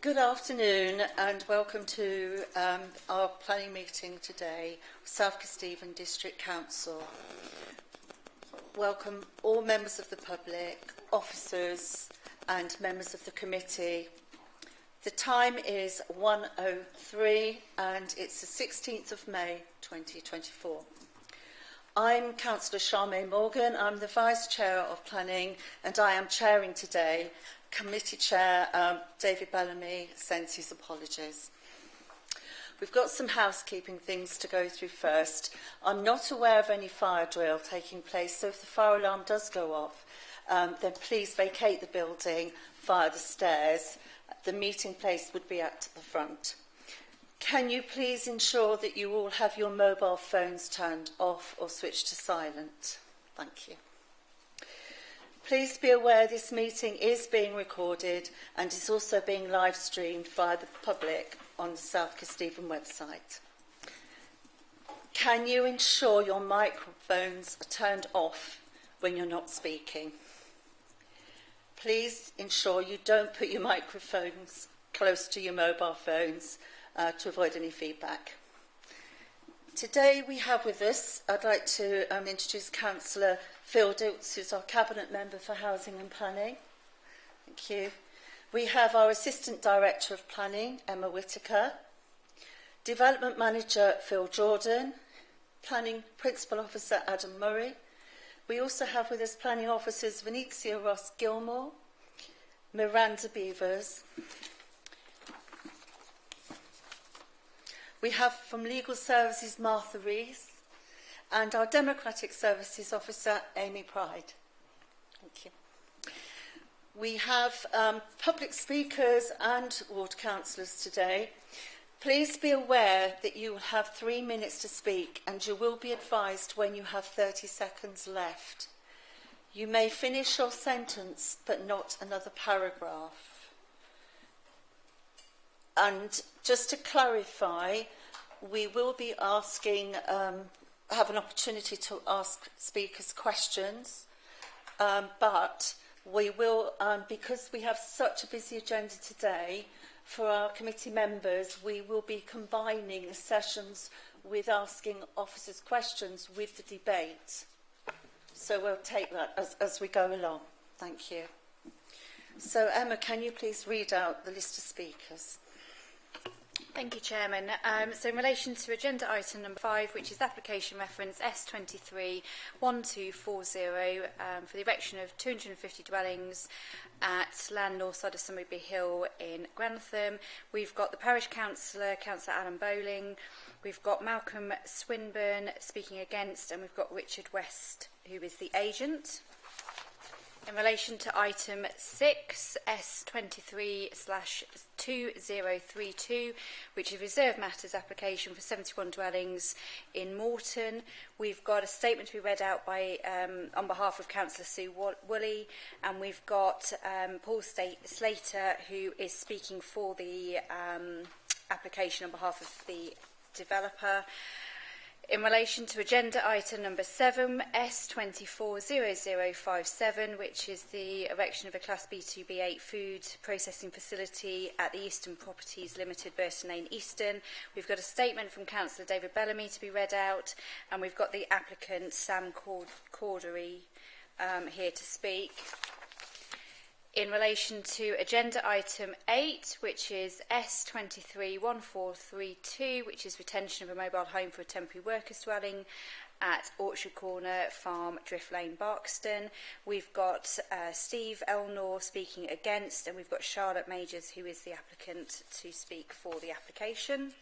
Good afternoon and welcome to our planning meeting today, South Kesteven District Council. Welcome all members of the public, officers and members of the committee. The time is 1:03 and it's the 16th of May 2024. I'm Councillor Charmaine Morgan. I'm the Vice Chair of Planning and I am chairing today. Committee Chair David Bellamy sends his apologies. We've got some housekeeping things to go through first. I'm not aware of any fire drill taking place, so if the fire alarm does go off, then please vacate the building via the stairs. The meeting place would be at the front. Can you please ensure that you all have your mobile phones turned off or switched to silent? Thank you. Please be aware this meeting is being recorded and is also being live streamed via the public on the South Kesteven website. Can you ensure your microphones are turned off when you're not speaking? Please ensure you don't put your microphones close to your mobile phones to avoid any feedback. Today we have with us, I'd like to introduce Councillor Phil Dilts, who's our Cabinet Member for Housing and Planning. Thank you. We have our Assistant Director of Planning, Emma Whittaker, Development Manager Phil Jordan, Planning Principal Officer Adam Murray. We also have with us Planning Officers Venezia Ross Gilmore, Miranda Beavers. We have from Legal Services Martha Rees and our Democratic Services Officer Amy Pride. Thank you. We have public speakers and ward councillors today. Please be aware that you will have 3 minutes to speak and you will be advised when you have 30 seconds left. You may finish your sentence but not another paragraph. And just to clarify, we will be asking, have an opportunity to ask speakers questions, but we will, because we have such a busy agenda today, for our committee members, we will be combining the sessions with asking officers questions with the debate. So we'll take that as we go along. Thank you. So Emma, can you please read out the list of speakers? Thank you, Chairman. So in relation to agenda item number 5, which is application reference S23-1240 for the erection of 250 dwellings at land north side of Somerby Hill in Grantham. We've got the Parish Councillor, Councillor Alan Bowling. We've got Malcolm Swinburne speaking against, and we've got Richard West, who is the agent. In relation to item 6, S23/2032, which is reserved matters application for 71 dwellings in Morton, we've got a statement to be read out by on behalf of Councillor Sue Woolley, and we've got Paul Slater, who is speaking for the application on behalf of the developer. In relation to agenda item number 7, S240057, which is the erection of a Class B2B8 food processing facility at the Eastern Properties Limited, Burton Lane, Easton. We've got a statement from Councillor David Bellamy to be read out, and we've got the applicant Sam Cordery here to speak. In relation to agenda item 8, which is S231432, which is retention of a mobile home for a temporary workers dwelling at Orchard Corner Farm, Drift Lane, Barkston. We've got Steve Elnor speaking against, and we've got Charlotte Majors, who is the applicant, to speak for the application.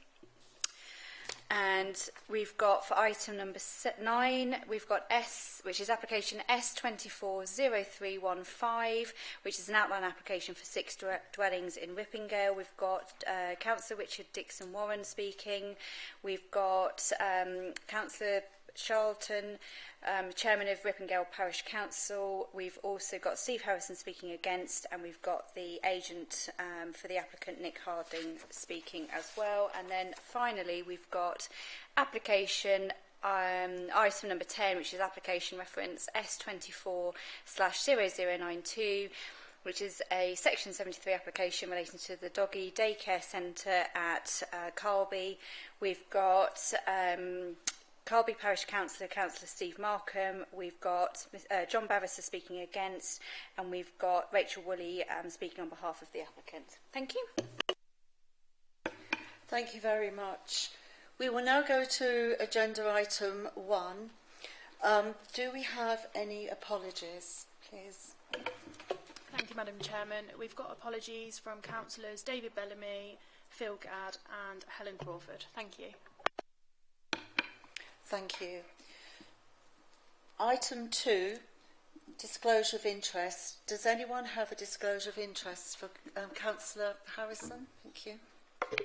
And we've got for item number 9, we've got which is application S240315, which is an outline application for 6 dwellings in Rippingale. We've got Councillor Richard Dixon Warren speaking. We've got Councillor Charlton, Chairman of Rippingale Parish Council. We've also got Steve Harrison speaking against, and we've got the agent for the applicant, Nick Harding, speaking as well. And then finally, we've got application item number 10, which is application reference S24/0092, which is a Section 73 application relating to the Doggy Daycare Centre at Carby. We've got Carby Parish Councillor, Councillor Steve Markham. We've got John Barrister speaking against, and we've got Rachel Woolley speaking on behalf of the applicant. Thank you. Thank you very much. We will now go to agenda item 1. Do we have any apologies, please? Thank you, Madam Chairman. We've got apologies from councillors David Bellamy, Phil Gadd and Helen Crawford. Thank you. Thank you. Item 2, disclosure of interest. Does anyone have a disclosure of interest for Councillor Harrison? Thank you.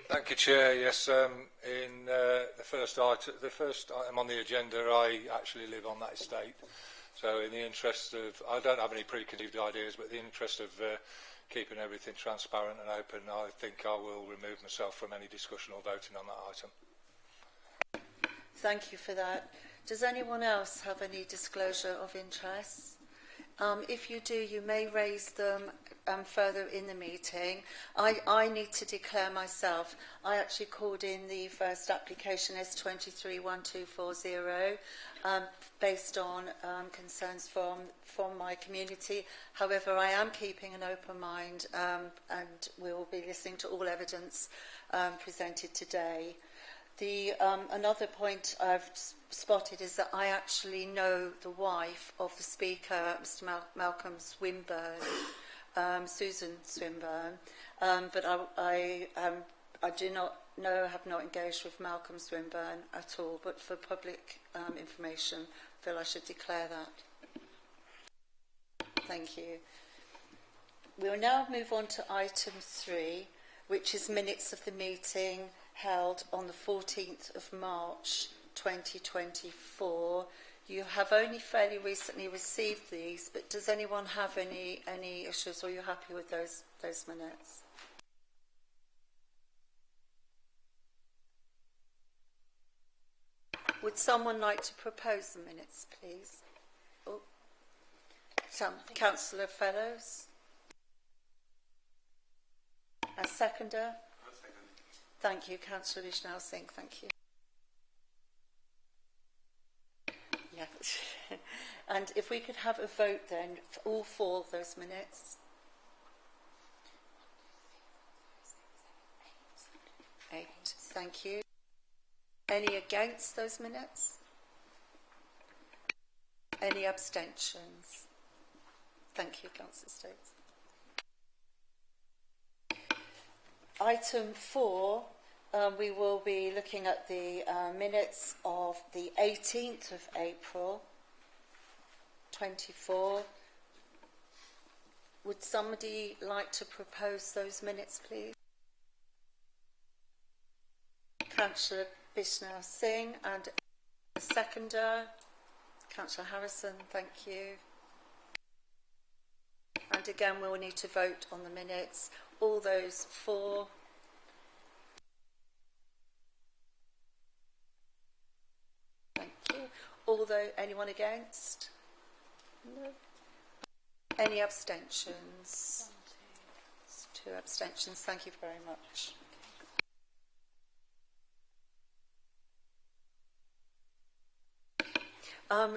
Thank you, Chair. Yes, in the first item on the agenda, I actually live on that estate. So in the interest of, I don't have any preconceived ideas, but in the interest of keeping everything transparent and open, I think I will remove myself from any discussion or voting on that item. Thank you for that. Does anyone else have any disclosure of interest? If you do, you may raise them further in the meeting. I need to declare myself. I actually called in the first application S231240 based on concerns from my community. However, I am keeping an open mind and we will be listening to all evidence presented today. Another point I've spotted is that I actually know the wife of the speaker, Mr. Malcolm Swinburne, Susan Swinburne, but I do not know, have not engaged with Malcolm Swinburne at all, but for public information, I feel I should declare that. Thank you. We will now move on to item 3, which is minutes of the meeting held on the 14th of March 2024. You have only fairly recently received these, but does anyone have any issues, or are you happy with those minutes? Would someone like to propose the minutes, please? Oh. Councillor Fellows? A seconder? Thank you, Councillor Vishnu Singh. Thank you. Yeah. And if we could have a vote then for all 4 of those minutes. 8. Thank you. Any against those minutes? Any abstentions? Thank you, Councillor Stokes. Item 4, we will be looking at the minutes of the 18th of April 24. Would somebody like to propose those minutes, please? Councillor Vishnu Singh, and a seconder, Councillor Harrison, thank you. And again, we'll need to vote on the minutes. All those for? Thank you. Anyone against? No. Any abstentions? 2 abstentions. Thank you very much.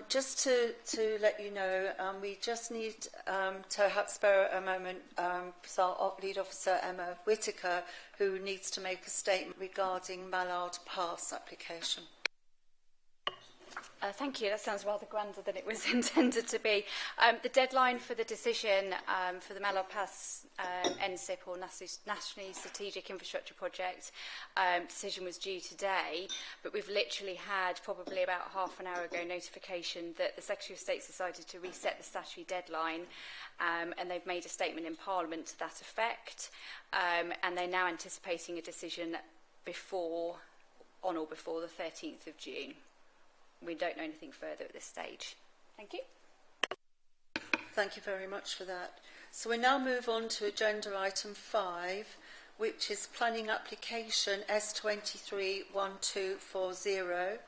Just to let you know, we just need to spare a moment for our lead officer, Emma Whittaker, who needs to make a statement regarding Mallard Pass application. Thank you. That sounds rather grander than it was intended to be. The deadline for the decision for the Mallard Pass NSIP, or Nationally Strategic Infrastructure Project, decision was due today, but we've literally had probably about half an hour ago notification that the Secretary of State decided to reset the statutory deadline, and they've made a statement in Parliament to that effect, and they're now anticipating a decision on or before the 13th of June. We don't know anything further at this stage. Thank you. Thank you very much for that. So we now move on to agenda item 5, which is planning application S231240.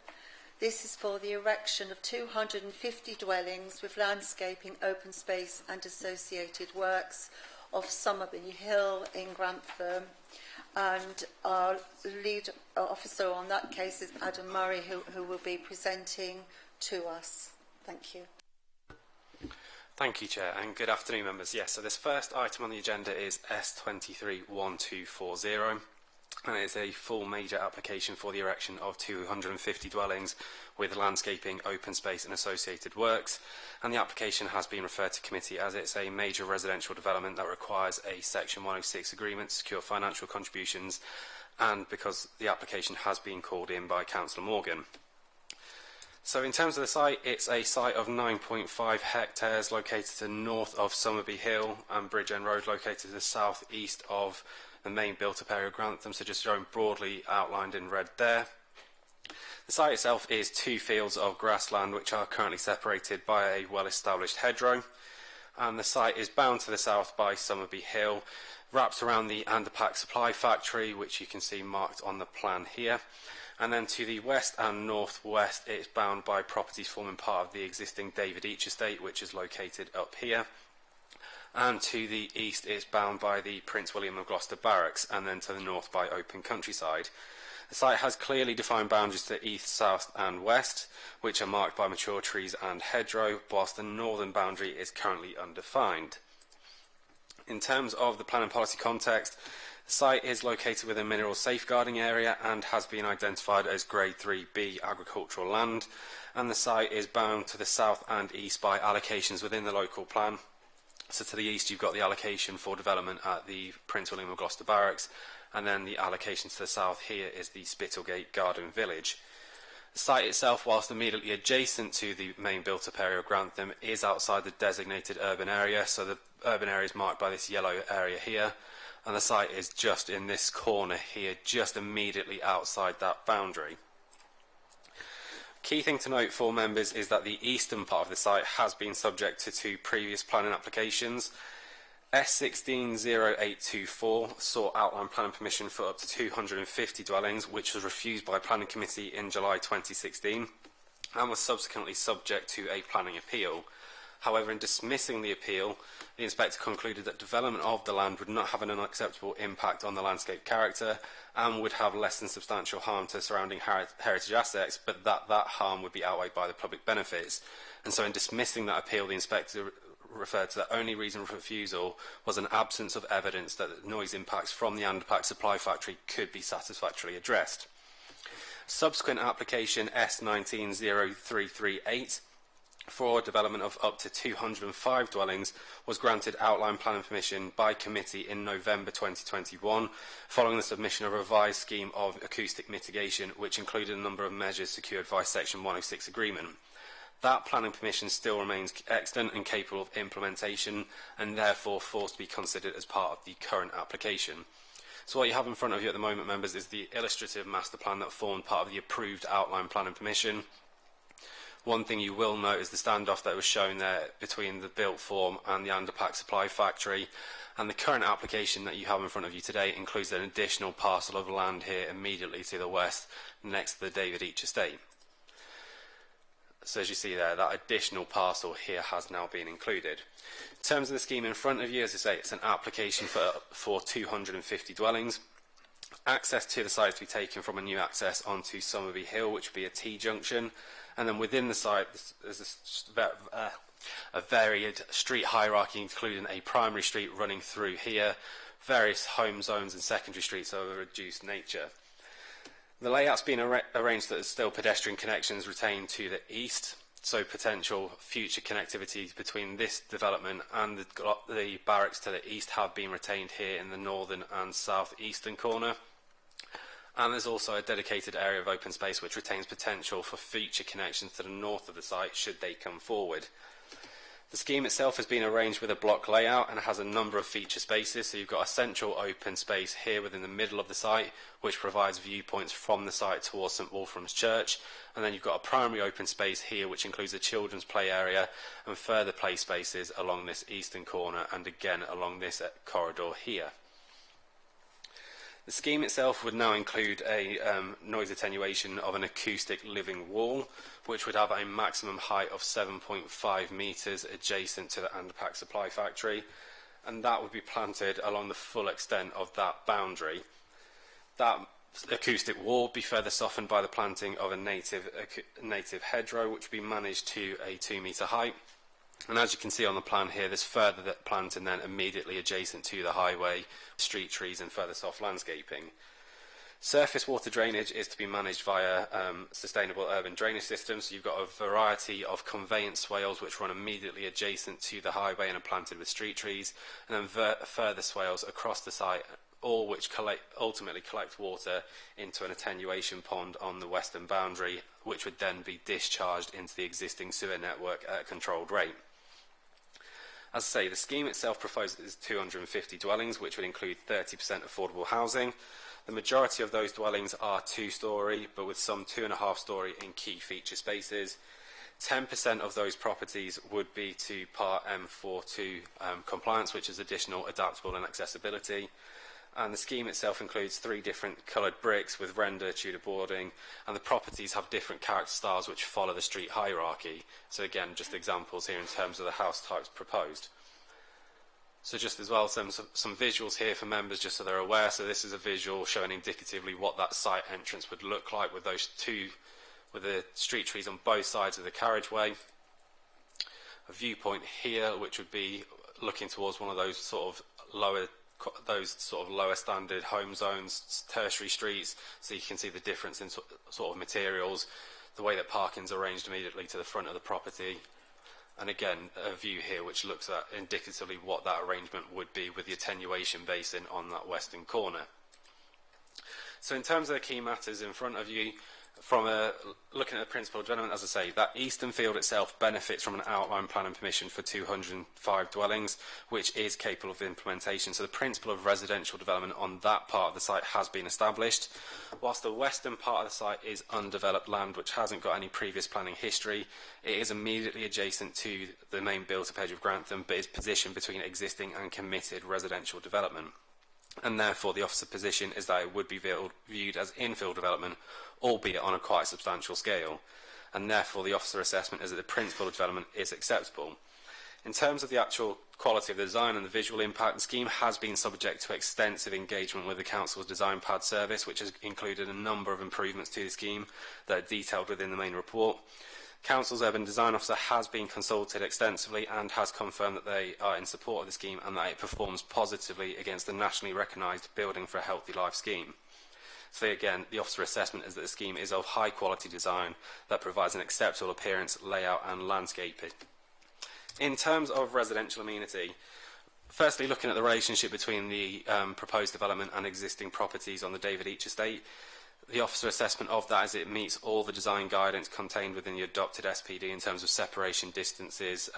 This is for the erection of 250 dwellings with landscaping, open space and associated works of Somerby Hill in Grantham. And our lead officer on that case is Adam Murray, who will be presenting to us. Thank you. Thank you, Chair, and good afternoon, members. Yes, so this first item on the agenda is S231240, and it is a full major application for the erection of 250 dwellings with landscaping, open space and associated works, and the application has been referred to committee as it's a major residential development that requires a Section 106 agreement to secure financial contributions, and because the application has been called in by Councillor Morgan. So in terms of the site, it's a site of 9.5 hectares located to the north of Somerby Hill and Bridge End Road, located to the south-east of the main built-up area of Grantham, so just shown broadly outlined in red there. The site itself is 2 fields of grassland which are currently separated by a well-established hedgerow, and the site is bound to the south by Somerby Hill, wraps around the Anderpack Supply Factory, which you can see marked on the plan here. And then to the west and northwest, it's bound by properties forming part of the existing David Each estate, which is located up here. And to the east, it's bound by the Prince William of Gloucester Barracks, and then to the north by open countryside. The site has clearly defined boundaries to east, south and west, which are marked by mature trees and hedgerow, whilst the northern boundary is currently undefined. In terms of the planning policy context, the site is located within a mineral safeguarding area and has been identified as Grade 3B agricultural land, and the site is bound to the south and east by allocations within the local plan. So to the east you've got the allocation for development at the Prince William of Gloucester Barracks, and then the allocation to the south here is the Spittlegate Garden Village. The site itself, whilst immediately adjacent to the main built-up area of Grantham, is outside the designated urban area, so the urban area is marked by this yellow area here, and the site is just in this corner here, just immediately outside that boundary. Key thing to note for members is that the eastern part of the site has been subject to 2 previous planning applications. S160824 sought outline planning permission for up to 250 dwellings, which was refused by Planning Committee in July 2016 and was subsequently subject to a planning appeal. However, in dismissing the appeal, the inspector concluded that development of the land would not have an unacceptable impact on the landscape character and would have less than substantial harm to surrounding heritage assets, but that harm would be outweighed by the public benefits. And so in dismissing that appeal, the inspector referred to the only reason for refusal was an absence of evidence that the noise impacts from the Anderpack Supply Factory could be satisfactorily addressed. Subsequent application S190338 for development of up to 205 dwellings was granted outline planning permission by committee in November 2021, following the submission of a revised scheme of acoustic mitigation, which included a number of measures secured by Section 106 agreement. That planning permission still remains extant and capable of implementation, and therefore forced to be considered as part of the current application. So what you have in front of you at the moment, members, is the illustrative master plan that formed part of the approved outline planning permission. One thing you will note is the standoff that was shown there between the built form and the Anderpack Supply Factory, and the current application that you have in front of you today includes an additional parcel of land here immediately to the west next to the David Each estate. So as you see there, that additional parcel here has now been included. In terms of the scheme in front of you, as I say, it's an application for 250 dwellings. Access to the site is to be taken from a new access onto Somerby Hill, which would be a T-junction. And then within the site, there's a varied street hierarchy, including a primary street running through here, various home zones and secondary streets of a reduced nature. The layout's been arranged that there's still pedestrian connections retained to the east, so potential future connectivity between this development and the barracks to the east have been retained here in the northern and southeastern corner. And there's also a dedicated area of open space which retains potential for future connections to the north of the site should they come forward. The scheme itself has been arranged with a block layout and has a number of feature spaces. So you've got a central open space here within the middle of the site, which provides viewpoints from the site towards St Wolfram's Church. And then you've got a primary open space here, which includes a children's play area and further play spaces along this eastern corner and again along this corridor here. The scheme itself would now include a noise attenuation of an acoustic living wall, which would have a maximum height of 7.5 metres adjacent to the Anderpack Supply Factory. and that would be planted along the full extent of that boundary. That acoustic wall would be further softened by the planting of a native hedgerow, which would be managed to a 2-metre height. And as you can see on the plan here, there's further planting then immediately adjacent to the highway, street trees and further soft landscaping. Surface water drainage is to be managed via sustainable urban drainage systems. So you've got a variety of conveyance swales which run immediately adjacent to the highway and are planted with street trees, and then further swales across the site, all which ultimately collect water into an attenuation pond on the western boundary, which would then be discharged into the existing sewer network at a controlled rate. As I say, the scheme itself proposes 250 dwellings, which would include 30% affordable housing. The majority of those dwellings are 2-storey, but with some 2.5-storey in key feature spaces. 10% of those properties would be to Part M42 compliance, which is additional adaptable and accessibility. And the scheme itself includes 3 different coloured bricks with render Tudor boarding, and the properties have different character styles which follow the street hierarchy. So again, just examples here in terms of the house types proposed. So just as well, some visuals here for members just so they're aware. So this is a visual showing indicatively what that site entrance would look like with with the street trees on both sides of the carriageway. A viewpoint here which would be looking towards one of those sort of lower standard home zones, tertiary streets, so you can see the difference in sort of materials, the way that parking's arranged immediately to the front of the property. And again, a view here which looks at indicatively what that arrangement would be with the attenuation basin on that western corner. So in terms of the key matters in front of you, from looking at the principle of development, as I say, that eastern field itself benefits from an outline plan and permission for 205 dwellings, which is capable of implementation. So the principle of residential development on that part of the site has been established. Whilst the western part of the site is undeveloped land, which hasn't got any previous planning history, it is immediately adjacent to the main built-up edge of Grantham, but is positioned between existing and committed residential development. And therefore the officer position is that it would be viewed as infill development, albeit on a quite substantial scale, and therefore the officer assessment is that the principle of development is acceptable. In terms of the actual quality of the design and the visual impact, the scheme has been subject to extensive engagement with the Council's Design Pad service, which has included a number of improvements to the scheme that are detailed within the main report. Council's Urban Design Officer has been consulted extensively and has confirmed that they are in support of the scheme and that it performs positively against the nationally recognised Building for a Healthy Life scheme. So again, the officer assessment is that the scheme is of high quality design that provides an acceptable appearance, layout and landscaping. In terms of residential amenity, firstly looking at the relationship between the proposed development and existing properties on the David Each estate, the officer assessment of that is it meets all the design guidance contained within the adopted SPD in terms of separation distances,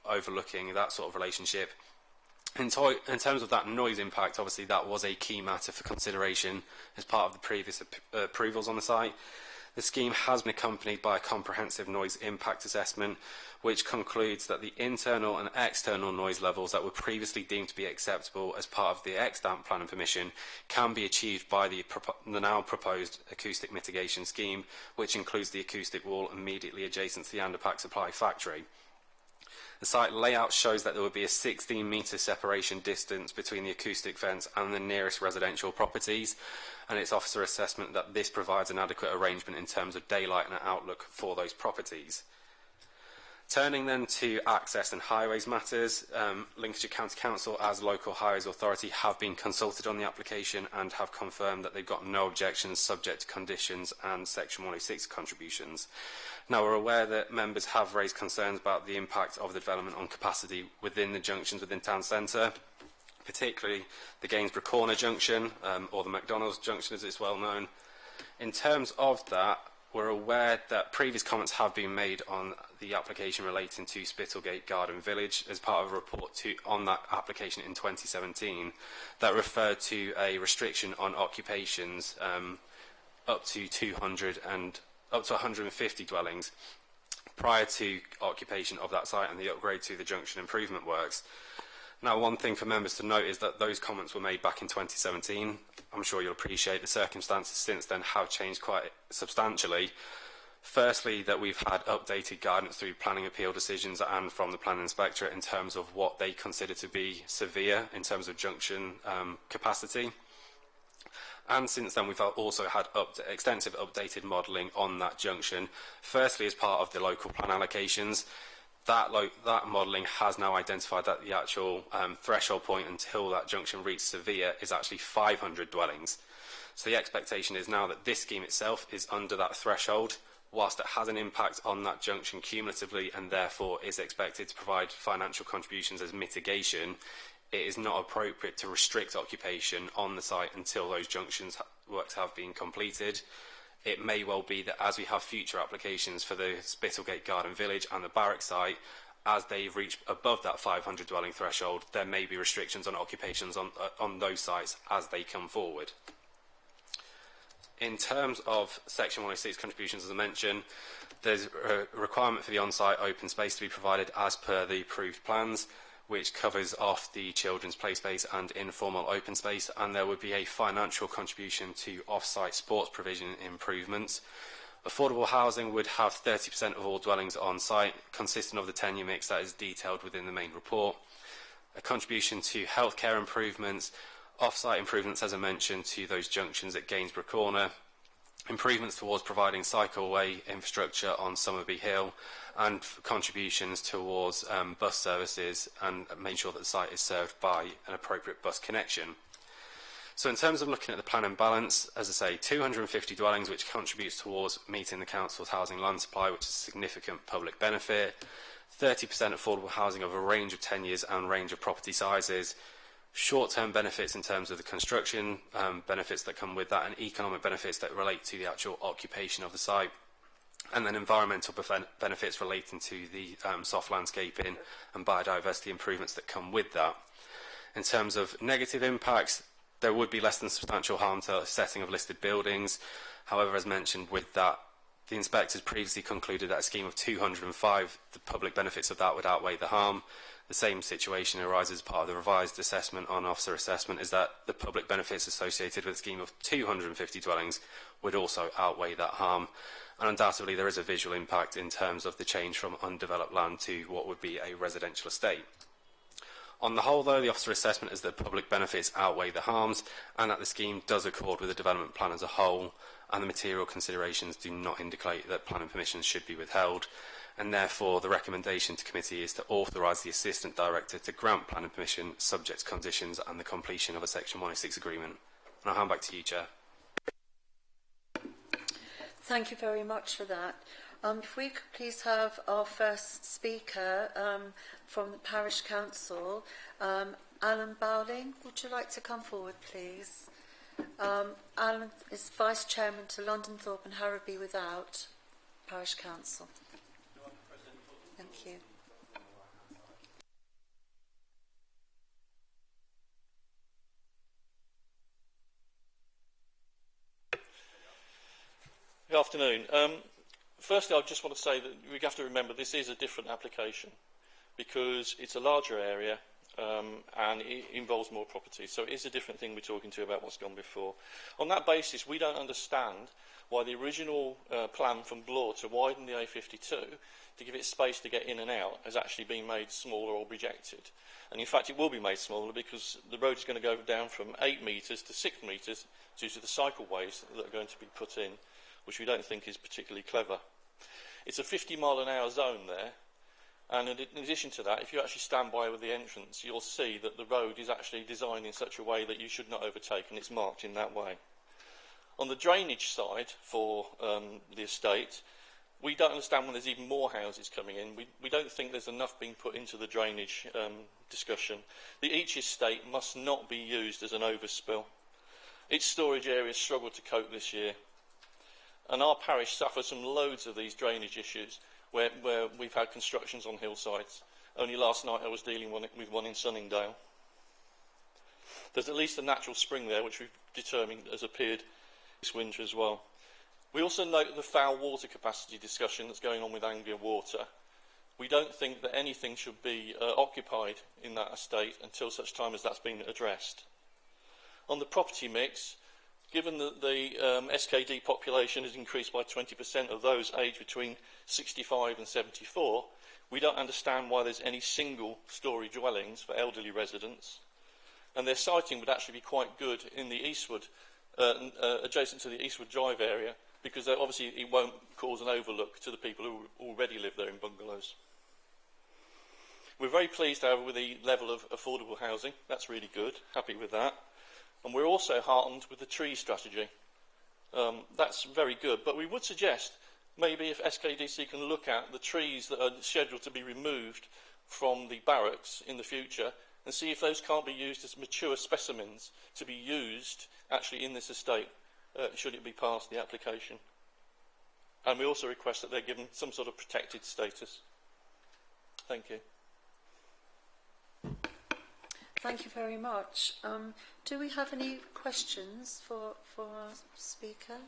overlooking that sort of relationship. In terms of that noise impact, obviously that was a key matter for consideration as part of the previous approvals on the site. The scheme has been accompanied by a comprehensive noise impact assessment, which concludes that the internal and external noise levels that were previously deemed to be acceptable as part of the extant plan and permission can be achieved by the now proposed acoustic mitigation scheme, which includes the acoustic wall immediately adjacent to the Anderpack Supply factory. The site layout shows that there would be a 16-metre separation distance between the acoustic fence and the nearest residential properties, and it's officer assessment that this provides an adequate arrangement in terms of daylight and outlook for those properties. Turning then to access and highways matters, Lincolnshire County Council as local highways authority have been consulted on the application and have confirmed that they've got no objections subject to conditions and Section 106 contributions. Now, we're aware that members have raised concerns about the impact of the development on capacity within the junctions within town centre, particularly the Gainsborough Corner junction, or the McDonald's junction as it's well known. In terms of that, we're aware that previous comments have been made on the application relating to Spittlegate Garden Village as part of a report on that application in 2017 that referred to a restriction on occupations up to 150 dwellings prior to occupation of that site and the upgrade to the junction improvement works. Now, one thing for members to note is that those comments were made back in 2017. I'm sure you'll appreciate the circumstances since then have changed quite substantially. Firstly, that we've had updated guidance through planning appeal decisions and from the planning inspectorate in terms of what they consider to be severe in terms of junction capacity. And since then, we've also had extensive updated modelling on that junction. Firstly, as part of the local plan allocations, that modelling has now identified that the actual threshold point until that junction reaches severe is actually 500 dwellings. So the expectation is now that this scheme itself is under that threshold, whilst it has an impact on that junction cumulatively and therefore is expected to provide financial contributions as mitigation. It is not appropriate to restrict occupation on the site until those junctions works have been completed. It may well be that as we have future applications for the Spittlegate Garden Village and the Barrack site, as they reach above that 500 dwelling threshold, there may be restrictions on occupations on those sites as they come forward. In terms of Section 106 contributions, as I mentioned, there's a requirement for the on-site open space to be provided as per the approved plans, which covers off the children's play space and informal open space, and there would be a financial contribution to off-site sports provision improvements. Affordable housing would have 30% of all dwellings on site, consisting of the tenure mix that is detailed within the main report. A contribution to healthcare improvements, off-site improvements, as I mentioned, to those junctions at Gainsborough Corner, improvements towards providing cycleway infrastructure on Somerby Hill, and contributions towards bus services and making sure that the site is served by an appropriate bus connection. So in terms of looking at the plan and balance, as I say, 250 dwellings, which contributes towards meeting the council's housing land supply, which is a significant public benefit, 30% affordable housing of a range of tenures and range of property sizes, short-term benefits in terms of the construction benefits that come with that, and economic benefits that relate to the actual occupation of the site, and then environmental benefits relating to the soft landscaping and biodiversity improvements that come with that. In terms of negative impacts, there would be less than substantial harm to the setting of listed buildings. However, as mentioned with that, the inspectors previously concluded that a scheme of 205, the public benefits of that would outweigh the harm. The same situation arises as part of the revised assessment on officer assessment, is that the public benefits associated with a scheme of 250 dwellings would also outweigh that harm. And undoubtedly there is a visual impact in terms of the change from undeveloped land to what would be a residential estate. On the whole, though, the officer assessment is that public benefits outweigh the harms and that the scheme does accord with the development plan as a whole, and the material considerations do not indicate that planning permissions should be withheld, and therefore the recommendation to committee is to authorise the Assistant Director to grant planning permission subject to conditions and the completion of a Section 106 agreement. And I'll hand back to you, Chair. Thank you very much for that. If we could please have our first speaker from the Parish Council, Alan Bowling. Would you like to come forward, please? Alan is Vice Chairman to London, Thorpe and Harrowby Without Parish Council. Thank you. Good afternoon. Firstly, I just want to say that we have to remember this is a different application because it's a larger area and it involves more property. So it is a different thing we're talking to about what's gone before. On that basis, we don't understand why the original plan from Bloor to widen the A52 to give it space to get in and out has actually been made smaller or rejected. And in fact, it will be made smaller because the road is going to go down from 8 metres to 6 metres due to the cycleways that are going to be put in, which we don't think is particularly clever. It's a 50-mile-an-hour zone there, and in addition to that, if you actually stand by with the entrance, you'll see that the road is actually designed in such a way that you should not overtake, and it's marked in that way. On the drainage side for the estate, we don't understand when there's even more houses coming in. We don't think there's enough being put into the drainage discussion. Each estate must not be used as an overspill. Its storage areas struggle to cope this year. And our parish suffers from loads of these drainage issues where we've had constructions on hillsides. Only last night I was dealing with one in Sunningdale. There's at least a natural spring there, which we've determined has appeared this winter as well. We also note the foul water capacity discussion that's going on with Anglia Water. We don't think that anything should be occupied in that estate until such time as that's been addressed. On the property mix, given that the SKD population has increased by 20% of those aged between 65 and 74, we don't understand why there's any single-storey dwellings for elderly residents. And their siting would actually be quite good in the Eastwood, adjacent to the Eastwood Drive area, because obviously it won't cause an overlook to the people who already live there in bungalows. We're very pleased, however, with the level of affordable housing. That's really good. Happy with that. And we're also heartened with the tree strategy. That's very good. But we would suggest maybe if SKDC can look at the trees that are scheduled to be removed from the barracks in the future and see if those can't be used as mature specimens to be used actually in this estate, should it be passed the application. And we also request that they're given some sort of protected status. Thank you. Thank you very much. Do we have any questions for our speaker?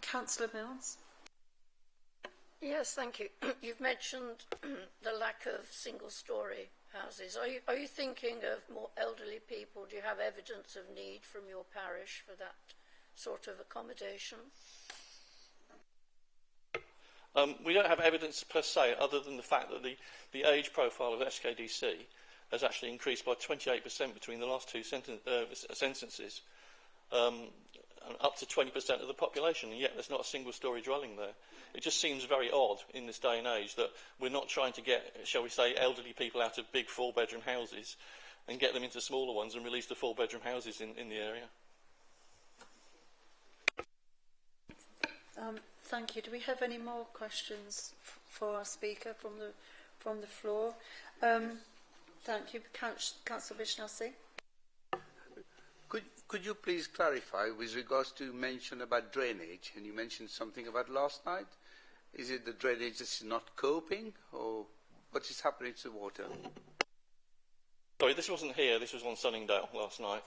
Councillor Mills. Yes, thank you. You've mentioned the lack of single-storey houses. Are you thinking of more elderly people? Do you have evidence of need from your parish for that sort of accommodation? We don't have evidence per se, other than the fact that the age profile of SKDC has actually increased by 28% between the last two censuses, up to 20% of the population, and yet there's not a single-storey dwelling there. It just seems very odd in this day and age that we're not trying to get, shall we say, elderly people out of big four-bedroom houses and get them into smaller ones and release the four-bedroom houses in the area. Thank you. Do we have any more questions for our speaker from the floor? Thank you. Councillor Vishnassi. Could you please clarify with regards to mention about drainage, and you mentioned something about last night? Is it the drainage is not coping, or what is happening to the water? Sorry, this wasn't here. This was on Sunningdale last night,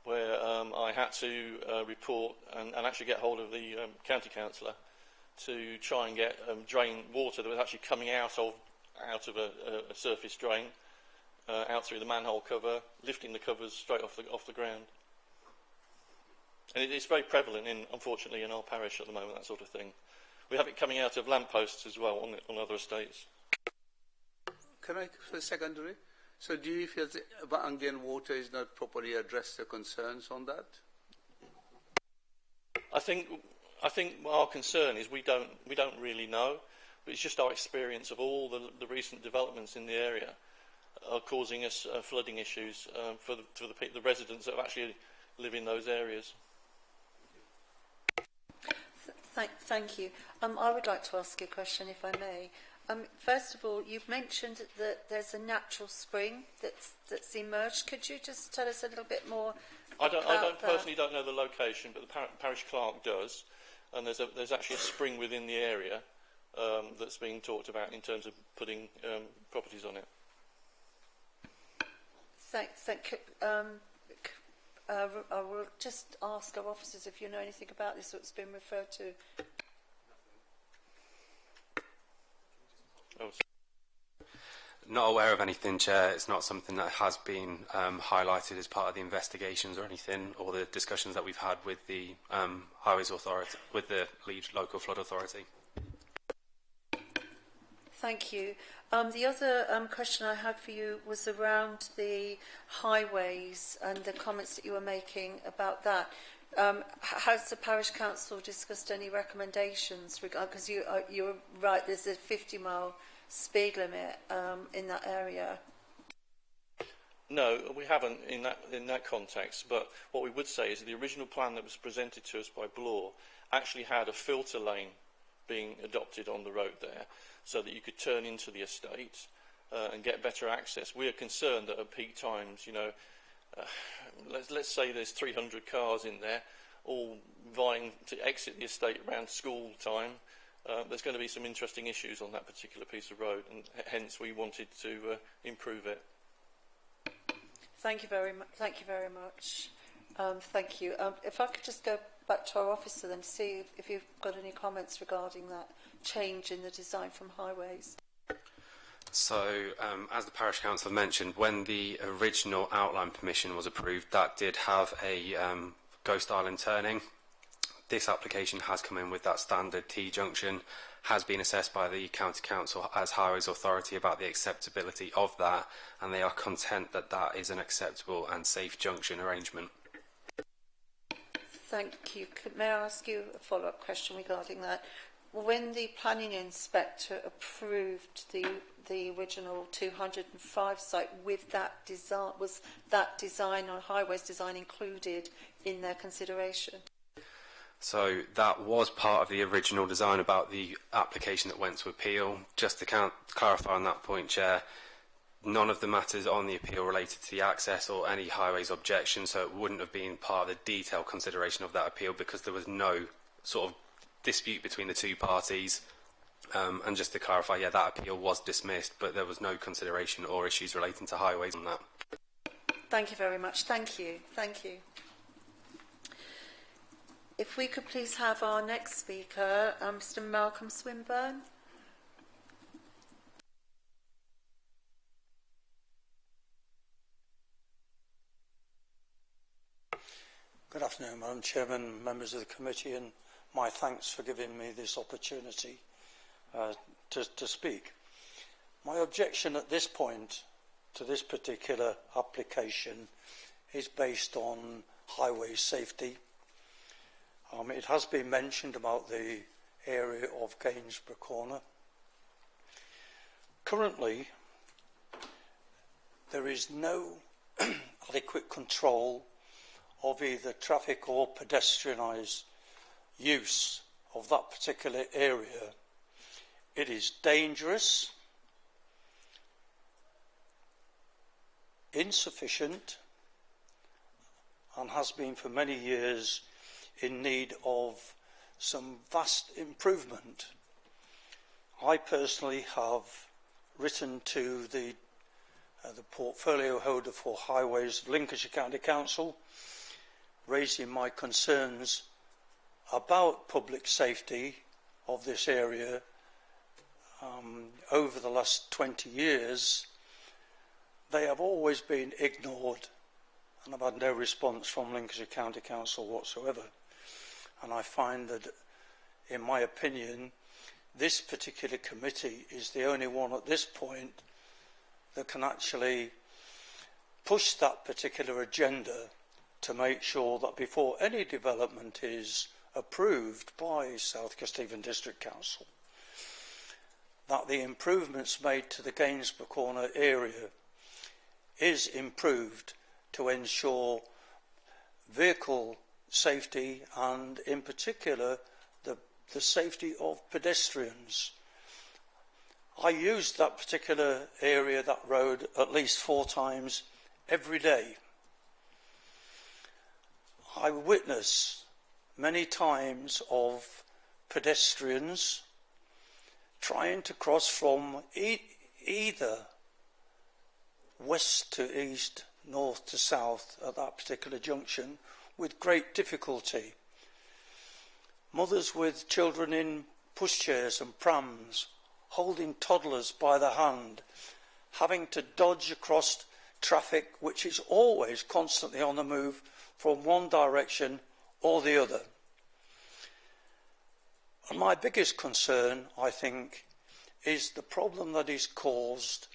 where I had to report and actually get hold of the county councillor to try and get drain water that was actually coming out of a surface drain, out through the manhole cover, lifting the covers straight off the ground. And it's very prevalent, unfortunately, in our parish at the moment, that sort of thing. We have it coming out of lampposts as well on other estates. Can I, for secondary? So do you feel that Anglian Water is not properly addressed the concerns on that? I think our concern is we don't really know, but it's just our experience of all the recent developments in the area are causing us flooding issues for the residents that actually live in those areas. Thank you. I would like to ask you a question, if I may. First of all, you've mentioned that there's a natural spring that's emerged. Could you just tell us a little bit more I personally don't know the location, but the parish clerk does, and there's actually a spring within the area that's being talked about in terms of putting properties on it. Thank you. I will just ask our officers if you know anything about this, what's been referred to. Oh, Not aware of anything, Chair. It's not something that has been highlighted as part of the investigations or anything, or the discussions that we've had with the Highways Authority, with the Leeds Local Flood Authority. Thank you. The other question I had for you was around the highways and the comments that you were making about that. Has the parish council discussed any recommendations? Because you're right, there's a 50-mile speed limit in that area. No, we haven't in that context. But what we would say is the original plan that was presented to us by Bloor actually had a filter lane being adopted on the road there, so that you could turn into the estate and get better access. We are concerned that at peak times, you know, let's say there's 300 cars in there, all vying to exit the estate around school time. There's going to be some interesting issues on that particular piece of road, and hence we wanted to improve it. Thank you very much. Thank you very much. Thank you. If I could just go back to our officer then to see if you've got any comments regarding that change in the design from highways. So, as the Parish Council mentioned, when the original outline permission was approved, that did have a ghost island turning. This application has come in with that standard T-junction, has been assessed by the County Council as Highways Authority about the acceptability of that, and they are content that that is an acceptable and safe junction arrangement. Thank you. May I ask you a follow-up question regarding that? When the planning inspector approved the original 205 site with that design, was that design or highways design included in their consideration? So that was part of the original design about the application that went to appeal. Just to clarify on that point, Chair, none of the matters on the appeal related to the access or any highways objection, so it wouldn't have been part of the detailed consideration of that appeal because there was no sort of dispute between the two parties. And just to clarify, yeah, that appeal was dismissed, but there was no consideration or issues relating to highways on that. Thank you very much. Thank you. Thank you. If we could please have our next speaker, Mr. Malcolm Swinburne. Good afternoon, Madam Chairman, members of the committee, and my thanks for giving me this opportunity to speak. My objection at this point to this particular application is based on highway safety. It has been mentioned about the area of Gainsborough Corner. Currently, there is no adequate control of either traffic or pedestrianised use of that particular area. It is dangerous, insufficient, and has been for many years in need of some vast improvement. I personally have written to the portfolio holder for highways of Lincolnshire County Council, raising my concerns about public safety of this area. Over the last 20 years, they have always been ignored, and I've had no response from Lincolnshire County Council whatsoever. And I find that, in my opinion, this particular committee is the only one at this point that can actually push that particular agenda to make sure that before any development is approved by South Kesteven District Council, that the improvements made to the Gainsborough Corner area is improved to ensure vehicle safety and, in particular, the safety of pedestrians. I use that particular area, that road, at least 4 times every day. I witness many times of pedestrians trying to cross from either west to east, north to south at that particular junction with great difficulty. Mothers with children in pushchairs and prams, holding toddlers by the hand, having to dodge across traffic which is always constantly on the move from one direction or the other. And my biggest concern, I think, is the problem that is caused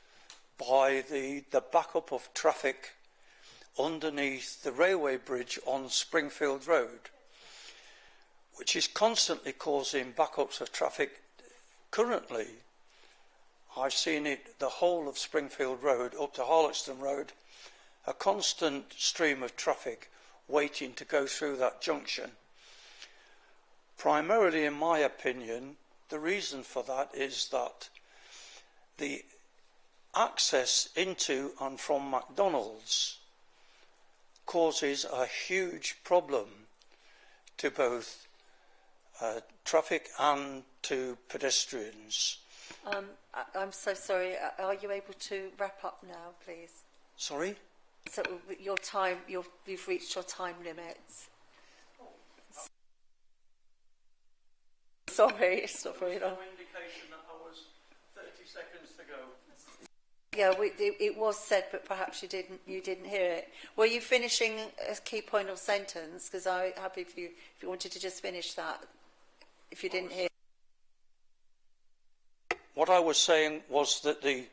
by the backup of traffic underneath the railway bridge on Springfield Road, which is constantly causing backups of traffic. Currently, I've seen it, the whole of Springfield Road up to Harloxton Road, a constant stream of traffic waiting to go through that junction. Primarily, in my opinion, the reason for that is that the access into and from McDonald's causes a huge problem to both traffic and to pedestrians. I'm so sorry. Are you able to wrap up now, please? Sorry? So your time, you've reached your time limit. Sorry, it's not very long. No indication that I was 30 seconds to go. Yeah, it was said, but perhaps you didn't hear it. Were you finishing a key point or sentence? Because I'm happy if you wanted to just finish that. If you didn't hear. What I was saying was that the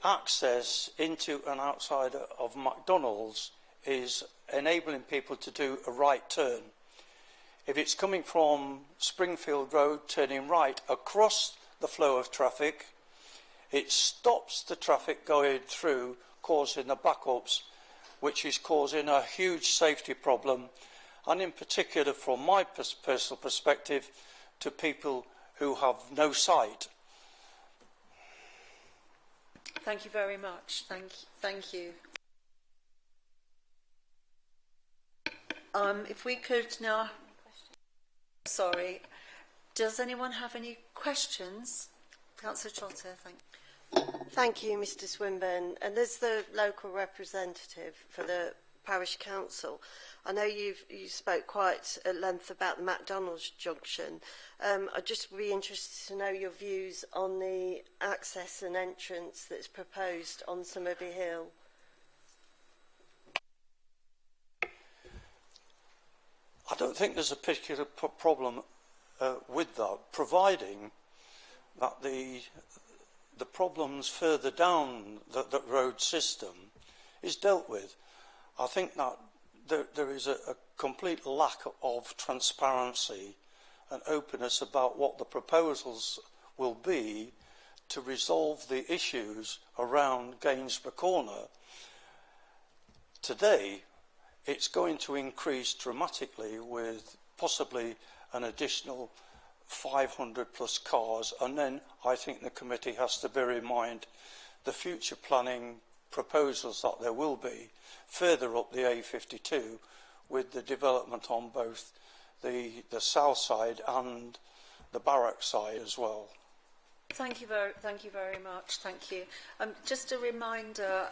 access into and outside of McDonald's is enabling people to do a right turn. If it's coming from Springfield Road, turning right across the flow of traffic, it stops the traffic going through, causing the backups, which is causing a huge safety problem, and in particular, from my personal perspective, to people who have no sight. Thank you very much. Thank you. If we could now... Sorry. Does anyone have any questions? Councillor Trotter, thank you. Thank you, Mr Swinburne. And as the local representative for the parish council, I know you spoke quite at length about the McDonald's junction. I'd just be interested to know your views on the access and entrance that's proposed on Somerby Hill. I don't think there's a particular problem with that, providing that the problems further down the road system is dealt with. I think that there is a complete lack of transparency and openness about what the proposals will be to resolve the issues around Gainsborough Corner. Today, it's going to increase dramatically with possibly an additional 500 plus cars, and then I think the committee has to bear in mind the future planning proposals that there will be further up the A52 with the development on both the south side and the barrack side as well. Thank you very much. Thank you. Just a reminder,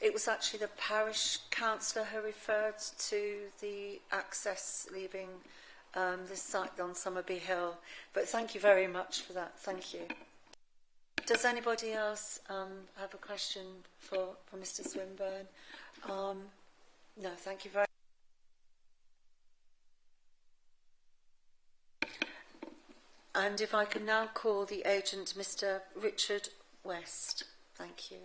it was actually the parish councillor who referred to the access leaving this site on Somerby Hill. But thank you very much for that. Thank you. Does anybody else have a question for Mr Swinburne? No, thank you very much. And if I can now call the agent, Mr Richard West. Thank you.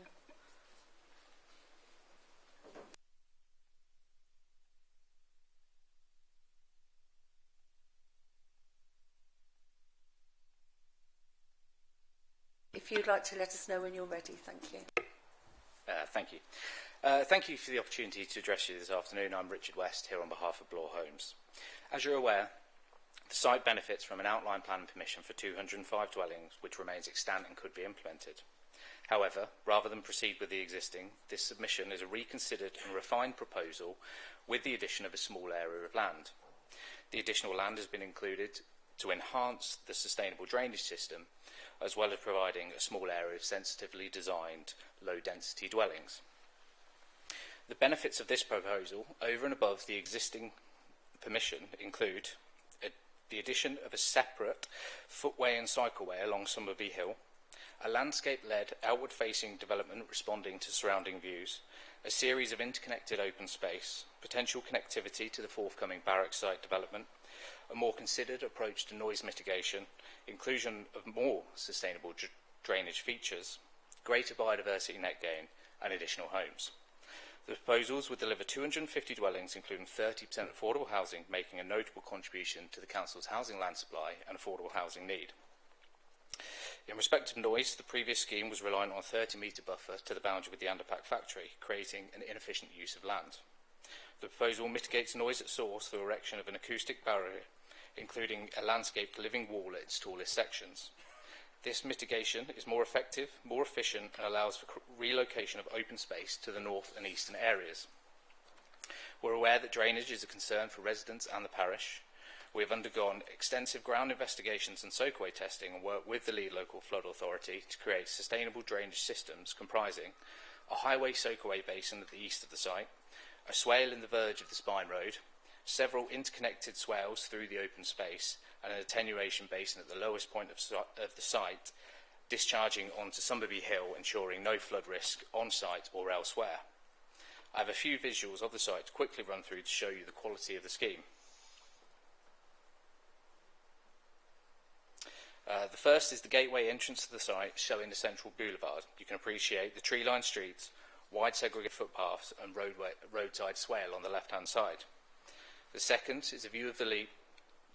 If you'd like to let us know when you're ready, thank you. Thank you. Thank you for the opportunity to address you this afternoon. I'm Richard West, here on behalf of Bloor Homes. As you're aware, the site benefits from an outline plan permission for 205 dwellings, which remains extant and could be implemented. However, rather than proceed with the existing, this submission is a reconsidered and refined proposal with the addition of a small area of land. The additional land has been included to enhance the sustainable drainage system, as well as providing a small area of sensitively designed low-density dwellings. The benefits of this proposal, over and above the existing permission, include the addition of a separate footway and cycleway along Somerby Hill, a landscape-led outward-facing development responding to surrounding views, a series of interconnected open space, potential connectivity to the forthcoming barracks site development, a more considered approach to noise mitigation, inclusion of more sustainable drainage features, greater biodiversity net gain, and additional homes. The proposals would deliver 250 dwellings, including 30% affordable housing, making a notable contribution to the Council's housing land supply and affordable housing need. In respect of noise, the previous scheme was reliant on a 30-metre buffer to the boundary with the Anderpack factory, creating an inefficient use of land. The proposal mitigates noise at source through erection of an acoustic barrier, including a landscaped living wall at its tallest sections. This mitigation is more effective, more efficient, and allows for relocation of open space to the north and eastern areas. We're aware that drainage is a concern for residents and the parish. We have undergone extensive ground investigations and soakaway testing and worked with the lead local flood authority to create sustainable drainage systems comprising a highway soakaway basin at the east of the site, a swale in the verge of the spine road, several interconnected swales through the open space, and an attenuation basin at the lowest point of the site, discharging onto Summerby Hill, ensuring no flood risk on site or elsewhere. I have a few visuals of the site to quickly run through to show you the quality of the scheme. The first is the gateway entrance to the site, showing the central boulevard. You can appreciate the tree-lined streets, wide segregated footpaths and roadside swale on the left-hand side. The second is a view of the leap,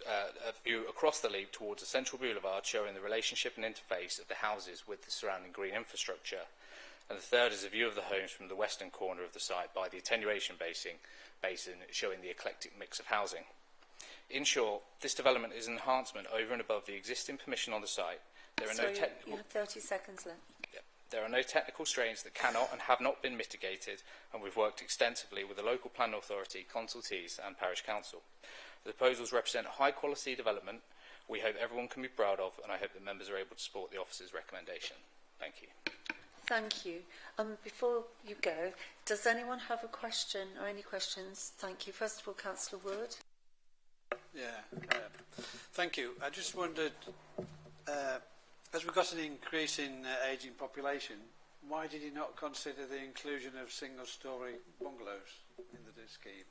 a view across the leap towards the central boulevard, showing the relationship and interface of the houses with the surrounding green infrastructure. And the third is a view of the homes from the western corner of the site by the attenuation basin, showing the eclectic mix of housing. In short, this development is an enhancement over and above the existing permission on the site. There are Sorry, no technical... you have 30 seconds left. There are no technical strains that cannot and have not been mitigated, and we've worked extensively with the local planning authority, consultees and parish council. The proposals represent a high-quality development we hope everyone can be proud of, and I hope that members are able to support the officer's recommendation. Thank you. Thank you. Before you go, does anyone have a question or any questions? Thank you. First of all, Councillor Wood. Thank you. I just wondered, as we've got an increase in ageing population, why did you not consider the inclusion of single-storey bungalows in the scheme?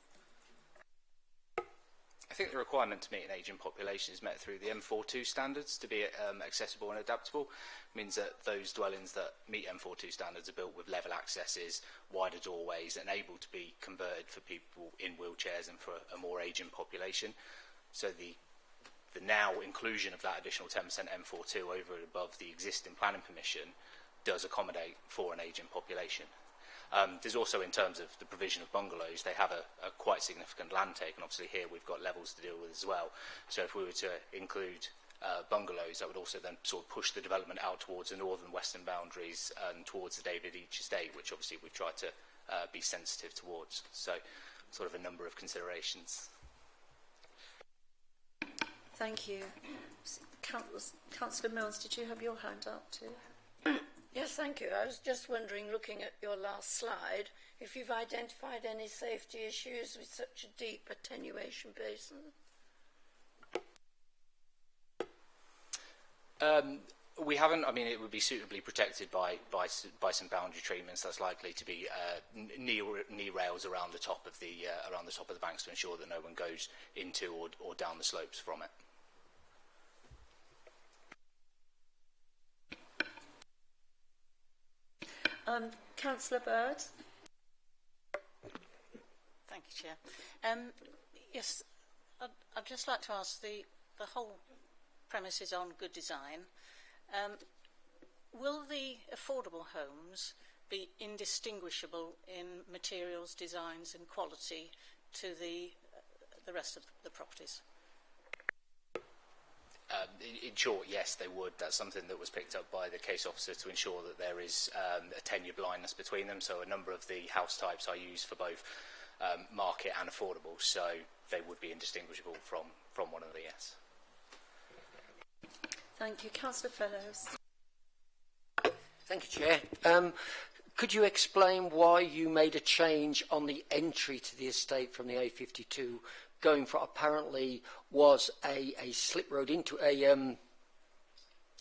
I think the requirement to meet an ageing population is met through the M42 standards to be accessible and adaptable. It means that those dwellings that meet M42 standards are built with level accesses, wider doorways, and able to be converted for people in wheelchairs and for a more ageing population. So the now inclusion of that additional 10% M42 over and above the existing planning permission does accommodate for an ageing population. There's also, in terms of the provision of bungalows, they have a quite significant land take, and obviously here we've got levels to deal with as well. So if we were to include bungalows, that would also then sort of push the development out towards the northern western boundaries and towards the David Each estate, which obviously we've tried to be sensitive towards. So sort of a number of considerations. Thank you. Councillor Mills, did you have your hand up too? Yes, thank you. I was just wondering, looking at your last slide, if you've identified any safety issues with such a deep attenuation basin. We haven't. I mean, it would be suitably protected by some boundary treatments. That's likely to be knee rails around the top of the banks to ensure that no one goes into or down the slopes from it. Councillor Bird. Thank you, Chair. Yes, I'd just like to ask, the whole premise is on good design. Will the affordable homes be indistinguishable in materials, designs and quality to the rest of the properties? In short, yes, they would. That's something that was picked up by the case officer to ensure that there is a tenure blindness between them. So a number of the house types are used for both market and affordable, so they would be indistinguishable from one another, yes. Thank you. Councillor Fellows. Thank you, Chair. Could you explain why you made a change on the entry to the estate from the A52, going for apparently was a slip road into a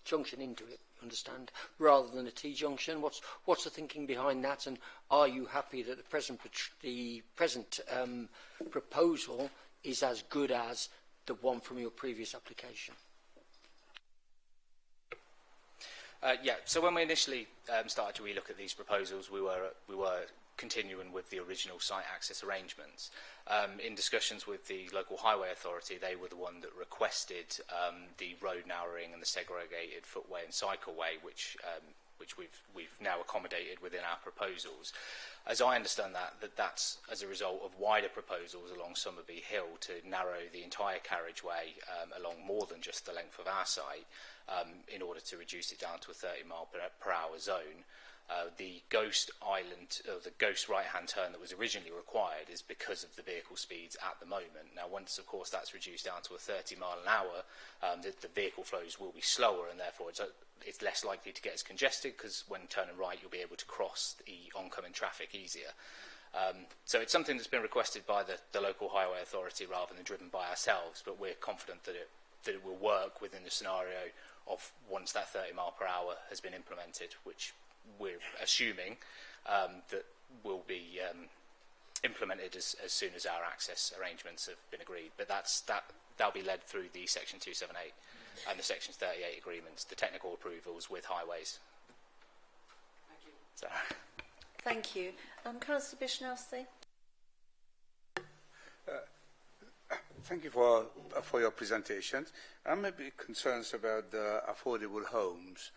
junction into it, understand, rather than a T-junction? What's the thinking behind that, and are you happy that the present proposal is as good as the one from your previous application? Yeah, so when we initially started to relook at these proposals, we were continuing with the original site access arrangements. In discussions with the local highway authority, they were the one that requested the road narrowing and the segregated footway and cycleway, which we've now accommodated within our proposals. As I understand that's as a result of wider proposals along Summerby Hill to narrow the entire carriageway along more than just the length of our site, in order to reduce it down to a 30 mile per hour zone. The ghost island, or the ghost right-hand turn that was originally required, is because of the vehicle speeds at the moment. Now, once, of course, that's reduced down to a 30 mile an hour, the vehicle flows will be slower, and therefore it's less likely to get as congested, because when turning right, you'll be able to cross the oncoming traffic easier. So it's something that's been requested by the local highway authority rather than driven by ourselves, but we're confident that it will work within the scenario of once that 30 mile per hour has been implemented, which we're assuming that will be implemented as soon as our access arrangements have been agreed. But that'll be led through the Section 278 and the Sections 38 agreements, the technical approvals with highways. Thank you. So. Thank you. Councillor Bishnowski. Thank you for your presentation. I'm a bit concerned about the affordable homes.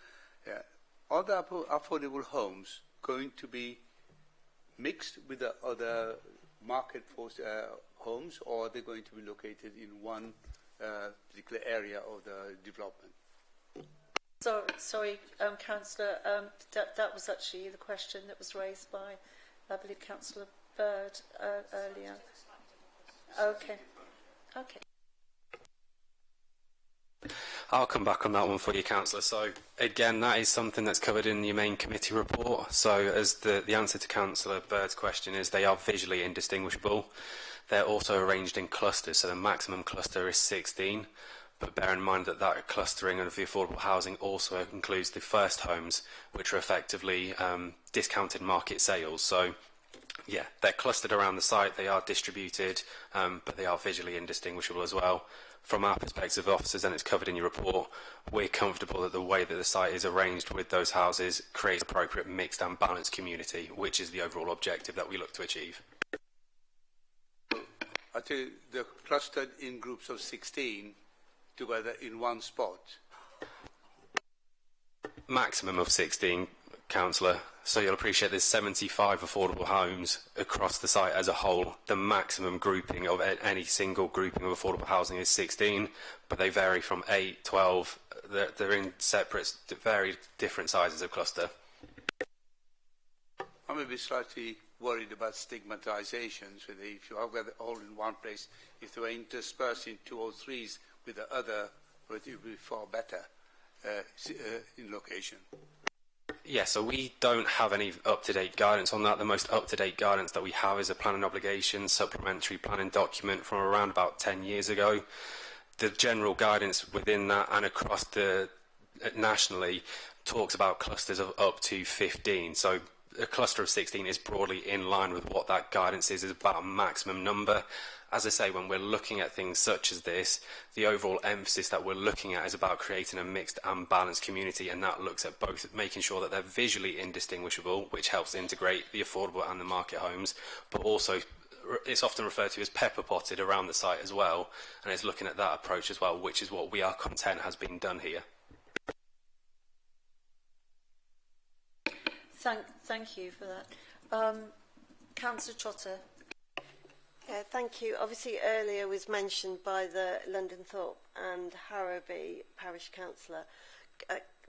Yeah. Are the affordable homes going to be mixed with the other market force homes, or are they going to be located in one particular area of the development? Sorry, Councillor, that was actually the question that was raised by, I believe, Councillor Bird earlier. Okay. Okay. I'll come back on that one for you, Councillor. So, again, that is something that's covered in the main committee report. So, as the answer to Councillor Bird's question is, they are visually indistinguishable. They're also arranged in clusters, so the maximum cluster is 16. But bear in mind that that clustering of the affordable housing also includes the first homes, which are effectively discounted market sales. So, yeah, they're clustered around the site, they are distributed, but they are visually indistinguishable as well. From our perspective, officers, and it's covered in your report, we're comfortable that the way that the site is arranged with those houses creates appropriate mixed and balanced community, which is the overall objective that we look to achieve. I think they're clustered in groups of 16 together in one spot. Maximum of 16, Councillor. So you'll appreciate there's 75 affordable homes across the site as a whole. The maximum grouping of any single grouping of affordable housing is 16, but they vary from 8, 12. They're in separate, very different sizes of cluster. I'm a bit slightly worried about stigmatizations. If you have got it all in one place, if they were interspersed in 2 or 3s with the other, it would be far better in location. Yeah, so we don't have any up-to-date guidance on that. The most up-to-date guidance that we have is a planning obligation supplementary planning document from around about 10 years ago. The general guidance within that and across the nationally talks about clusters of up to 15. So a cluster of 16 is broadly in line with what that guidance is about a maximum number. As I say, when we're looking at things such as this, the overall emphasis that we're looking at is about creating a mixed and balanced community, and that looks at both making sure that they're visually indistinguishable, which helps integrate the affordable and the market homes, but also it's often referred to as pepper potted around the site as well, and it's looking at that approach as well, which is what we are content has been done here. Thank you for that. Councillor Trotter. Yeah, thank you. Obviously, earlier was mentioned by the London Thorpe and Harrowby Parish Councillor.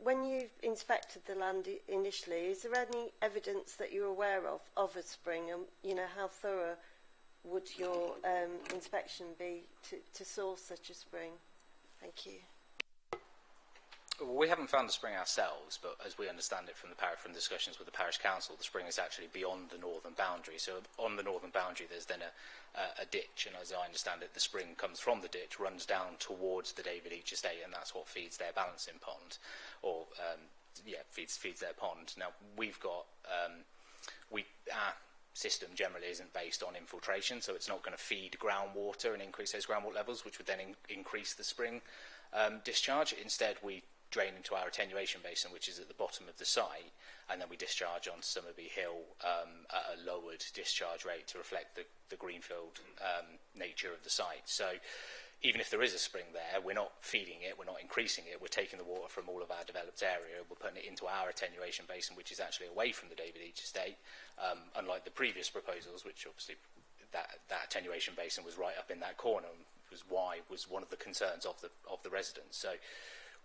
When you inspected the land initially, is there any evidence that you're aware of a spring, and you know how thorough would your inspection be to source such a spring? Thank you. Well, we haven't found the spring ourselves, but as we understand it from discussions with the parish council, the spring is actually beyond the northern boundary. So on the northern boundary, there's then a ditch, and as I understand it, the spring comes from the ditch, runs down towards the David Each estate, and that's what feeds their balancing pond, or feeds their pond. Now we've got our system generally isn't based on infiltration, so it's not going to feed groundwater and increase those groundwater levels, which would then increase the spring discharge. Instead, we drain into our attenuation basin, which is at the bottom of the site, and then we discharge on Summerby Hill at a lowered discharge rate to reflect the greenfield nature of the site. So even if there is a spring there, we're not feeding it, we're not increasing it, we're taking the water from all of our developed area, we're putting it into our attenuation basin, which is actually away from the David Each estate, unlike the previous proposals, which obviously that attenuation basin was right up in that corner, and was one of the concerns of the residents. So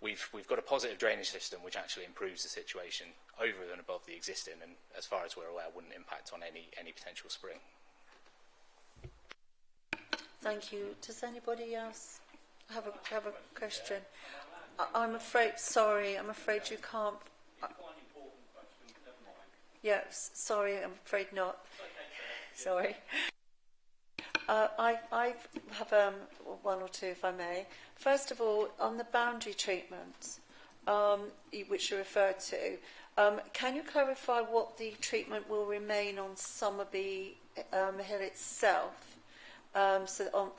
we've got a positive drainage system which actually improves the situation over and above the existing, and as far as we're aware, wouldn't impact on any potential spring. Thank you. Does anybody else have a question? I'm afraid you can't. Yeah, sorry, I'm afraid not. Sorry. I have one or two, if I may. First of all, on the boundary treatment, which you referred to. Can you clarify what the treatment will remain on Somerby Hill itself? So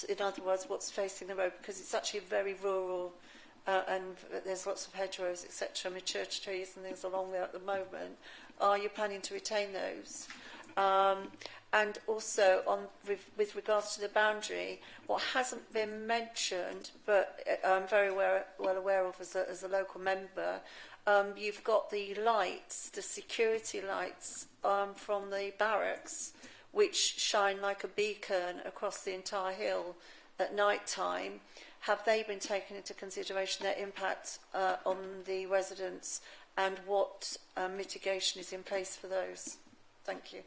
in other words, what's facing the road? Because it's actually very rural and there's lots of hedgerows, etc., mature trees and things along there at the moment. Are you planning to retain those? And also, with regards to the boundary, what hasn't been mentioned, but I'm very well aware of as a local member, you've got the lights, the security lights from the barracks, which shine like a beacon across the entire hill at night time. Have they been taken into consideration, their impact on the residents, and what mitigation is in place for those? Thank you.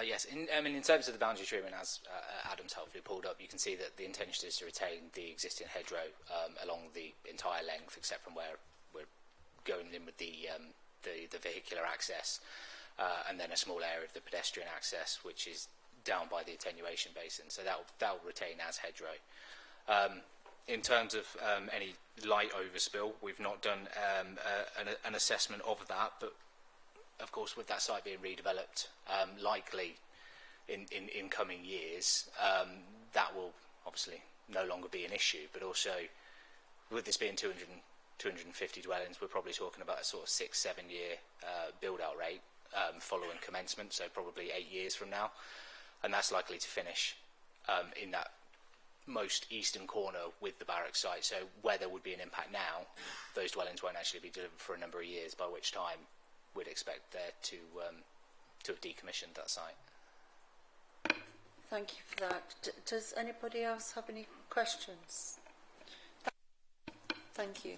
Yes, in terms of the boundary treatment, as Adam's helpfully pulled up, you can see that the intention is to retain the existing hedgerow along the entire length, except from where we're going in with the vehicular access, and then a small area of the pedestrian access, which is down by the attenuation basin. So that'll retain as hedgerow. In terms of any light overspill, we've not done an assessment of that, but of course, with that site being redeveloped, likely in coming years, that will obviously no longer be an issue. But also, with this being 250 dwellings, we're probably talking about a sort of 6-7 year build-out rate following commencement, so probably 8 years from now, and that's likely to finish in that most eastern corner with the barrack site. So where there would be an impact now, those dwellings won't actually be delivered for a number of years, by which time we'd expect there to have decommissioned that site. Thank you for that. Does anybody else have any questions? Thank you.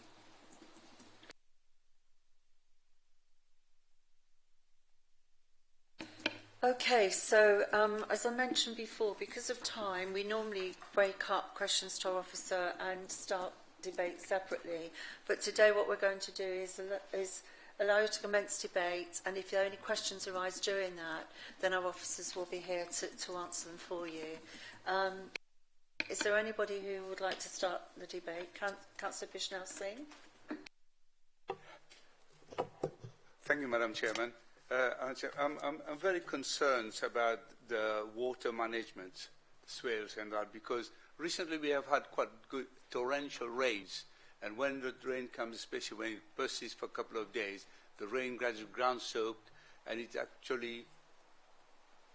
Okay, so as I mentioned before, because of time, we normally break up questions to our officer and start debate separately. But today what we're going to do is allow you to commence debate, and if any questions arise during that, then our officers will be here to answer them for you. Is there anybody who would like to start the debate? Councillor Bishnell Singh. Thank you, Madam Chairman. I'm very concerned about the water management, swales and that, because recently we have had quite good torrential rains. And when the rain comes, especially when it persists for a couple of days, the rain gradually ground soaked, and it actually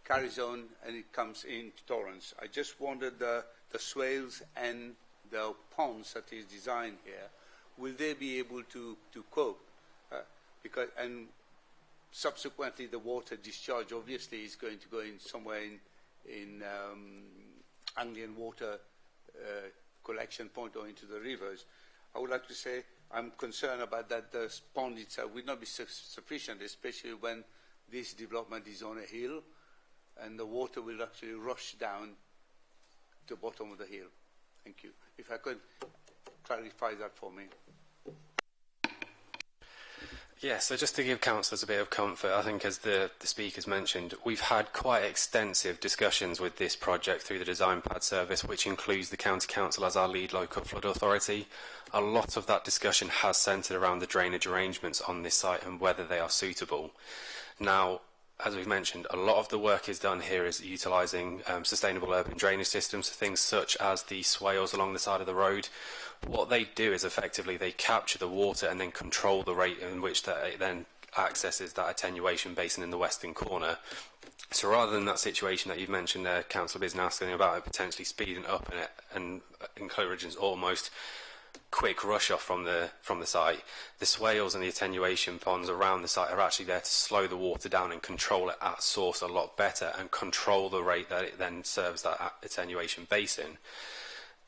carries on and it comes in torrents. I just wondered the swales and the ponds that is designed here, will they be able to cope? And subsequently the water discharge obviously is going to go in somewhere in Anglian water collection point or into the rivers. I would like to say I'm concerned about that the pond itself will not be sufficient, especially when this development is on a hill and the water will actually rush down to the bottom of the hill. Thank you. If I could clarify that for me. Yeah, so just to give councillors a bit of comfort, I think as the speakers mentioned, we've had quite extensive discussions with this project through the Design Pad Service, which includes the County Council as our lead local flood authority. A lot of that discussion has centred around the drainage arrangements on this site and whether they are suitable. Now, as we've mentioned, a lot of the work is done here is utilising sustainable urban drainage systems, things such as the swales along the side of the road. What they do is effectively they capture the water and then control the rate in which it then accesses that attenuation basin in the western corner. So rather than that situation that you've mentioned there, Councillor Bisn asking about it potentially speeding up and encouraging almost quick rush off from the site, the swales and the attenuation ponds around the site are actually there to slow the water down and control it at source a lot better and control the rate that it then serves that attenuation basin.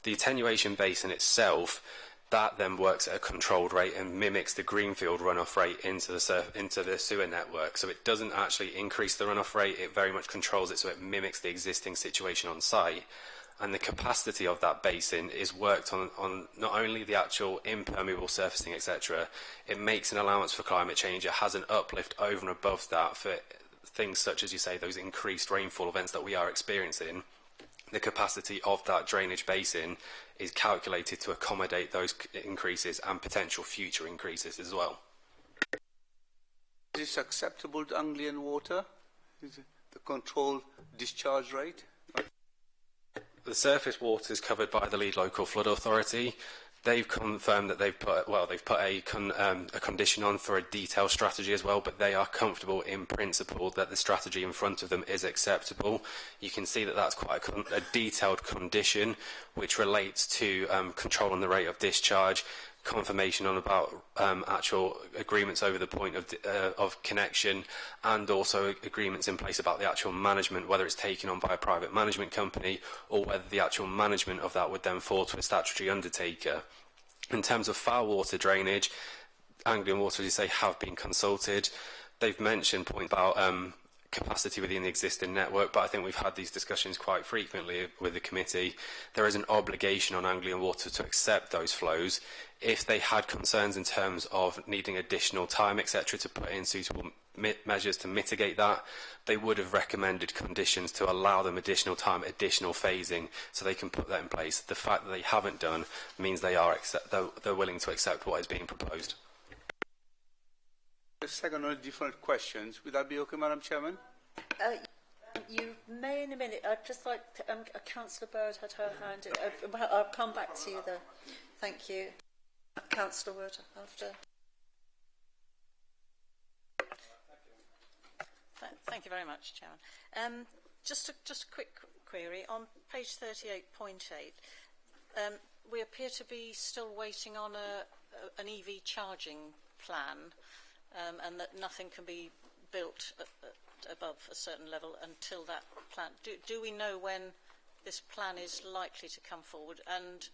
The attenuation basin itself, that then works at a controlled rate and mimics the greenfield runoff rate into the sewer network. So it doesn't actually increase the runoff rate, it very much controls it so it mimics the existing situation on site. And the capacity of that basin is worked on not only the actual impermeable surfacing, etc., it makes an allowance for climate change, it has an uplift over and above that for things such as, you say, those increased rainfall events that we are experiencing. the capacity of that drainage basin is calculated to accommodate those increases and potential future increases as well. Is this acceptable to Anglian Water? Is it the controlled discharge rate? The surface water is covered by the lead local flood authority. They've confirmed that they've put a condition on for a detailed strategy as well, but they are comfortable in principle that the strategy in front of them is acceptable. You can see that that's quite a detailed condition which relates to control on the rate of discharge, confirmation on about actual agreements over the point of connection, and also agreements in place about the actual management, whether it's taken on by a private management company or whether the actual management of that would then fall to a statutory undertaker. In terms of foul water drainage, Anglian Water, as you say, have been consulted. They've mentioned point about capacity within the existing network, but I think we've had these discussions quite frequently with the committee. There is an obligation on Anglian Water to accept those flows. If they had concerns in terms of needing additional time, etc., to put in suitable measures to mitigate that, they would have recommended conditions to allow them additional time, additional phasing, so they can put that in place. The fact that they haven't done means they're willing to accept what is being proposed. The second on different questions. Would that be okay, Madam Chairman? You may in a minute. I'd just like to, Councillor Bird had her hand. I'll come back to you though. Thank you. Councillor Wood after. Thank you very much, Chairman. Just a quick query. On page 38.8, we appear to be still waiting on an EV charging plan, and that nothing can be built above a certain level until that plan. Do we know when this plan is likely to come forward, and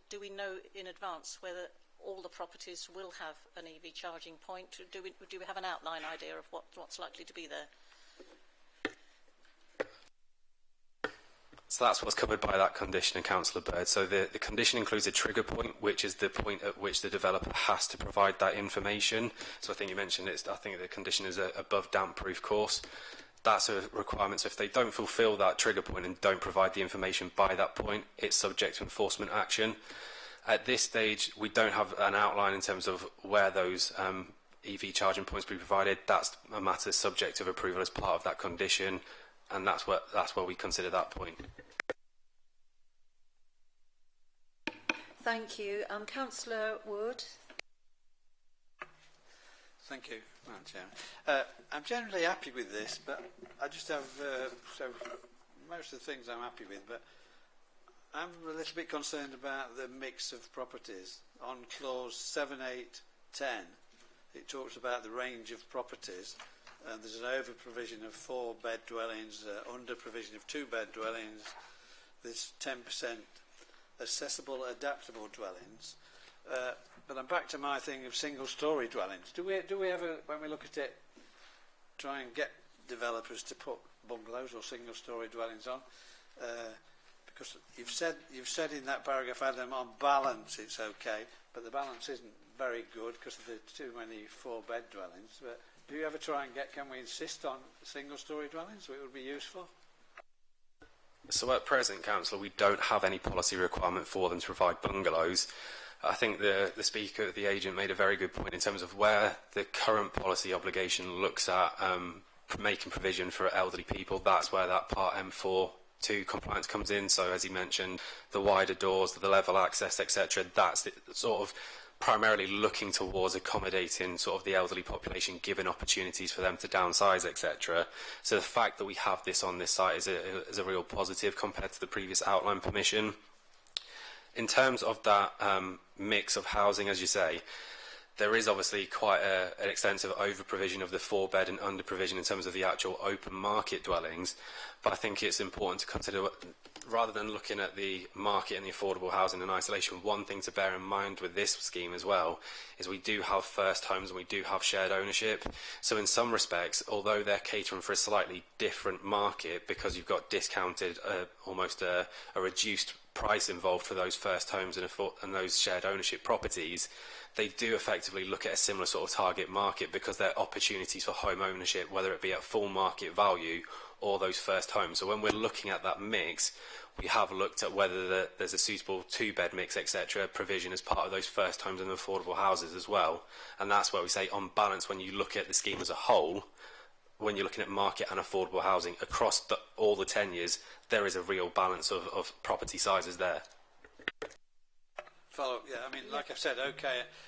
do we know in advance whether all the properties will have an EV charging point? Do we have an outline idea of what's likely to be there? So that's what's covered by that condition, Councillor Bird. So the condition includes a trigger point, which is the point at which the developer has to provide that information. So I think you mentioned I think the condition is above damp-proof course. That's a requirement. So if they don't fulfil that trigger point and don't provide the information by that point, it's subject to enforcement action. At this stage, we don't have an outline in terms of where those EV charging points will be provided. That's a matter subject of approval as part of that condition, and that's where we consider that point. Thank you. Councillor Wood. Thank you, Madam Chairman. I'm generally happy with this, but I just have most of the things I'm happy with, but I'm a little bit concerned about the mix of properties. On clause 7, 8, 10, it talks about the range of properties, and there's an over-provision of 4-bed dwellings, under-provision of 2-bed dwellings, there's 10% accessible, adaptable dwellings. But I'm back to my thing of single-storey dwellings. Do we ever, when we look at it, try and get developers to put bungalows or single-storey dwellings on? Because you've said in that paragraph, Adam, on balance it's okay, but the balance isn't very good because there's too many 4-bed dwellings. But do you ever try and can we insist on single-storey dwellings? It would be useful. So at present, Councillor, we don't have any policy requirement for them to provide bungalows. I think the Speaker, the agent, made a very good point in terms of where the current policy obligation looks at making provision for elderly people. That's where that Part M4(2) compliance comes in. So as he mentioned, the wider doors, the level access, etc. That's sort of primarily looking towards accommodating sort of the elderly population, giving opportunities for them to downsize, etc. So the fact that we have this on this site is a real positive compared to the previous outline permission. In terms of that mix of housing, as you say, there is obviously quite an extensive over-provision of the 4-bed and under-provision in terms of the actual open market dwellings. But I think it's important to consider, rather than looking at the market and the affordable housing in isolation, one thing to bear in mind with this scheme as well is we do have first homes and we do have shared ownership. So in some respects, although they're catering for a slightly different market because you've got discounted, almost a reduced price involved for those first homes and those shared ownership properties, they do effectively look at a similar sort of target market because they're opportunities for home ownership, whether it be at full market value or those first homes. So when we're looking at that mix, we have looked at whether there's a suitable two-bed mix, etc., provision as part of those first homes and affordable houses as well. And that's where we say, on balance, when you look at the scheme as a whole, when you're looking at market and affordable housing across all the 10 years, there is a real balance of property sizes there. Follow, yeah. I mean, like I've said,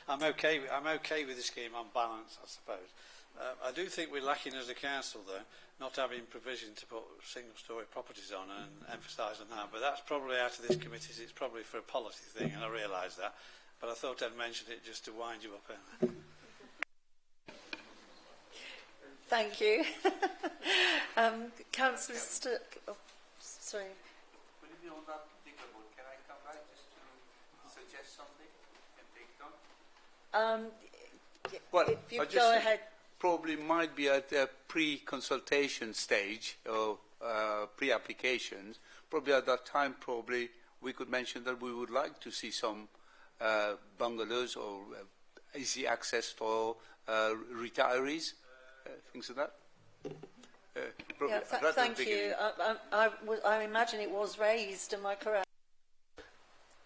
I'm okay with the scheme on balance, I suppose. I do think we're lacking as a council, though, not having provision to put single-storey properties on and emphasise on that. But that's probably out of this committee. It's probably for a policy thing, and I realise that. But I thought I'd mention it just to wind you up, Emma. Thank you. Councillor Stuck. Oh, sorry. Will it be on that particular board? Can I come back just to suggest something and take on? Well, if you go ahead. Probably might be at a pre-consultation stage or pre-applications. Probably at that time, probably we could mention that we would like to see some bungalows or easy access for retirees, things like that. Thank you. I imagine it was raised. Am I correct?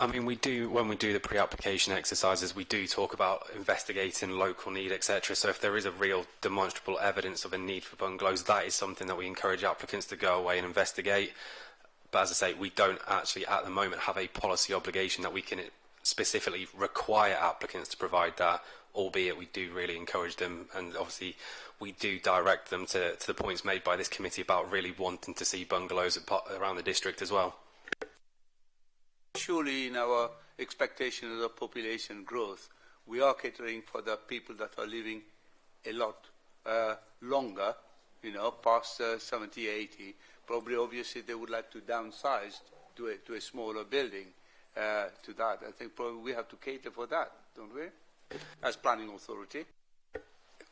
I mean, when we do the pre-application exercises, we do talk about investigating local need, etc. So if there is a real demonstrable evidence of a need for bungalows, that is something that we encourage applicants to go away and investigate. But as I say, we don't actually at the moment have a policy obligation that we can specifically require applicants to provide that, albeit we do really encourage them, and obviously we do direct them to the points made by this committee about really wanting to see bungalows around the district as well. Surely in our expectation of the population growth, we are catering for the people that are living a lot longer, past 70, 80. Probably, obviously, they would like to downsize to a smaller building to that. I think probably we have to cater for that, don't we, as planning authority?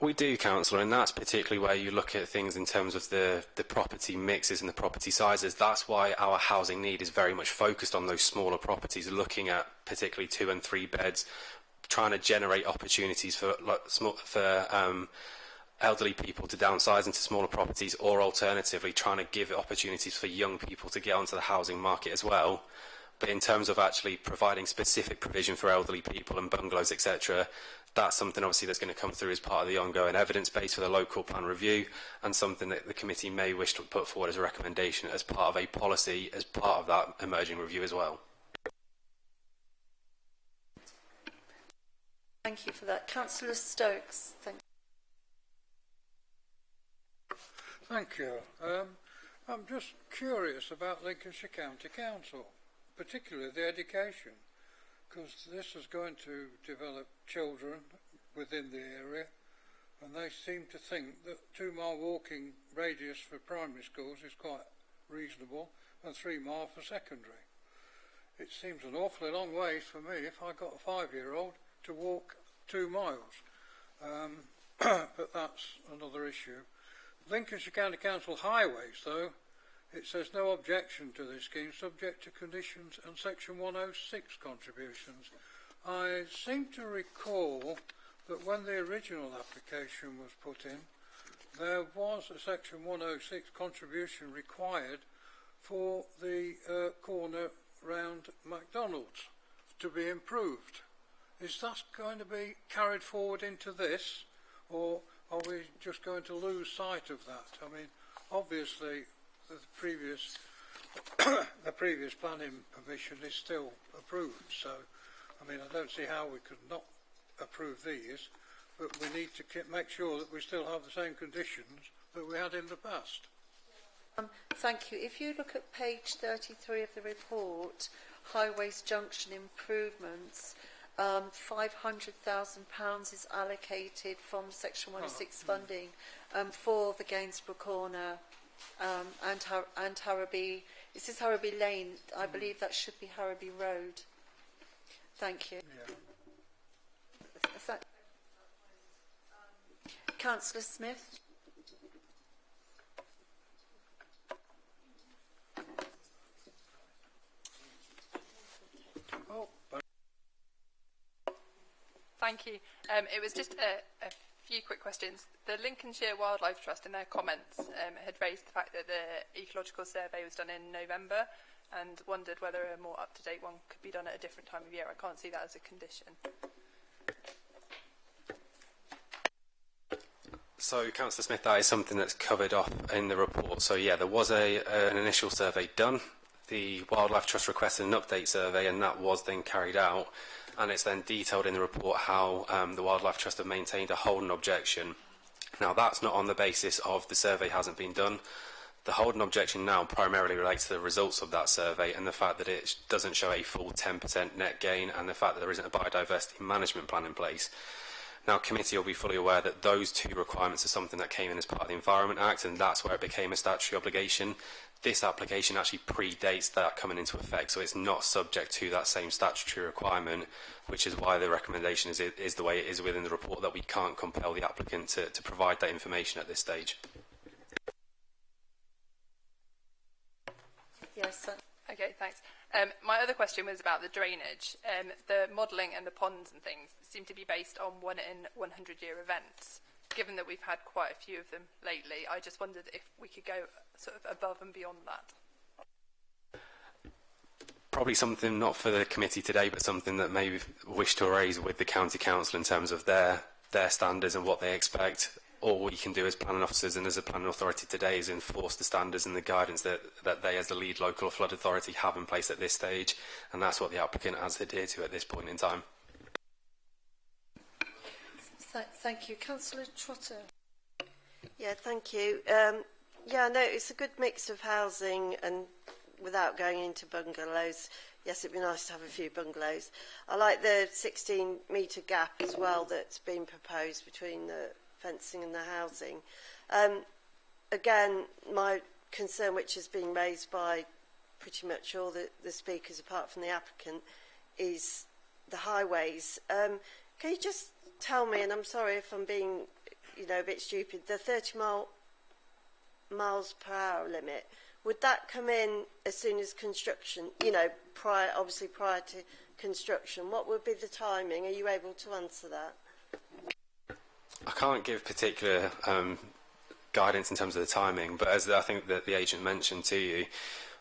We do, Councillor, and that's particularly where you look at things in terms of the property mixes and the property sizes. That's why our housing need is very much focused on those smaller properties, looking at particularly 2 and 3 beds, trying to generate opportunities for elderly people to downsize into smaller properties, or alternatively trying to give opportunities for young people to get onto the housing market as well. But in terms of actually providing specific provision for elderly people and bungalows, etc., that's something obviously that's going to come through as part of the ongoing evidence base for the local plan review, and something that the committee may wish to put forward as a recommendation as part of a policy as part of that emerging review as well. Thank you for that. Councillor Stokes. Thank you. I'm just curious about Lincolnshire County Council, particularly the education, because this is going to develop children within the area, and they seem to think that 2-mile walking radius for primary schools is quite reasonable, and 3 mile for secondary. It seems an awfully long way for me if I got a 5-year-old to walk 2 miles, but that's another issue. Lincolnshire County Council highways, though, it says no objection to this scheme, subject to conditions and Section 106 contributions. I seem to recall that when the original application was put in, there was a Section 106 contribution required for the corner round McDonald's to be improved. Is that going to be carried forward into this, or are we just going to lose sight of that? I mean, obviously, the previous planning permission is still approved, so I mean, I don't see how we could not approve these, but we need to make sure that we still have the same conditions that we had in the past. Thank you. If you look at page 33 of the report, Highways Junction improvements, £500,000 is allocated from Section 106 funding for the Gainsborough Corner and Harrowby. This is Harrowby Lane. I believe that should be Harrowby Road. Thank you. Yeah. Is that Councillor Smith? Thank you. It was just a few quick questions. The Lincolnshire Wildlife Trust, in their comments, had raised the fact that the ecological survey was done in November and wondered whether a more up-to-date one could be done at a different time of year. I can't see that as a condition. So, Councillor Smith, that is something that's covered off in the report. So, yeah, there was an initial survey done. The Wildlife Trust requested an update survey, and that was then carried out. And it's then detailed in the report how the Wildlife Trust have maintained a Holden objection. Now, that's not on the basis of the survey hasn't been done. The Holden objection now primarily relates to the results of that survey and the fact that it doesn't show a full 10% net gain and the fact that there isn't a biodiversity management plan in place. Now, committee will be fully aware that those two requirements are something that came in as part of the Environment Act, and that's where it became a statutory obligation. This application actually predates that coming into effect, so it's not subject to that same statutory requirement, which is why the recommendation is the way it is within the report, that we can't compel the applicant to provide that information at this stage. Yes, sir. Okay, thanks. My other question was about the drainage. The modelling and the ponds and things seem to be based on 1 in 100-year events. Given that we've had quite a few of them lately, I just wondered if we could go sort of above and beyond that. Probably something not for the committee today, but something that maybe wish to raise with the county council in terms of their standards and what they expect. All we can do as planning officers and as a planning authority today is enforce the standards and the guidance that they, as the lead local flood authority, have in place at this stage, and that's what the applicant has adhered to at this point in time. Thank you. Councillor Trotter. Yeah, thank you. Yeah, no, it's a good mix of housing, and without going into bungalows, yes, it'd be nice to have a few bungalows. I like the 16-metre gap as well that's been proposed between the fencing and the housing. Again, my concern, which has been raised by pretty much all the speakers apart from the applicant, is the highways. Can you just tell me, and I'm sorry if I'm being, a bit stupid, the 30 miles per hour limit, would that come in as soon as construction, obviously prior to construction? What would be the timing? Are you able to answer that? I can't give particular guidance in terms of the timing, but as I think that the agent mentioned to you,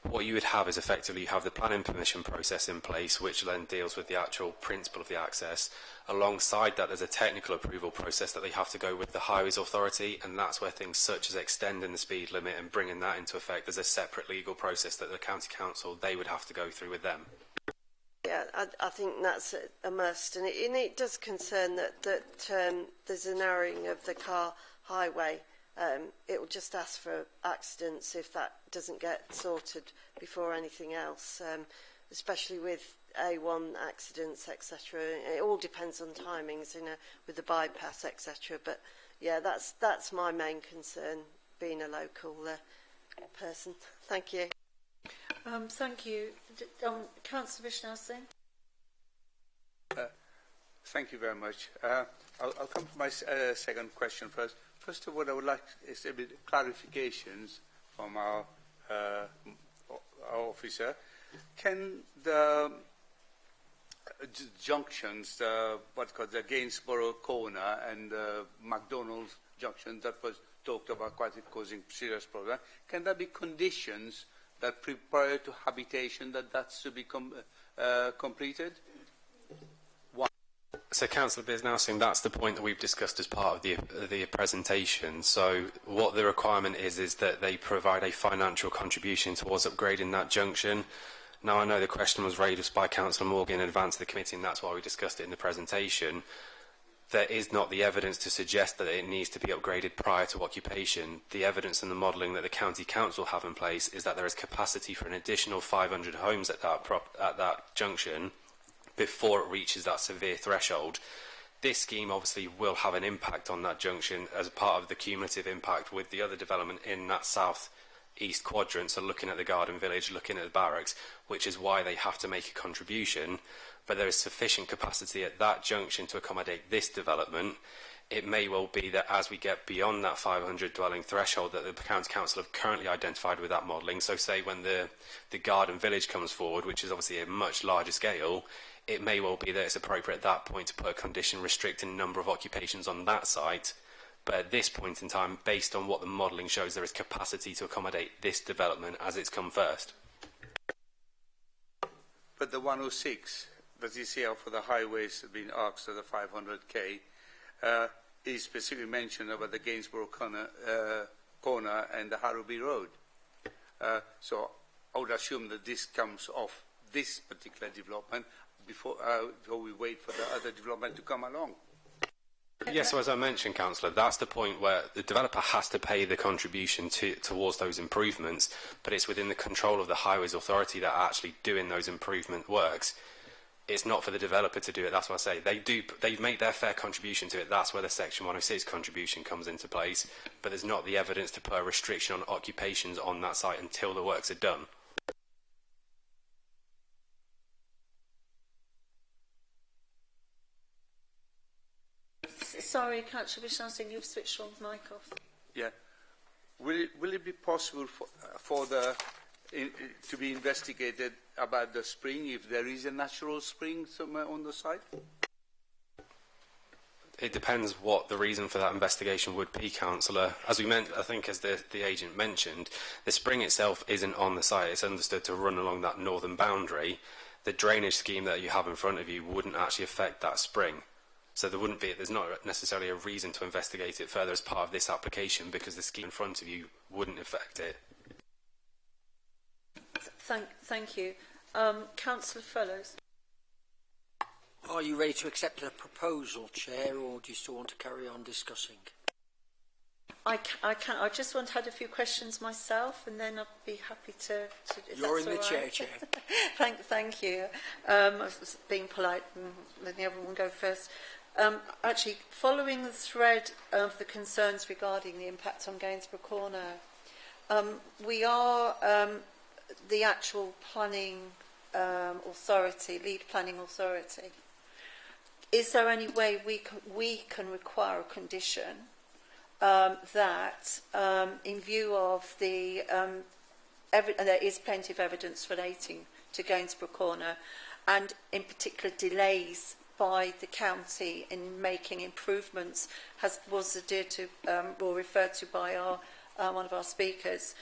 what you would have is effectively you have the planning permission process in place, which then deals with the actual principle of the access. Alongside that, there's a technical approval process that they have to go with the Highways Authority, and that's where things such as extending the speed limit and bringing that into effect, there's a separate legal process that the county council, they would have to go through with them. Yeah, I think that's a must, and it does concern that there's a narrowing of the car highway. It will just ask for accidents if that doesn't get sorted before anything else, especially with A1 accidents, etc. It all depends on timings, with the bypass, etc. But yeah, that's my main concern, being a local person. Thank you. Thank you. Councillor Vishnasi. Thank you very much. I'll come to my second question first. First of all, I would like is a bit clarifications from our officer. Can the junctions, the Gainsborough corner and the McDonald's junction that was talked about quite causing serious problem, can there be conditions that prior to habitation that's to be completed? So, Councillor Biznowsing, that's the point that we've discussed as part of the presentation. So, what the requirement is that they provide a financial contribution towards upgrading that junction. Now, I know the question was raised by Councillor Morgan in advance of the committee, and that's why we discussed it in the presentation. There is not the evidence to suggest that it needs to be upgraded prior to occupation. The evidence and the modelling that the County Council have in place is that there is capacity for an additional 500 homes at that junction before it reaches that severe threshold. This scheme obviously will have an impact on that junction as part of the cumulative impact with the other development in that south-east quadrant, so looking at the Garden Village, looking at the barracks, which is why they have to make a contribution. But there is sufficient capacity at that junction to accommodate this development. it may well be that as we get beyond that 500 dwelling threshold that the County Council have currently identified with that modelling, so say when the garden village comes forward, which is obviously a much larger scale, it may well be that it's appropriate at that point to put a condition restricting the number of occupations on that site. But at this point in time, based on what the modelling shows, there is capacity to accommodate this development as it's come first. But the 106, that is here for the highways being asked to the 500k, is specifically mentioned about the Gainsborough corner and the Harrowby Road. So I would assume that this comes off this particular development before we wait for the other development to come along. Yes, so as I mentioned, Councillor, that's the point where the developer has to pay the contribution towards those improvements, but it's within the control of the Highways Authority that are actually doing those improvement works. It's not for the developer to do it. That's what I say. They make their fair contribution to it. That's where the Section 106 contribution comes into place, but there's not the evidence to put a restriction on occupations on that site until the works are done. Sorry, Councillor Vishnasingh, you've switched your mic off. Yeah. Will it be possible to be investigated about the spring, if there is a natural spring somewhere on the site? It depends what the reason for that investigation would be, Councillor. As we meant, I think as the agent mentioned, the spring itself isn't on the site. It's understood to run along that northern boundary. The drainage scheme that you have in front of you wouldn't actually affect that spring. So there's not necessarily a reason to investigate it further as part of this application because the scheme in front of you wouldn't affect it. Thank you. Councillor Fellows. Are you ready to accept the proposal, Chair, or do you still want to carry on discussing? I can. I just had a few questions myself, and then I'd be happy to You're in the chair, Chair. Thank you. I was being polite and letting everyone go first. Actually, following the thread of the concerns regarding the impact on Gainsborough Corner, we are the actual planning authority, lead planning authority. Is there any way we can require a condition that, in view of the there is plenty of evidence relating to Gainsborough Corner, and in particular delays by the county in making improvements, was adhered to or referred to by our one of our speakers.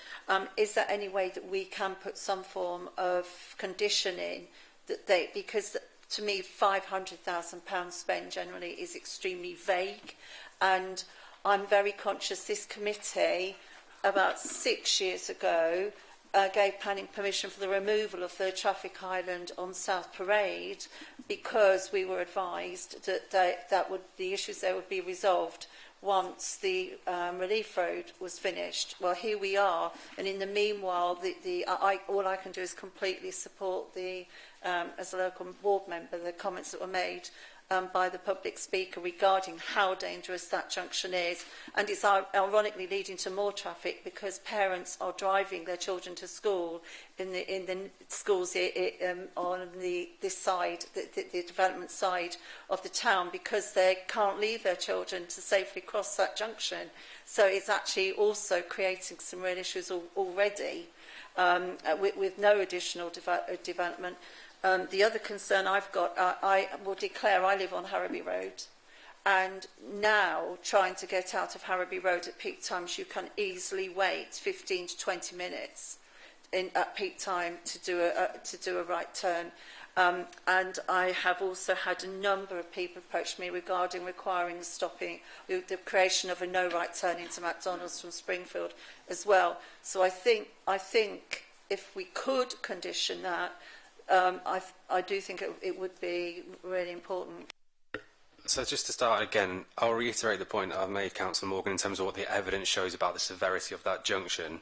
Is there any way that we can put some form of condition in that because to me £500,000 spent generally is extremely vague, and I'm very conscious this committee about 6 years ago gave planning permission for the removal of the traffic island on South Parade because we were advised that the issues there would be resolved once the relief road was finished. Well, here we are, and in the meanwhile, all I can do is completely support as a local ward member, the comments that were made by the public speaker regarding how dangerous that junction is, and it's ironically leading to more traffic because parents are driving their children to school in the schools on this side, the development side of the town, because they can't leave their children to safely cross that junction. So it's actually also creating some real issues already with no additional development. The other concern I've got, I will declare I live on Harrowby Road, and now trying to get out of Harrowby Road at peak times, you can easily wait 15 to 20 minutes at peak time to do a right turn. And I have also had a number of people approach me regarding requiring the creation of a no right turn into McDonald's from Springfield as well. So I think if we could condition that, I do think it would be really important. So just to start again, I'll reiterate the point I've made, Councillor Morgan, in terms of what the evidence shows about the severity of that junction.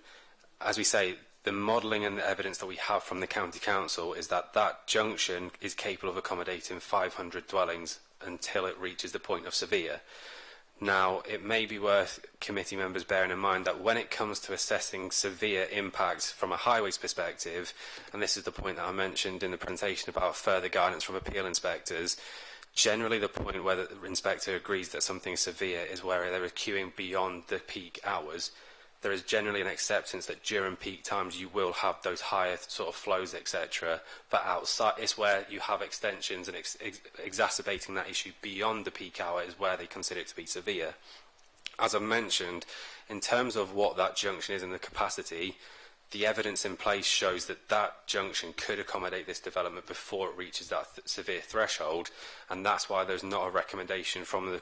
As we say, the modelling and the evidence that we have from the County Council is that that junction is capable of accommodating 500 dwellings until it reaches the point of severe. Now, it may be worth committee members bearing in mind that when it comes to assessing severe impacts from a highways perspective, and this is the point that I mentioned in the presentation about further guidance from appeal inspectors, Generally, the point where the inspector agrees that something is severe is where there is queuing beyond the peak hours. There is generally an acceptance that during peak times you will have those higher sort of flows, etc. But outside, it's where you have extensions and exacerbating that issue beyond the peak hour is where they consider it to be severe. As I mentioned, in terms of what that junction is and the capacity, the evidence in place shows that that junction could accommodate this development before it reaches that severe threshold, and that's why there's not a recommendation from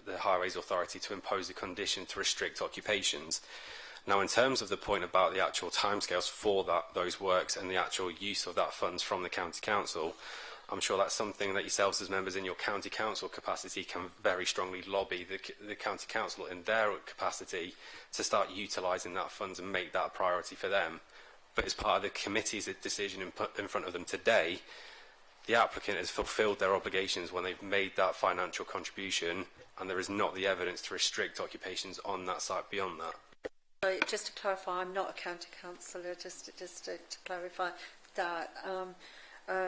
the Highways Authority to impose a condition to restrict occupations. Now, in terms of the point about the actual timescales for those works and the actual use of that funds from the County Council, I'm sure that's something that yourselves as members in your County Council capacity can very strongly lobby the County Council in their capacity to start utilising that funds and make that a priority for them. But as part of the committee's decision in front of them today, the applicant has fulfilled their obligations when they've made that financial contribution, and there is not the evidence to restrict occupations on that site beyond that. Just to clarify, I'm not a county councillor, just to clarify that.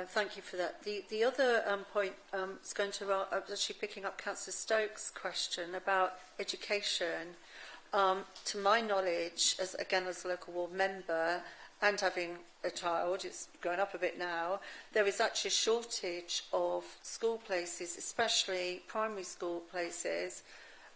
Thank you for that. The other point is going to, I was actually picking up Councillor Stokes' question about education. To my knowledge, as a local ward member, and having a child, it's grown up a bit now, there is actually a shortage of school places, especially primary school places,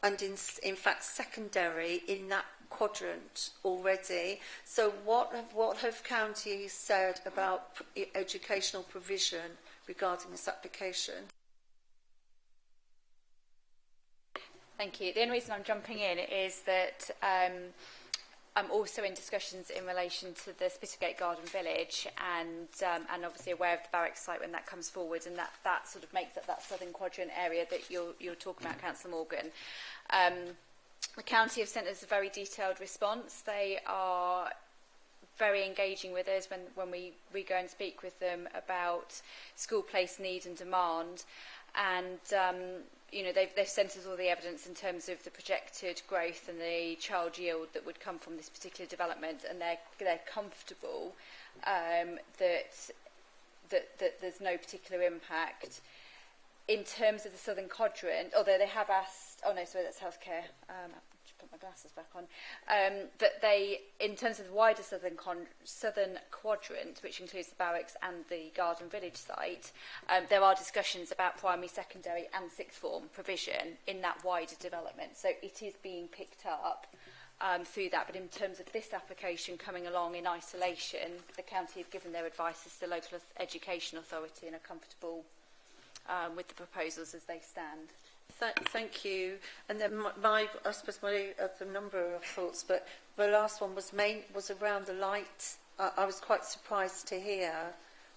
and in fact secondary in that quadrant already. So what have counties said about educational provision regarding this application? Thank you. The only reason I'm jumping in is that I'm also in discussions in relation to the Spitalgate Garden Village, and obviously aware of the barracks site when that comes forward, and that sort of makes up that southern quadrant area that you're talking about, Councillor Morgan. The county have sent us a very detailed response. They are very engaging with us when we go and speak with them about school place need and demand, and you know, they've sent us all the evidence in terms of the projected growth and the child yield that would come from this particular development, and they're comfortable that there's no particular impact. In terms of the southern quadrant, although they have asked, oh no, sorry, that's healthcare. Just put my glasses back on. That they, in terms of the wider southern quadrant, which includes the barracks and the Garden Village site, there are discussions about primary, secondary, and sixth form provision in that wider development. So it is being picked up through that. But in terms of this application coming along in isolation, the county have given their advice as the local education authority and are comfortable with the proposals as they stand. Thank you. And then I suppose the number of thoughts, but the last one was around the light. I was quite surprised to hear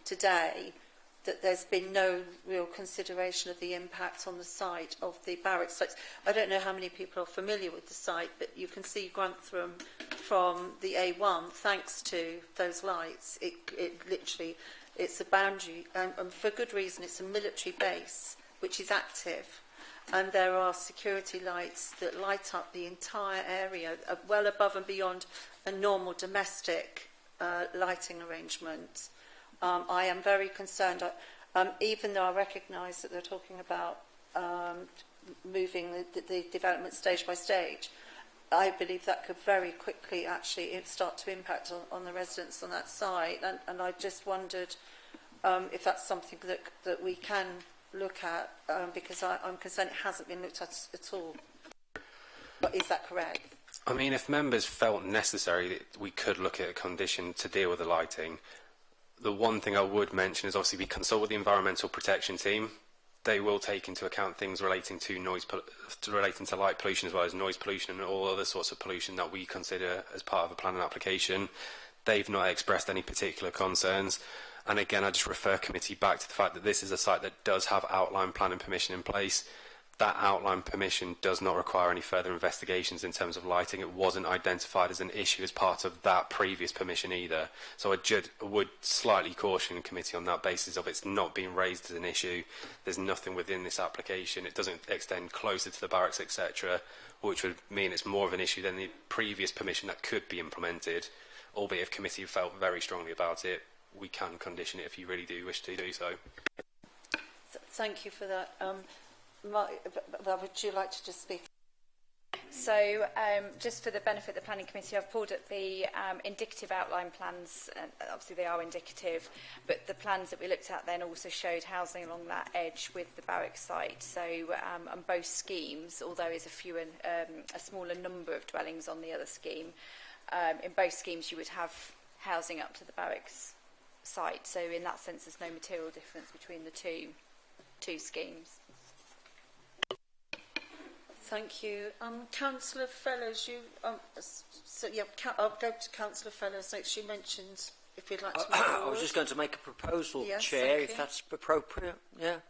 today that there's been no real consideration of the impact on the site of the barracks sites. I don't know how many people are familiar with the site, but you can see Grantham from the A1 thanks to those lights. It literally, it's a boundary, and for good reason. It's a military base which is active, and there are security lights that light up the entire area, well above and beyond a normal domestic lighting arrangement. I am very concerned, even though I recognise that they're talking about moving the development stage by stage. I believe that could very quickly actually start to impact on the residents on that site, and I just wondered if that's something that we can look at, because I'm concerned it hasn't been looked at all. But is that correct? I mean, if members felt necessary, that we could look at a condition to deal with the lighting. The one thing I would mention is obviously we consult with the environmental protection team. They will take into account things relating to relating to light pollution, as well as noise pollution and all other sorts of pollution that we consider as part of a planning application. They've not expressed any particular concerns. And again, I just refer committee back to the fact that this is a site that does have outline planning permission in place. That outline permission does not require any further investigations in terms of lighting. It wasn't identified as an issue as part of that previous permission either. So I would slightly caution the committee on that basis of it's not being raised as an issue. There's nothing within this application. It doesn't extend closer to the barracks, etc., which would mean it's more of an issue than the previous permission that could be implemented. Albeit if committee felt very strongly about it, we can condition it if you really do wish to do so. Thank you for that. Would you like to just speak? So, just for the benefit of the Planning Committee, I've pulled up the indicative outline plans, and obviously they are indicative, but the plans that we looked at then also showed housing along that edge with the barracks site. So, on both schemes, although there's a smaller number of dwellings on the other scheme, in both schemes you would have housing up to the barracks site. So, in that sense, there's no material difference between the two schemes. Thank you. Councillor Fellows, I'll go to Councillor Fellows next. She mentioned if you'd like to move forward. I was just going to make a proposal, yes, Chair, if that's appropriate. Yeah.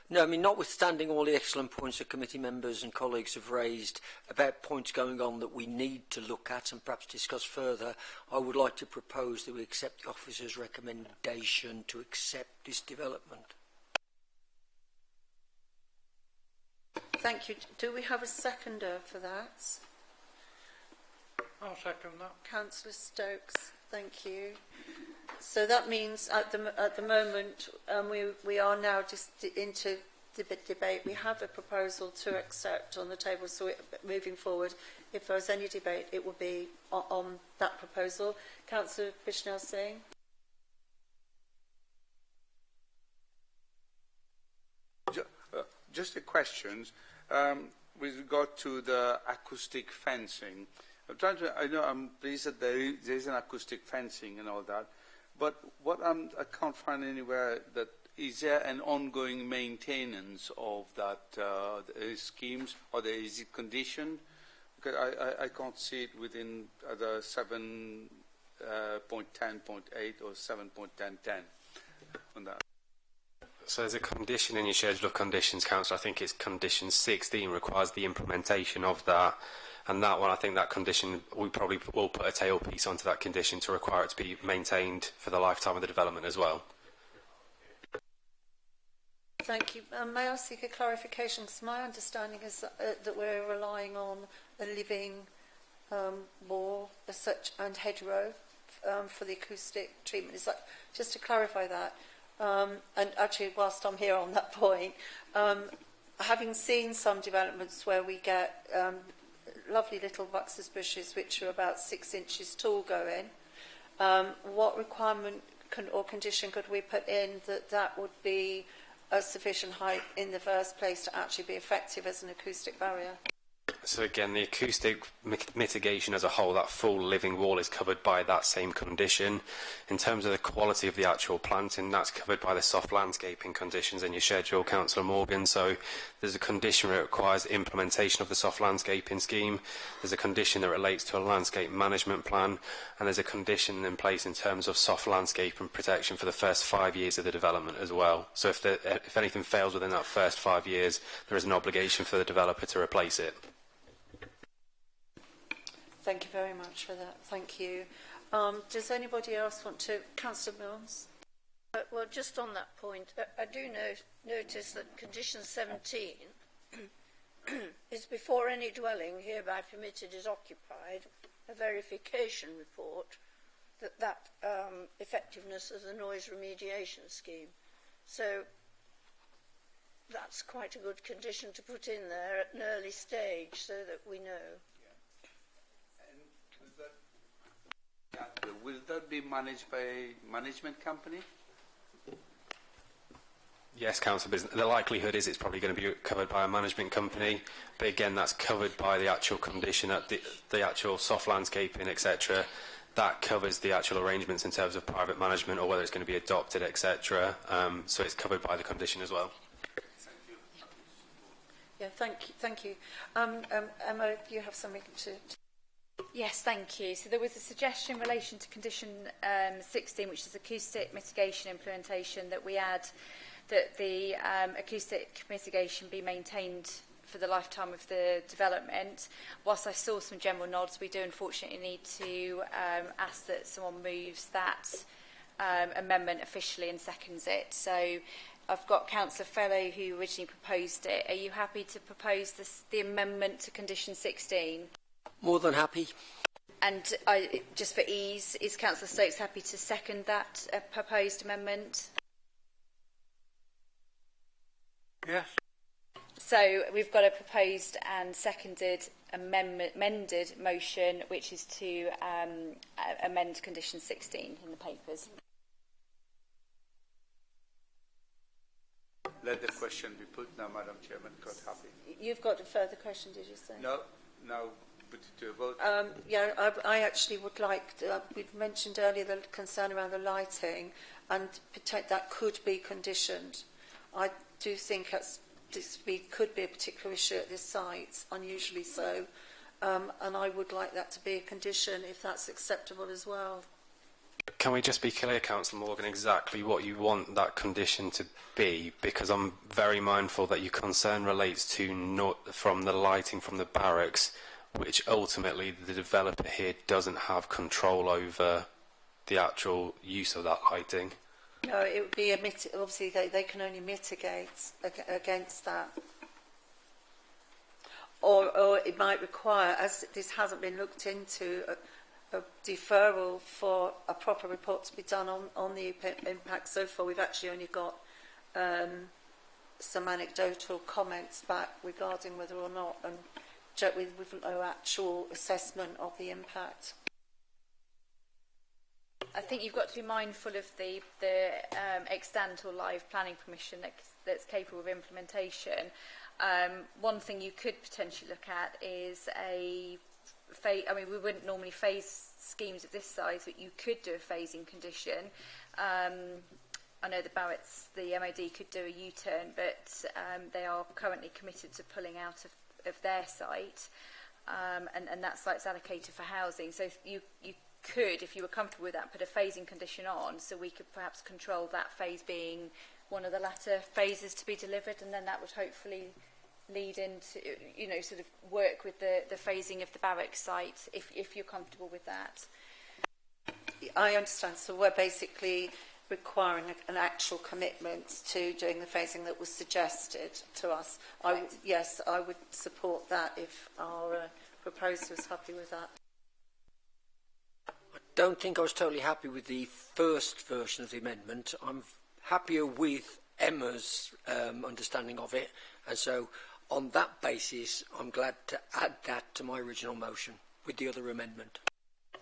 No, I mean, notwithstanding all the excellent points that committee members and colleagues have raised about points going on that we need to look at and perhaps discuss further, I would like to propose that we accept the officer's recommendation to accept this development. Thank you. Do we have a seconder for that? I'll second that. Councillor Stokes, thank you. So that means at the moment we are now just into debate. We have a proposal to accept on the table, so moving forward, if there was any debate, it would be on that proposal. Councillor Bishnell Singh. Just a question with regard to the acoustic fencing. I'm pleased that there is an acoustic fencing and all that, but what I can't find anywhere that is there an ongoing maintenance of that schemes, or is it conditioned? Because I can't see it within the 7.10.8 or 7.10.10 on that. So there's a condition in your schedule of conditions, Councillor. I think it's condition 16 requires the implementation of that. And that one, I think that condition, we probably will put a tailpiece onto that condition to require it to be maintained for the lifetime of the development as well. Thank you. May I seek a clarification? Because my understanding is that we're relying on a living wall as such and hedgerow for the acoustic treatment. Is that just to clarify that? And actually, whilst I'm here on that point, having seen some developments where we get lovely little waxus bushes which are about 6 inches tall going, what requirement or condition could we put in that would be a sufficient height in the first place to actually be effective as an acoustic barrier? So again, the acoustic mitigation as a whole, that full living wall is covered by that same condition. In terms of the quality of the actual planting, that's covered by the soft landscaping conditions in your schedule, Councillor Morgan. So there's a condition that requires implementation of the soft landscaping scheme. There's a condition that relates to a landscape management plan, and there's a condition in place in terms of soft landscape and protection for the first 5 years of the development as well. So if anything fails within that first 5 years, there is an obligation for the developer to replace it. Thank you very much for that. Thank you. Does anybody else want to? Councillor Mills? Well, just on that point, I do notice that condition 17 is before any dwelling hereby permitted is occupied, a verification report that effectiveness of the noise remediation scheme. So that's quite a good condition to put in there at an early stage so that we know. Will that be managed by a management company? Yes, Councillor, the likelihood is it's probably going to be covered by a management company, but again, that's covered by the actual condition, at the actual soft landscaping, etc. That covers the actual arrangements in terms of private management or whether it's going to be adopted, etc. So it's covered by the condition as well. Yeah, thank you. Emma, you have something to... Yes, thank you. So there was a suggestion in relation to condition 16, which is acoustic mitigation implementation, that we add that the acoustic mitigation be maintained for the lifetime of the development. Whilst I saw some general nods, we do unfortunately need to ask that someone moves that amendment officially and seconds it. So I've got Councillor Fellow who originally proposed it. Are you happy to propose the amendment to condition 16? More than happy. And just for ease, is Councillor Stokes happy to second that proposed amendment? Yes. So we've got a proposed and seconded amended motion, which is to amend condition 16 in the papers. Let the question be put now, Madam Chairman. God happy. You've got a further question, did you say? No, now put it to a vote. Yeah, I actually would like to, we've mentioned earlier the concern around the lighting, and that could be conditioned. I do think this could be a particular issue at this site, unusually so, and I would like that to be a condition if that's acceptable as well. Can we just be clear, Councillor Morgan, exactly what you want that condition to be? Because I'm very mindful that your concern relates to from the lighting from the barracks, which ultimately the developer here doesn't have control over the actual use of that lighting. No, it would be obviously they can only mitigate against that. Or it might require, as this hasn't been looked into, a deferral for a proper report to be done on the impact. So far we've actually only got some anecdotal comments back regarding whether or not, and with no actual assessment of the impact. I think you've got to be mindful of the extant or live planning permission that's capable of implementation. One thing you could potentially look at is we wouldn't normally phase schemes of this size, but you could do a phasing condition. I know the MOD could do a U-turn, but they are currently committed to pulling out of their site, and that site's allocated for housing. So you could, if you were comfortable with that, put a phasing condition on, so we could perhaps control that phase being one of the latter phases to be delivered, and then that would hopefully lead into, sort of work with the phasing of the barracks site, if you're comfortable with that. I understand. So we're basically requiring an actual commitment to doing the phasing that was suggested to us. Yes, I would support that if our proposer was happy with that. I don't think I was totally happy with the first version of the amendment. I'm happier with Emma's understanding of it, and so on that basis I'm glad to add that to my original motion with the other amendment.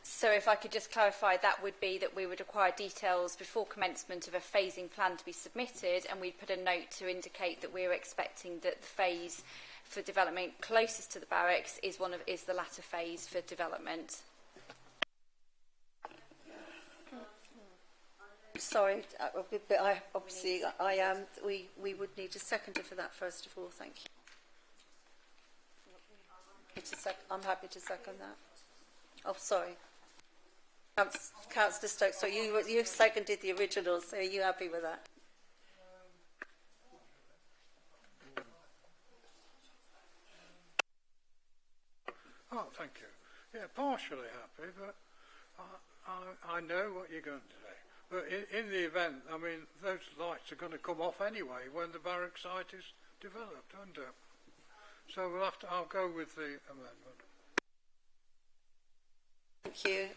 So if I could just clarify, that would be that we would require details before commencement of a phasing plan to be submitted, and we'd put a note to indicate that we're expecting that the phase for development closest to the barracks is the latter phase for development. Sorry, but we would need a seconder for that first of all. Thank you. I'm happy to second that. Oh, sorry. Councillor Stokes, so you seconded the original, so are you happy with that? Oh, thank you. Yeah, partially happy, but I know what you're going to say. But in the event, I mean, those lights are going to come off anyway when the barrack site is developed, aren't they? So I'll go with the amendment. Thank you.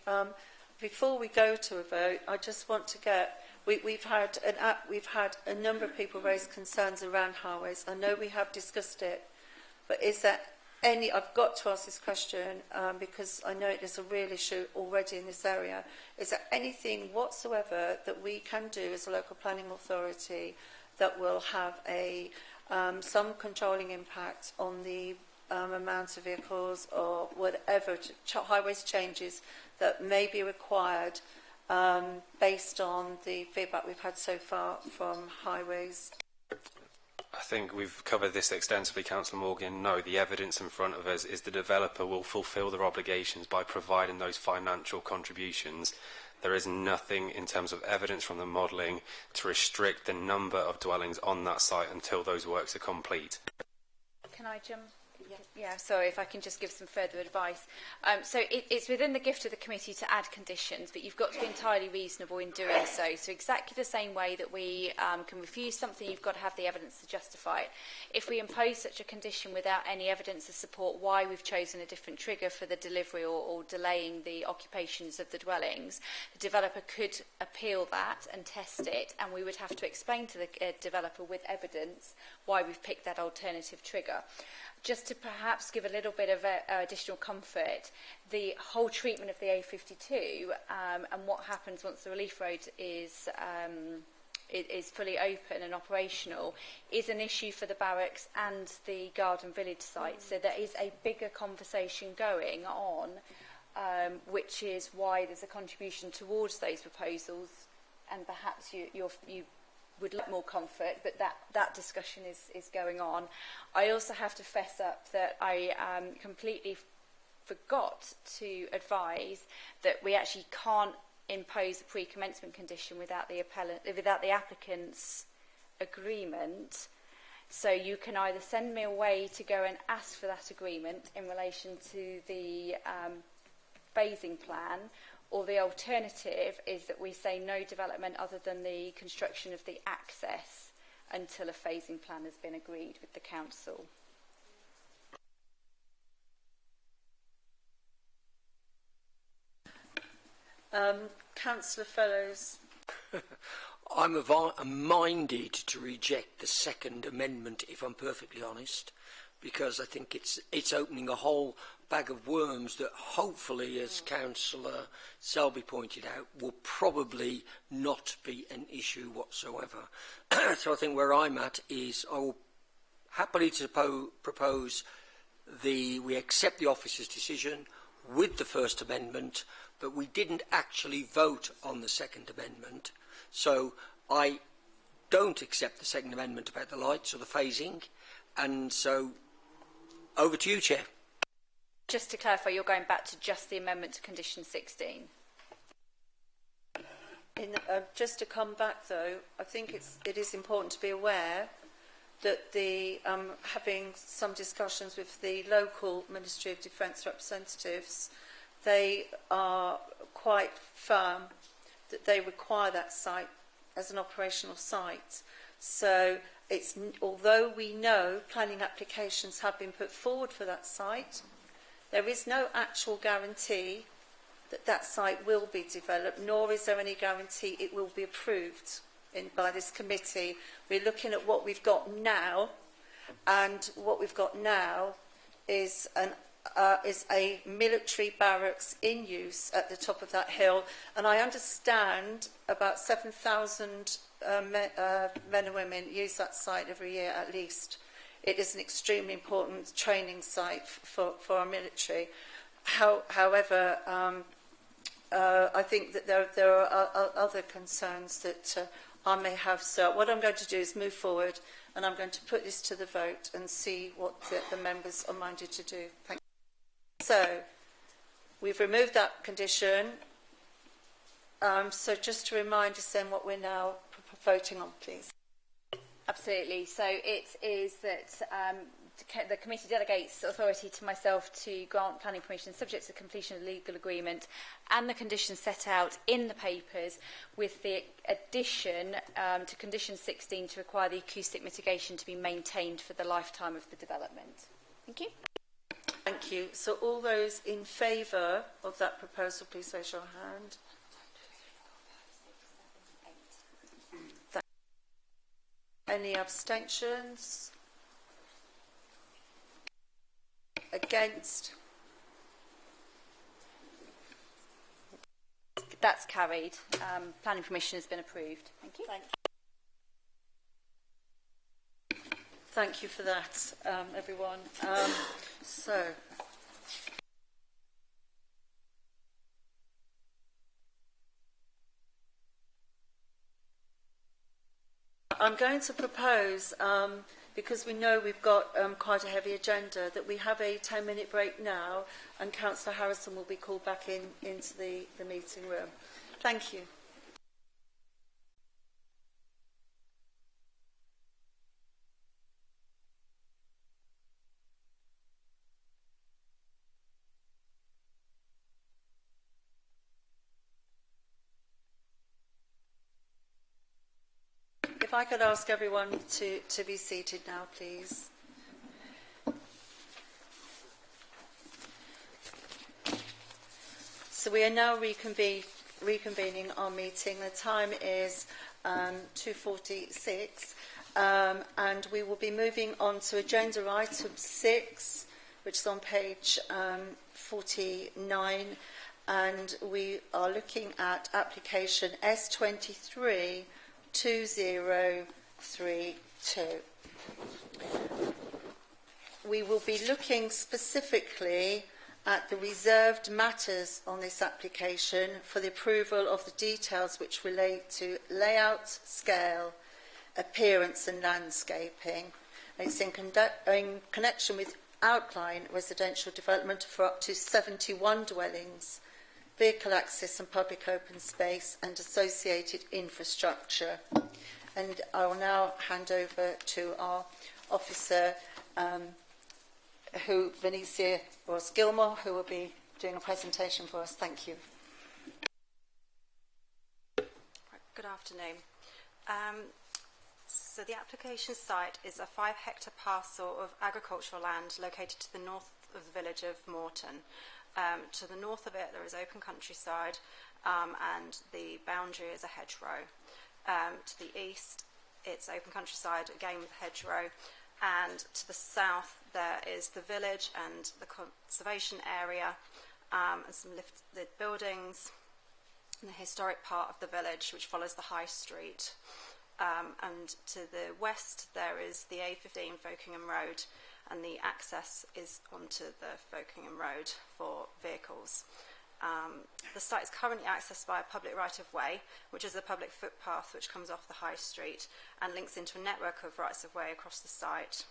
Before we go to a vote, I just want to get. We've had a number of people raise concerns around highways. I know we have discussed it, but is there any? I've got to ask this question because I know it is a real issue already in this area. Is there anything whatsoever that we can do as a local planning authority that will have some controlling impact on the amount of vehicles or whatever highways changes that may be required based on the feedback we've had so far from highways? I think we've covered this extensively, Councillor Morgan. No, the evidence in front of us is the developer will fulfil their obligations by providing those financial contributions. There is nothing in terms of evidence from the modelling to restrict the number of dwellings on that site until those works are complete. Can I jump? Yeah, sorry, if I can just give some further advice. So it's within the gift of the committee to add conditions, but you've got to be entirely reasonable in doing so. So exactly the same way that we can refuse something, you've got to have the evidence to justify it. If we impose such a condition without any evidence to support why we've chosen a different trigger for the delivery or delaying the occupations of the dwellings, the developer could appeal that and test it, and we would have to explain to the developer with evidence why we've picked that alternative trigger. Just to perhaps give a little bit of additional comfort, the whole treatment of the A52 and what happens once the relief road is fully open and operational is an issue for the barracks and the Garden Village site. So there is a bigger conversation going on, which is why there's a contribution towards those proposals, and perhaps you would like more comfort, but that discussion is going on. I also have to fess up that I completely forgot to advise that we actually can't impose a pre-commencement condition without the applicant's agreement. So you can either send me away to go and ask for that agreement in relation to the phasing plan, or the alternative is that we say no development other than the construction of the access until a phasing plan has been agreed with the council. Councillor Fellows. I'm minded to reject the second amendment, if I'm perfectly honest, because I think it's opening a whole bag of worms that hopefully, as Councillor Selby pointed out, will probably not be an issue whatsoever. So I think where I'm at is I will happily propose we accept the officer's decision with the first amendment, but we didn't actually vote on the second amendment. So I don't accept the second amendment about the lights or the phasing, and so over to you, Chair. Just to clarify, you're going back to just the amendment to condition 16. Just to come back, though, I think it is important to be aware that the having some discussions with the local Ministry of Defence representatives, they are quite firm that they require that site as an operational site. So although we know planning applications have been put forward for that site, there is no actual guarantee that that site will be developed, nor is there any guarantee it will be approved by this committee. We're looking at what we've got now, and what we've got now is a military barracks in use at the top of that hill, and I understand about 7,000 men and women use that site every year at least. It is an extremely important training site for our military. However, I think that there are other concerns that I may have. So what I'm going to do is move forward, and I'm going to put this to the vote and see what the members are minded to do. Thank you. So we've removed that condition. So just to remind us then what we're now voting on, please. Absolutely. So it is that the committee delegates authority to myself to grant planning permission subject to completion of the legal agreement and the conditions set out in the papers, with the addition to condition 16 to require the acoustic mitigation to be maintained for the lifetime of the development. Thank you. Thank you. So all those in favour of that proposal, please raise your hand. Any abstentions? Against? That's carried. Planning permission has been approved. Thank you. Thank you for that, everyone. So, I'm going to propose, because we know we've got quite a heavy agenda, that we have a 10-minute break now, and Councillor Harrison will be called back into the meeting room. Thank you. if I could ask everyone to be seated now, please. So we are now reconvening our meeting. The time is 2:46, and we will be moving on to agenda item 6, which is on page 49, and we are looking at application S23-2032. We will be looking specifically at the reserved matters on this application for the approval of the details which relate to layout, scale, appearance and landscaping. And it's in connection with outline residential development for up to 71 dwellings, vehicle access and public open space and associated infrastructure. And I will now hand over to our officer, Venicia Ross-Gilmore, who will be doing a presentation for us. Thank you. Good afternoon. So the application site is a 5-hectare parcel of agricultural land located to the north of the village of Morton. To the north of it there is open countryside, and the boundary is a hedgerow. To the east it's open countryside, again with a hedgerow, and to the south there is the village and the conservation area, and some lifted buildings, and the historic part of the village which follows the high street. And to the west there is the A15 Folkeingham Road, and the access is onto the Folkeingham Road for vehicles. The site is currently accessed by a public right-of-way, which is a public footpath which comes off the high street and links into a network of rights-of-way across the site.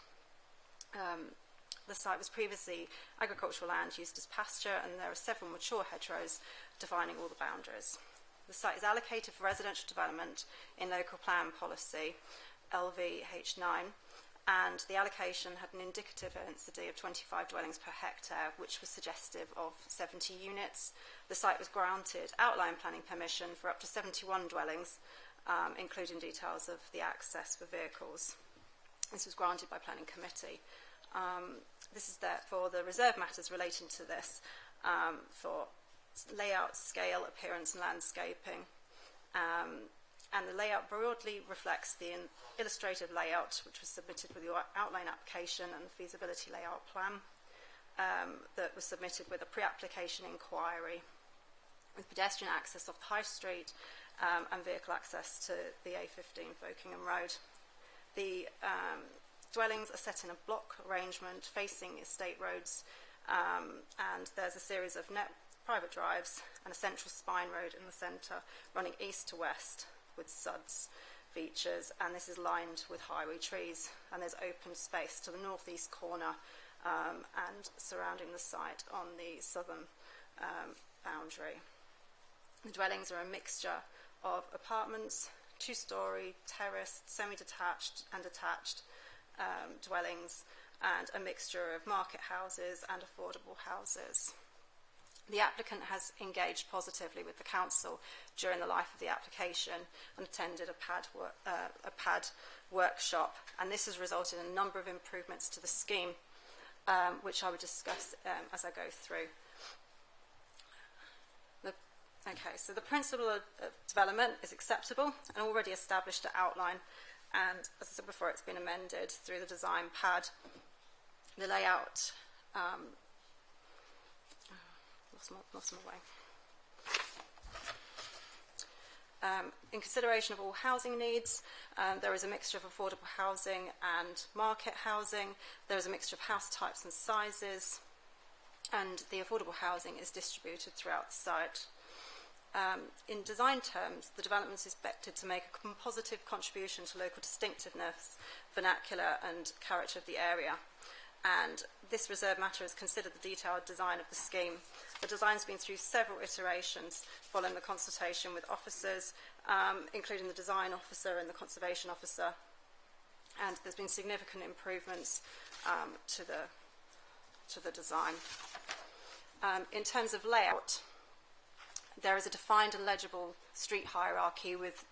The site was previously agricultural land used as pasture, and there are several mature hedgerows defining all the boundaries. The site is allocated for residential development in local plan policy LVH9, and the allocation had an indicative density of 25 dwellings per hectare, which was suggestive of 70 units. The site was granted outline planning permission for up to 71 dwellings, including details of the access for vehicles. This was granted by Planning Committee. This is therefore the reserve matters relating to this, for layout, scale, appearance and landscaping. And the layout broadly reflects the illustrative layout which was submitted with the outline application and the feasibility layout plan, that was submitted with a pre-application inquiry, with pedestrian access off the high street, and vehicle access to the A15 Folkeingham Road. The dwellings are set in a block arrangement facing estate roads, and there's a series of private drives and a central spine road in the centre running east to west with SUDS features, and this is lined with highway trees, and there's open space to the northeast corner and surrounding the site on the southern boundary. The dwellings are a mixture of apartments, 2-storey, terraced, semi-detached and detached dwellings, and a mixture of market houses and affordable houses. The applicant has engaged positively with the council during the life of the application and attended a PAD workshop, and this has resulted in a number of improvements to the scheme, which I will discuss as I go through. So the principle of development is acceptable and already established at outline, and as I said before, it's been amended through the design PAD. The layout lost my way. In consideration of all housing needs, there is a mixture of affordable housing and market housing. There is a mixture of house types and sizes, and the affordable housing is distributed throughout the site. In design terms, the development is expected to make a positive contribution to local distinctiveness, vernacular and character of the area. And this reserve matter has considered the detailed design of the scheme. The design has been through several iterations following the consultation with officers, including the design officer and the conservation officer, and there's been significant improvements to the design. In terms of layout, there is a defined and legible street hierarchy with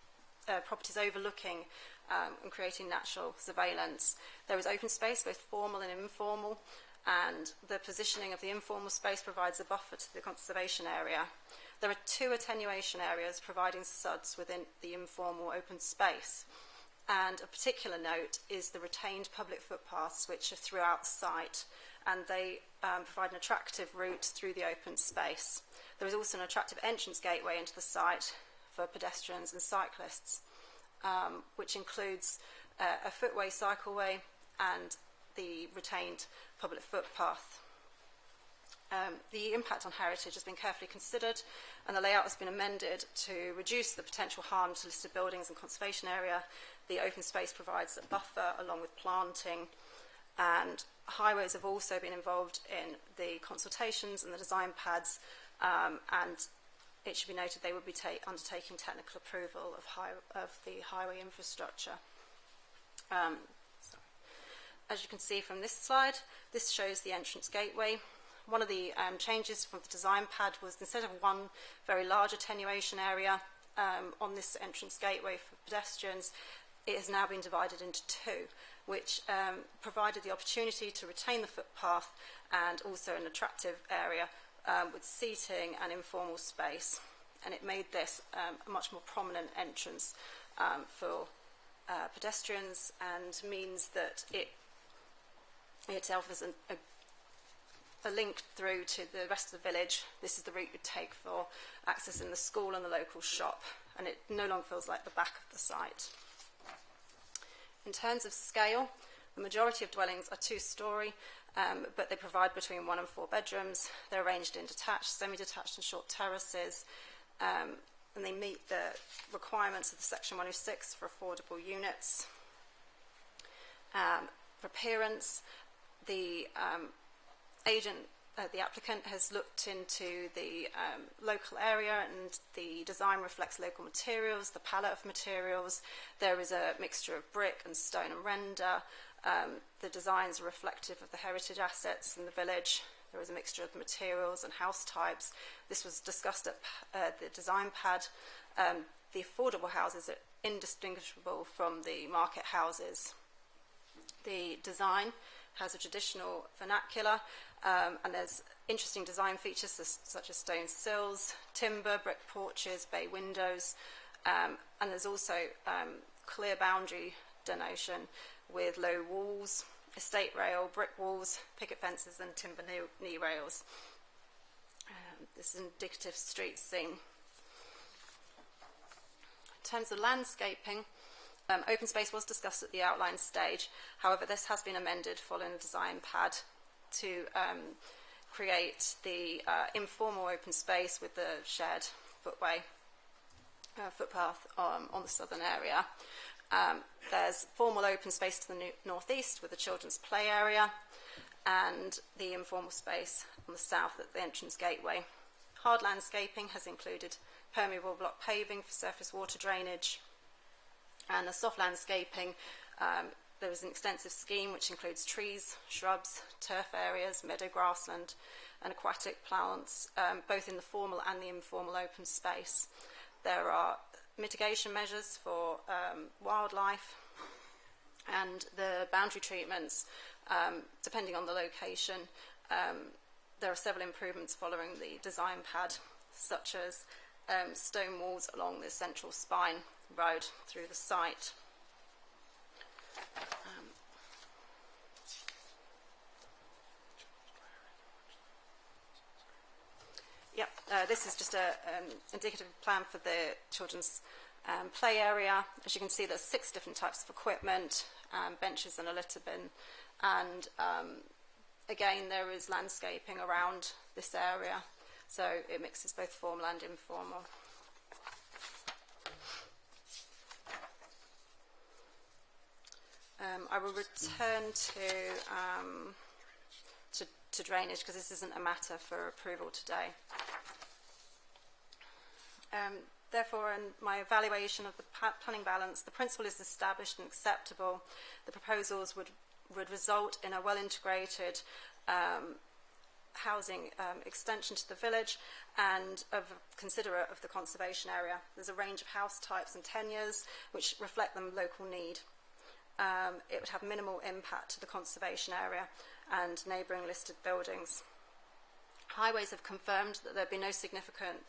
properties overlooking and creating natural surveillance. There is open space, both formal and informal, and the positioning of the informal space provides a buffer to the conservation area. There are 2 attenuation areas providing SUDs within the informal open space. And a particular note is the retained public footpaths, which are throughout the site, and they provide an attractive route through the open space. There is also an attractive entrance gateway into the site for pedestrians and cyclists, which includes a footway, cycleway, and the retained public footpath. The impact on heritage has been carefully considered, and the layout has been amended to reduce the potential harm to listed buildings and conservation area. The open space provides a buffer along with planting, and highways have also been involved in the consultations and the design pads, and it should be noted they would be undertaking technical approval of the highway infrastructure. As you can see from this slide, this shows the entrance gateway. One of the changes from the design pad was, instead of one very large attenuation area on this entrance gateway for pedestrians, it has now been divided into 2, which provided the opportunity to retain the footpath and also an attractive area with seating and informal space. And it made this a much more prominent entrance for pedestrians, and means that it offers a link through to the rest of the village. This is the route you'd take for accessing the school and the local shop, and it no longer feels like the back of the site. In terms of scale, the majority of dwellings are 2-storey, but they provide between 1 and 4 bedrooms. They're arranged in detached, semi-detached and short terraces, and they meet the requirements of the Section 106 for affordable units. For appearance, the applicant has looked into the local area, and the design reflects local materials, the palette of materials. There is a mixture of brick and stone and render. The designs are reflective of the heritage assets in the village. There is a mixture of materials and house types. This was discussed at the design pad. The affordable houses are indistinguishable from the market houses. The design has a traditional vernacular, and there's interesting design features such as stone sills, timber, brick porches, bay windows, and there's also clear boundary denotion with low walls, estate rail, brick walls, picket fences and timber knee rails. This is indicative street scene. In terms of landscaping, open space was discussed at the outline stage. However, this has been amended following the design pad to create the informal open space with the shared footpath on the southern area. There's formal open space to the northeast with the children's play area, and the informal space on the south at the entrance gateway. Hard landscaping has included permeable block paving for surface water drainage, and the soft landscaping, there is an extensive scheme which includes trees, shrubs, turf areas, meadow grassland and aquatic plants, both in the formal and the informal open space. There are mitigation measures for wildlife, and the boundary treatments, depending on the location. There are several improvements following the design pad, such as stone walls along the central spine road through the site. This is just an indicative plan for the children's play area. As you can see, there's 6 different types of equipment, benches and a litter bin, and again there is landscaping around this area, so it mixes both formal and informal. I will return to drainage because this isn't a matter for approval today. Therefore, in my evaluation of the planning balance, the principle is established and acceptable. The proposals would result in a well-integrated housing extension to the village and considerate of the conservation area. There's a range of house types and tenures which reflect the local need. It would have minimal impact to the conservation area and neighbouring listed buildings. Highways have confirmed that there will be no significant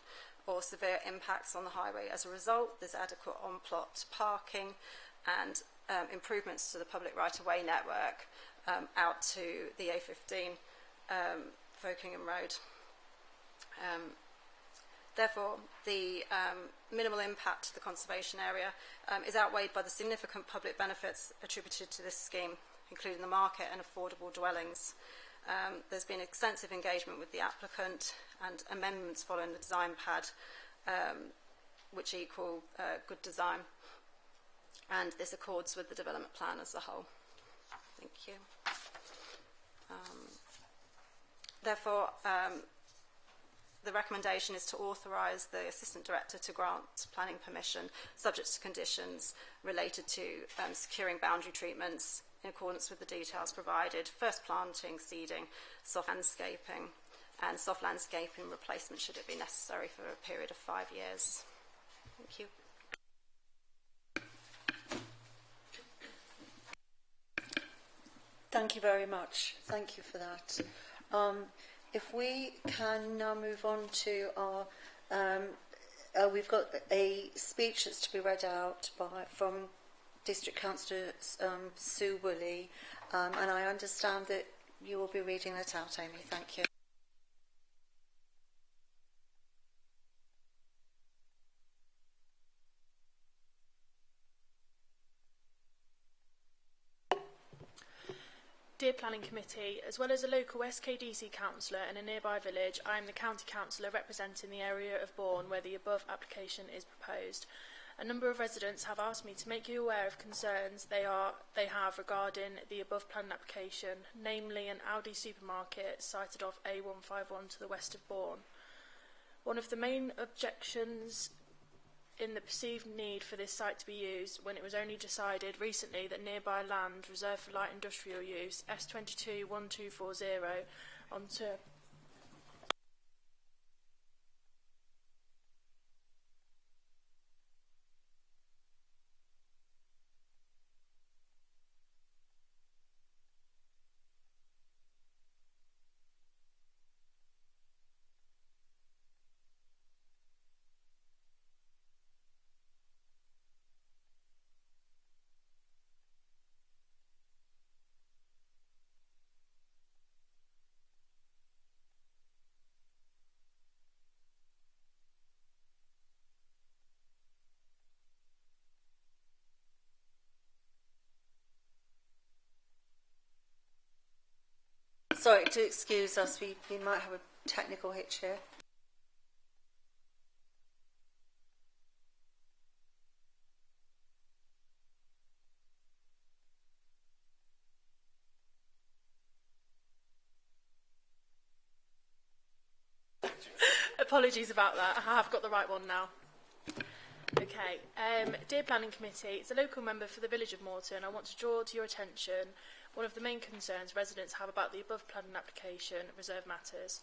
or severe impacts on the highway. As a result, there's adequate on-plot parking and improvements to the public right-of-way network out to the A15, Wokingham Road. Therefore, the minimal impact to the conservation area is outweighed by the significant public benefits attributed to this scheme, including the market and affordable dwellings. There's been extensive engagement with the applicant and amendments following the design pad, which equal good design. And this accords with the development plan as a whole. Thank you. Therefore, the recommendation is to authorise the Assistant Director to grant planning permission subject to conditions related to securing boundary treatments in accordance with the details provided, first planting, seeding, soft landscaping, and soft landscaping replacement should it be necessary for a period of 5 years. Thank you. Thank you very much. Thank you for that. If we can now move on to our, we've got a speech that's to be read out from District Councillor Sue Woolley, and I understand that you will be reading that out, Amy. Thank you. Dear Planning Committee, as well as a local SKDC councillor in a nearby village, I am the County Councillor representing the area of Bourne where the above application is proposed. A number of residents have asked me to make you aware of concerns they have regarding the above planned application, namely an Aldi supermarket sited off A151 to the west of Bourne. One of the main objections in the perceived need for this site to be used when it was only decided recently that nearby land reserved for light industrial use, S22 1240, onto Sorry, to excuse us, we might have a technical hitch here. Apologies about that. I have got the right one now. Okay. Dear Planning Committee, it's a local member for the village of Morton. I want to draw to your attention one of the main concerns residents have about the above planning application, reserve matters.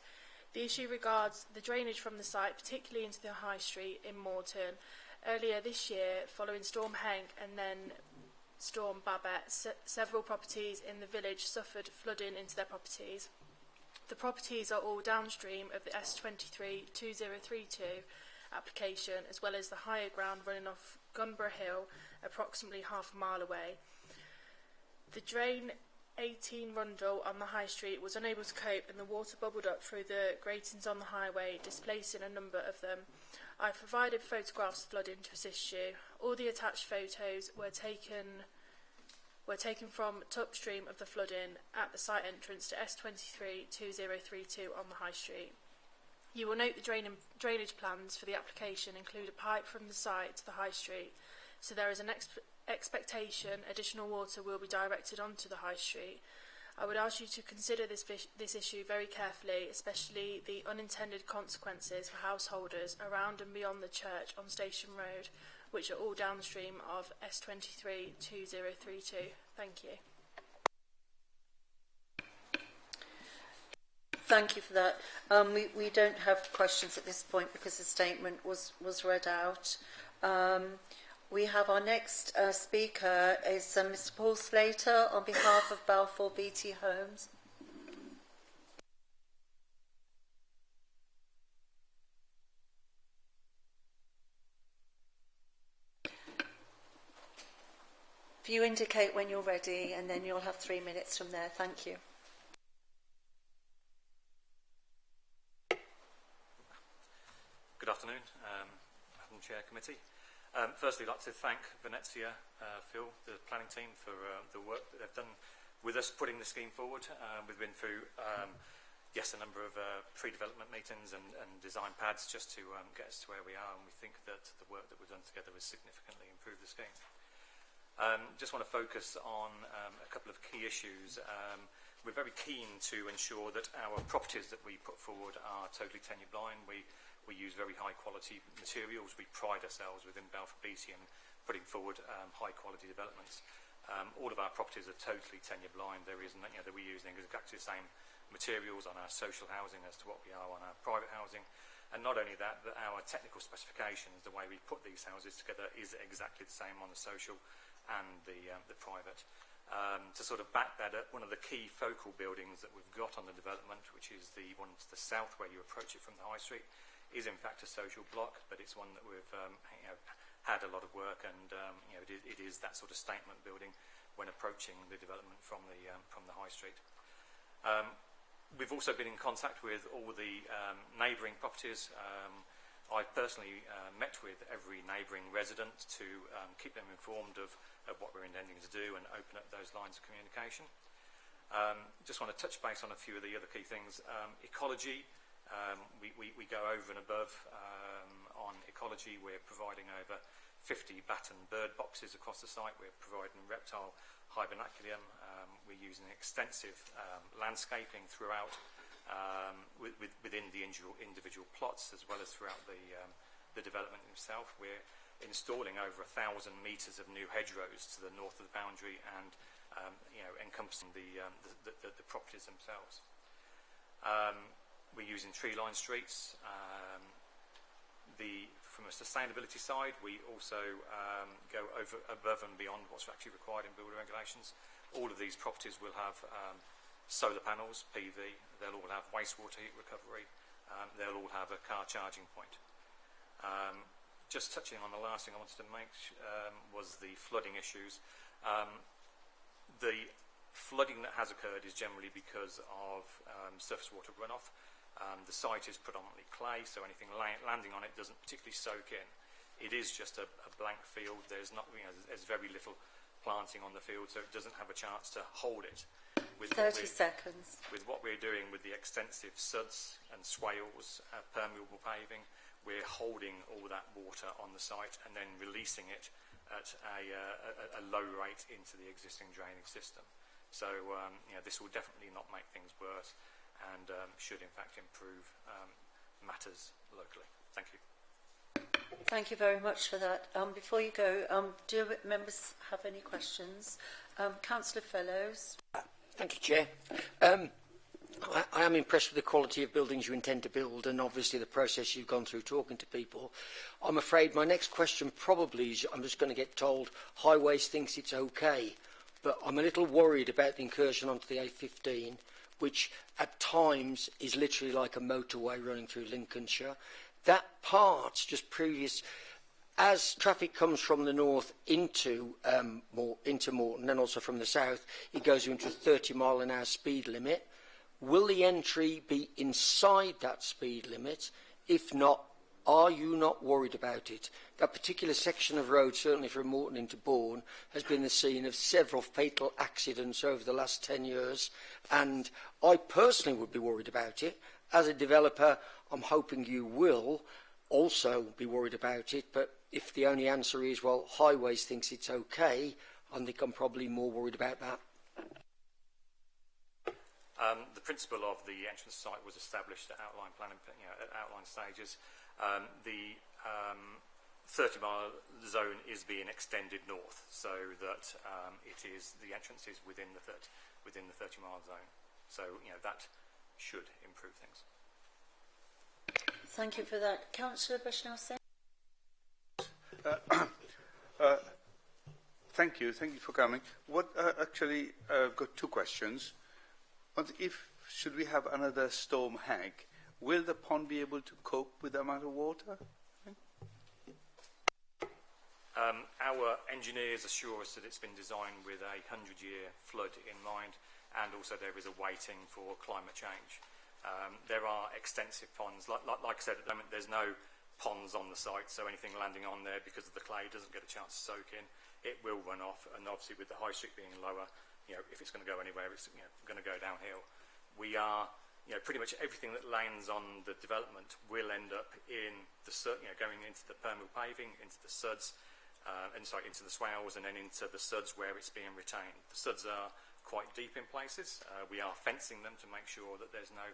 The issue regards the drainage from the site, particularly into the High Street in Morton. Earlier this year, following Storm Henk and then Storm Babette, several properties in the village suffered flooding into their properties. The properties are all downstream of the S23 2032 application, as well as the higher ground running off Gunborough Hill, approximately half a mile away. The drain 18 Rundle on the High Street was unable to cope and the water bubbled up through the gratings on the highway, displacing a number of them. I've provided photographs of flooding to assist you. All the attached photos were taken from upstream of the flooding at the site entrance to S23 2032 on the High Street. You will note the drainage plans for the application include a pipe from the site to the High Street, so there is an expectation additional water will be directed onto the High Street. I would ask you to consider this issue very carefully, especially the unintended consequences for householders around and beyond the church on Station Road, which are all downstream of S23 2032. Thank you. Thank you for that. We don't have questions at this point because the statement was read out. We have our next speaker is Mr. Paul Slater on behalf of Balfour Beatty Homes. If you indicate when you're ready, and then you'll have 3 minutes from there. Thank you. Good afternoon, Madam Chair Committee. Firstly, I'd like to thank Venezia, Phil, the planning team, for the work that they've done with us putting the scheme forward. We've been through, yes, a number of pre-development meetings and design pads just to get us to where we are, and we think that the work that we've done together has significantly improved the scheme. Just want to focus on a couple of key issues. We're very keen to ensure that our properties that we put forward are totally tenure blind. We use very high quality materials. We pride ourselves within Balfour Beatty in putting forward high quality developments. All of our properties are totally tenure blind. There isn't, that we're using exactly the same materials on our social housing as to what we are on our private housing. And not only that, but our technical specifications, the way we put these houses together, is exactly the same on the social and the private. To sort of back that up, one of the key focal buildings that we've got on the development, which is the one to the south where you approach it from the high street, is in fact a social block, but it's one that we've had a lot of work, and it is that sort of statement building when approaching the development from the high street. We've also been in contact with all the neighbouring properties. I've personally met with every neighbouring resident to keep them informed of what we're intending to do and open up those lines of communication. Just want to touch base on a few of the other key things. Ecology, we go over and above on ecology. We're providing over 50 bat and bird boxes across the site. We're providing reptile hibernaculum. We're using extensive landscaping throughout within the individual plots, as well as throughout the development itself. We're installing over 1,000 metres of new hedgerows to the north of the boundary and encompassing the properties themselves. We're using tree-lined streets. From a sustainability side, we also go above and beyond what's actually required in building regulations. All of these properties will have solar panels, PV. They'll all have wastewater heat recovery. They'll all have a car charging point. Just touching on the last thing I wanted to make was the flooding issues. The flooding that has occurred is generally because of surface water runoff. The site is predominantly clay, so anything landing on it doesn't particularly soak in. It is just a blank field. There's there's very little planting on the field, so it doesn't have a chance to hold it. With 30 seconds. With what we're doing with the extensive suds and swales, permeable paving, we're holding all that water on the site and then releasing it at a low rate into the existing drainage system. So this will definitely not make things worse, and should in fact improve matters locally. Thank you. Thank you very much for that. Before you go, do members have any questions? Councillor Fellows. Thank you, Chair. I am impressed with the quality of buildings you intend to build, and obviously the process you've gone through talking to people. I'm afraid my next question probably is, I'm just going to get told Highways thinks it's okay, but I'm a little worried about the incursion onto the A15, which at times is literally like a motorway running through Lincolnshire. That part, just previous, as traffic comes from the north into Morton and also from the south, it goes into a 30-mile-an-hour speed limit. Will the entry be inside that speed limit? If not, are you not worried about it? That particular section of road, certainly from Morton into Bourne, has been the scene of several fatal accidents over the last 10 years, and I personally would be worried about it. As a developer, I'm hoping you will also be worried about it, but if the only answer is, well, Highways thinks it's okay, I think I'm probably more worried about that. The principle of the entrance site was established at outline planning, at outline stages. The 30-mile zone is being extended north, so that the entrance is within the 30-mile zone. So that should improve things. Thank you for that. Councillor Bushnell-Singh. Thank you for coming. Actually, I've got two questions. Should we have another storm hag, will the pond be able to cope with the amount of water? Our engineers assure us that it's been designed with a 100-year flood in mind, and also there is a weighting for climate change. There are extensive ponds. Like I said, at the moment there's no ponds on the site, so anything landing on there because of the clay doesn't get a chance to soak in. It will run off, and obviously with the high street being lower, if it's going to go anywhere, it's going to go downhill. We are, pretty much everything that lands on the development will end up in the going into the permeable paving, into the suds, into the swales, and then into the suds where it's being retained. The suds are quite deep in places. We are fencing them to make sure that there's no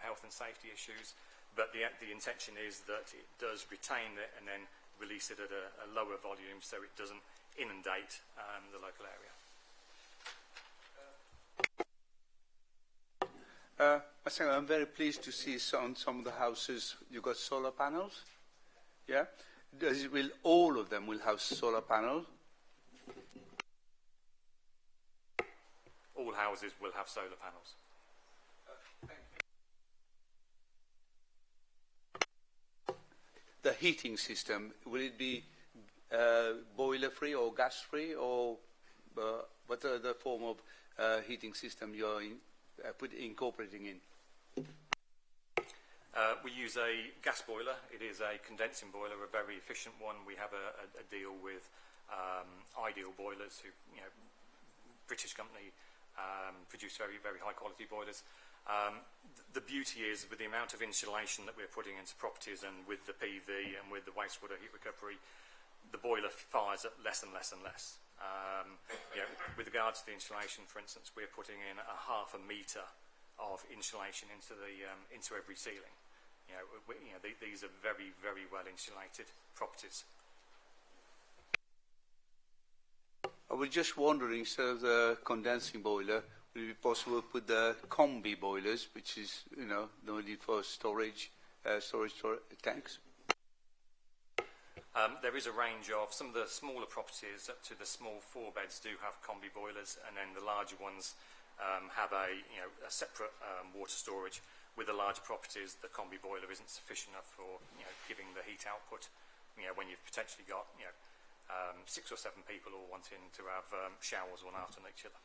health and safety issues, but the intention is that it does retain it and then release it at a lower volume so it doesn't inundate the local area. I'm very pleased to see on some of the houses you've got solar panels. Yeah? Will all of them will have solar panels? All houses will have solar panels. The heating system, will it be boiler free or gas free, or what are the form of heating system you're incorporating in? We use a gas boiler. It is a condensing boiler, a very efficient one. We have a deal with Ideal Boilers, who, British company, produce very, very high quality boilers. The beauty is, with the amount of insulation that we're putting into properties, and with the PV and with the wastewater heat recovery, the boiler fires at less and less and less. With regards to the insulation, for instance, we're putting in a half a metre of insulation into every ceiling. These are very, very well insulated properties. I was just wondering, instead of the condensing boiler, would it be possible to put the combi boilers, which is, no need for storage tanks? There is a range of, some of the smaller properties up to the small 4 beds do have combi boilers, and then the larger ones have a separate water storage. With the larger properties, the combi boiler isn't sufficient enough for giving the heat output. When you've potentially got 6 or 7 people all wanting to have showers one after each other.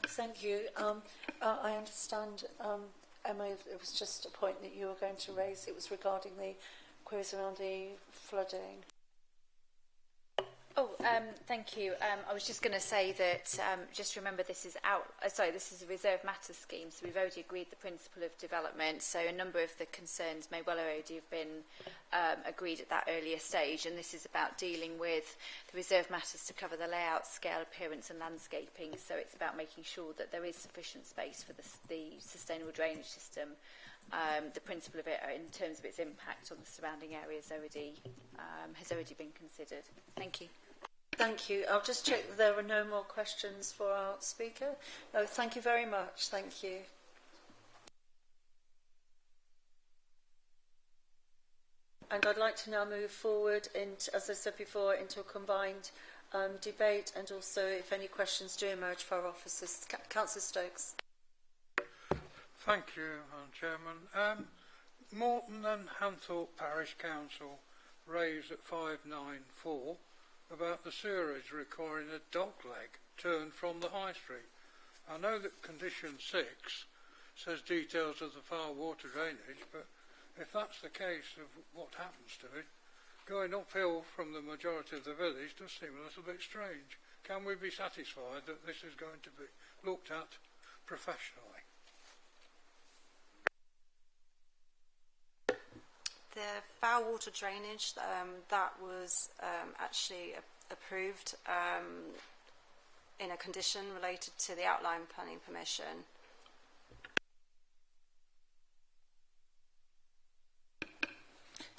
Thank you. I understand, Emma, it was just a point that you were going to raise. It was regarding the queries around the flooding. Thank you. I was just going to say that just remember this is this is a reserve matters scheme, so we've already agreed the principle of development. So a number of the concerns may well already have been agreed at that earlier stage, and this is about dealing with the reserve matters to cover the layout, scale, appearance, and landscaping. So it's about making sure that there is sufficient space for the sustainable drainage system. The principle of it, in terms of its impact on the surrounding areas, has already been considered. Thank you. Thank you. I'll just check that there are no more questions for our speaker. No, thank you very much. Thank you. And I'd like to now move forward, as I said before, into a combined debate, and also if any questions do emerge for our officers. Councillor Stokes. Thank you, Madam Chairman. Morton and Hanthorpe Parish Council raised at 594 about the sewerage requiring a dogleg turned from the high street. I know that condition 6 says details of the foul water drainage, but if that's the case of what happens to it, going uphill from the majority of the village does seem a little bit strange. Can we be satisfied that this is going to be looked at professionally? The foul water drainage, that was actually approved in a condition related to the outline planning permission.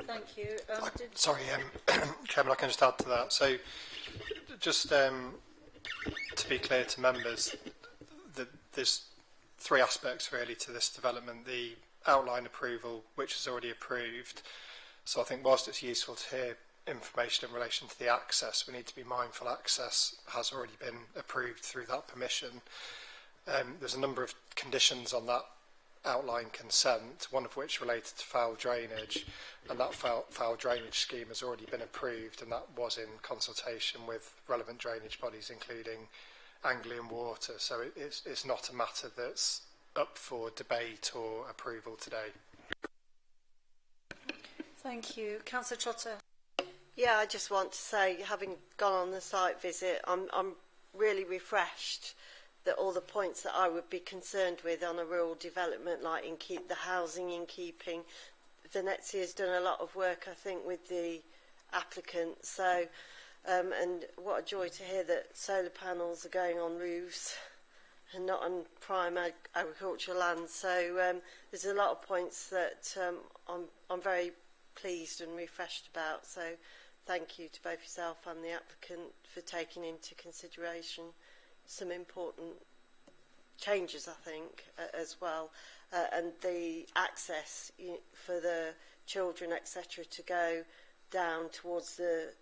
Thank you. Sorry, Chairman, I can just add to that. So, just to be clear to members, three aspects really to this development. The outline approval, which is already approved. So I think whilst it's useful to hear information in relation to the access, we need to be mindful access has already been approved through that permission. There's a number of conditions on that outline consent, one of which related to foul drainage, and that foul drainage scheme has already been approved, and that was in consultation with relevant drainage bodies, including Anglian Water. So it's not a matter that's up for debate or approval today. Thank you. Councillor Trotter. Yeah, I just want to say, having gone on the site visit, I'm really refreshed that all the points that I would be concerned with on a rural development, like the housing in keeping, Venezia has done a lot of work, I think, with the applicant. So, and what a joy to hear that solar panels are going on roofs and not on prime agricultural land. So there's a lot of points that I'm very pleased and refreshed about. So thank you to both yourself and the applicant for taking into consideration some important changes, I think, as well. And the access for the children, etc., to go down towards the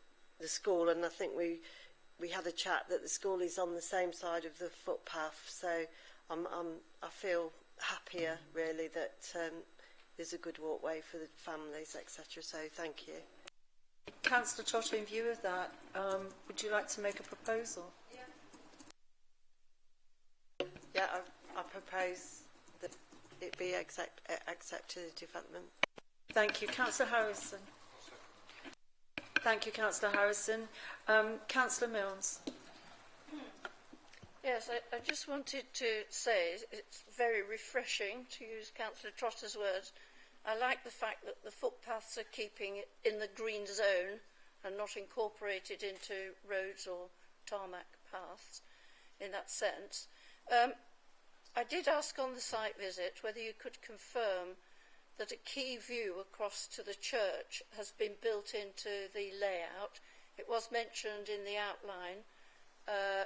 school. And I think we had a chat that the school is on the same side of the footpath. So I feel happier, really, that there's a good walkway for the families, etc. So thank you. Councillor Trotter, in view of that, would you like to make a proposal? Yeah, I propose that it be accepted as development. Thank you. Councillor Harrison. Thank you, Councillor Harrison. Councillor Milnes. Yes, I just wanted to say it's very refreshing, to use Councillor Trotter's words. I like the fact that the footpaths are keeping it in the green zone and not incorporated into roads or tarmac paths in that sense. I did ask on the site visit whether you could confirm that a key view across to the church has been built into the layout. It was mentioned in the outline,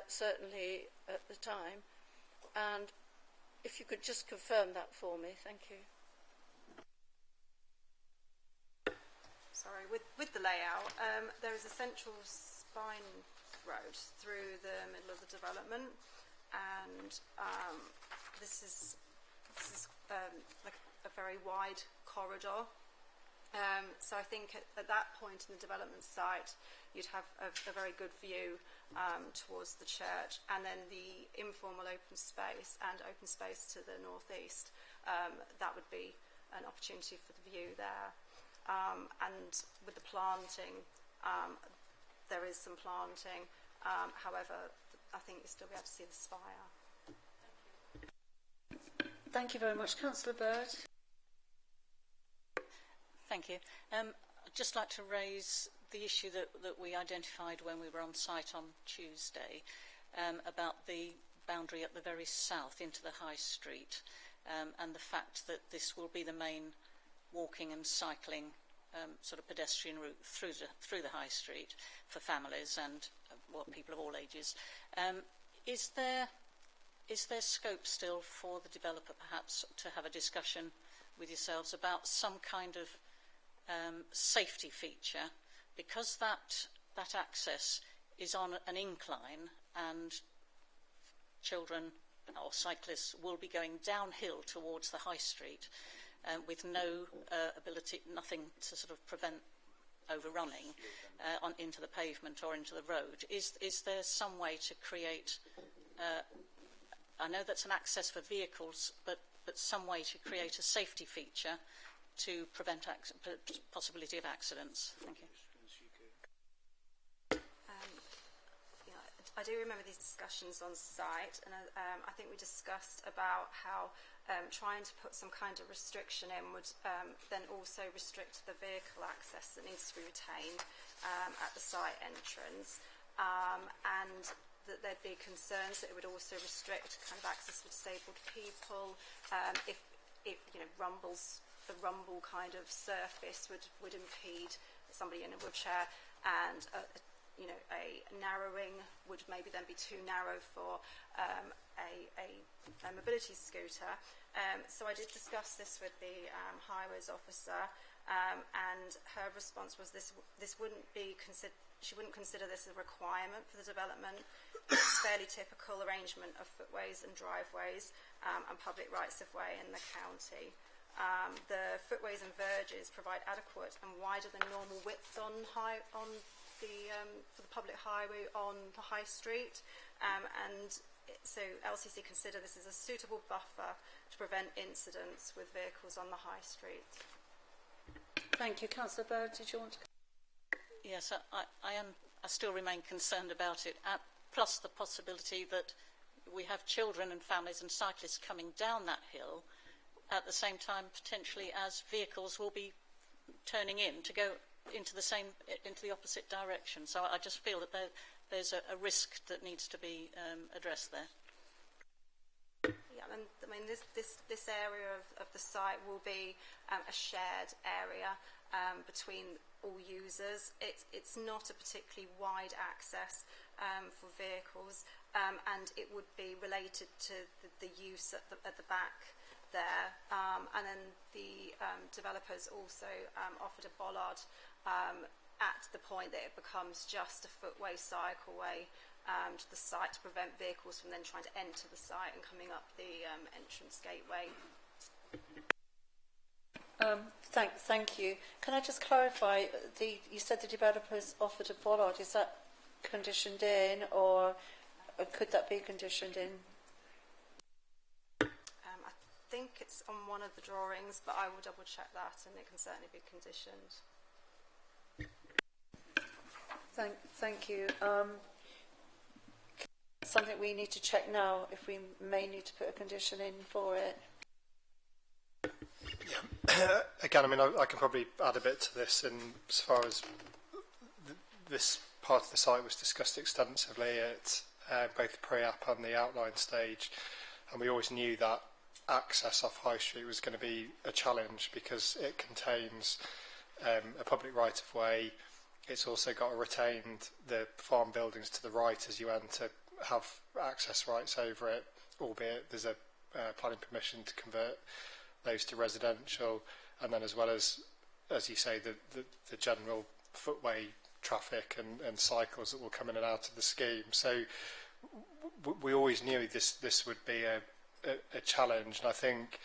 certainly at the time, and if you could just confirm that for me, thank you. Sorry, with the layout, there is a central spine road through the middle of the development, and this is like a very wide corridor. So I think at that point in the development site, you'd have a very good view towards the church, and then the informal open space and open space to the northeast. That would be an opportunity for the view there. And with the planting, there is some planting. However, I think you'll still be able to see the spire. Thank you very much. Councillor Bird. Thank you. I'd just like to raise the issue that we identified when we were on site on Tuesday about the boundary at the very south into the High Street, and the fact that this will be the main walking and cycling sort of pedestrian route through the High Street for families and people of all ages. Is there scope still for the developer perhaps to have a discussion with yourselves about some kind of safety feature, because that access is on an incline and children or cyclists will be going downhill towards the High Street with no nothing to sort of prevent overrunning into the pavement or into the road. Is there some way to create, I know that's an access for vehicles, but some way to create a safety feature to prevent possibility of accidents? Thank you. I do remember these discussions on site, and I think we discussed about how trying to put some kind of restriction in would then also restrict the vehicle access that needs to be retained at the site entrance, and that there'd be concerns that it would also restrict kind of access for disabled people if the rumble kind of surface would impede somebody in a wheelchair, and you know, a narrowing would maybe then be too narrow for a mobility scooter. So I did discuss this with the highways officer, and her response was this wouldn't be she wouldn't consider this a requirement for the development. It's fairly typical arrangement of footways and driveways and public rights of way in the county. The footways and verges provide adequate and wider than normal width for the public highway on the high street, and so LCC consider this as a suitable buffer to prevent incidents with vehicles on the high street. Thank you. Councillor Bird, did you want to? Yes, I still remain concerned about it, plus the possibility that we have children and families and cyclists coming down that hill at the same time, potentially, as vehicles will be turning in to go into the opposite direction. So I just feel that there's a risk that needs to be addressed there. Yeah, and I mean this area of the site will be a shared area between all users. It's not a particularly wide access for vehicles, and it would be related to the use at the back there. And then the developers also offered a bollard at the point that it becomes just a footway, cycleway to the site to prevent vehicles from then trying to enter the site and coming up the entrance gateway. Thank you. Can I just clarify, you said the developers offered a bollard. Is that conditioned in, or could that be conditioned in? I think it's on one of the drawings, but I will double check that, and it can certainly be conditioned. Thank you. Something we need to check now, if we may need to put a condition in for it. Yeah. Again, I mean, I can probably add a bit to this, in as far as this part of the site was discussed extensively at both the pre-app and the outline stage, and we always knew that access off High Street was going to be a challenge because it contains a public right-of-way. It's also got retained the farm buildings to the right as you enter, have access rights over it, albeit there's a planning permission to convert those to residential, and then as well as you say, the general footway traffic and cycles that will come in and out of the scheme. So we always knew this would be a challenge, and I think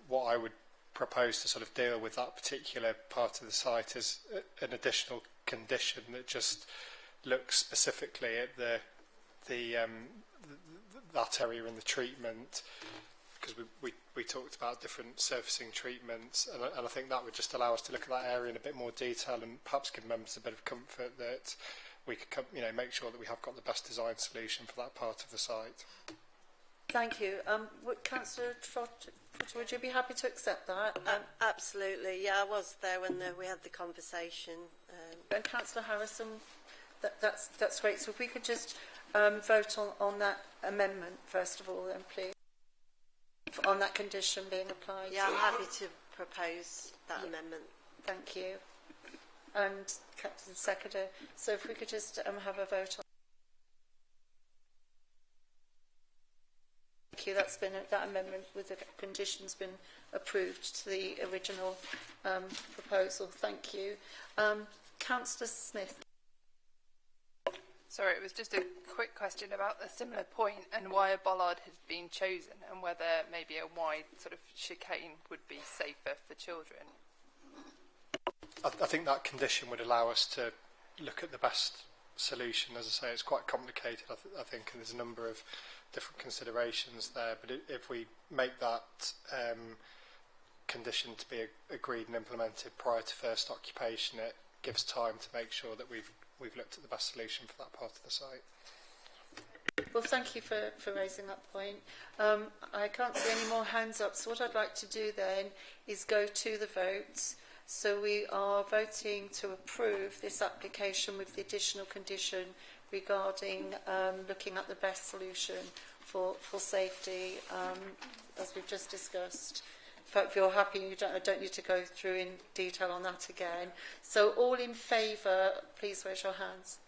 what I would propose to sort of deal with that particular part of the site is an additional condition that just looks specifically at that area in the treatment, because we talked about different surfacing treatments, and I think that would just allow us to look at that area in a bit more detail and perhaps give members a bit of comfort that we could make sure that we have got the best design solution for that part of the site. Thank you. Councillor Trotter, would you be happy to accept that? Absolutely, yeah, I was there when we had the conversation. And Councillor Harrison, that's great. So if we could just vote on that amendment first of all, then please, on that condition being applied. Yeah, I'm happy to propose that amendment. Thank you. And Captain Secretary, so if we could just have a vote on. Thank you. That amendment with the conditions been approved to the original proposal. Thank you. Councillor Smith. Sorry, it was just a quick question about a similar point and why a bollard has been chosen and whether maybe a wide sort of chicane would be safer for children. I think that condition would allow us to look at the best solution. As I say, it's quite complicated, I think, and there's a number of different considerations there. But if we make that condition to be agreed and implemented prior to first occupation, it gives time to make sure that we've looked at the best solution for that part of the site. Well, thank you for raising that point. I can't see any more hands up, so what I'd like to do then is go to the votes. So we are voting to approve this application with the additional condition regarding looking at the best solution for safety, as we've just discussed. If you're happy, I don't need to go through in detail on that again. So all in favour, please raise your hands.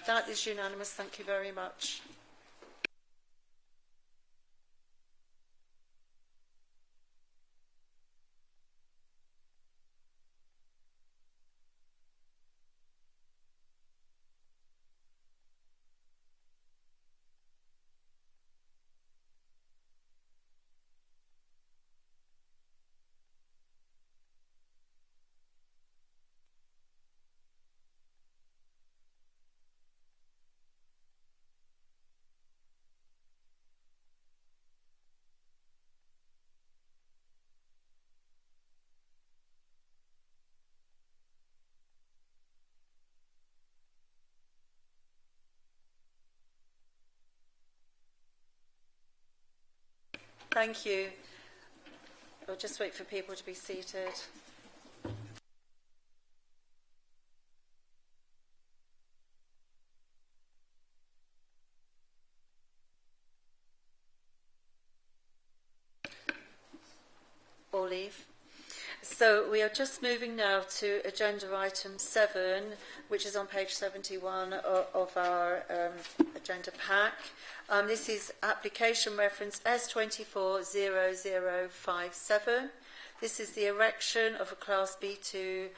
That is unanimous. Thank you very much. Thank you. I'll just wait for people to be seated. Or leave. So we are just moving now to agenda item 7, which is on page 71 of our agenda pack. This is application reference S240057. This is the erection of a Class B2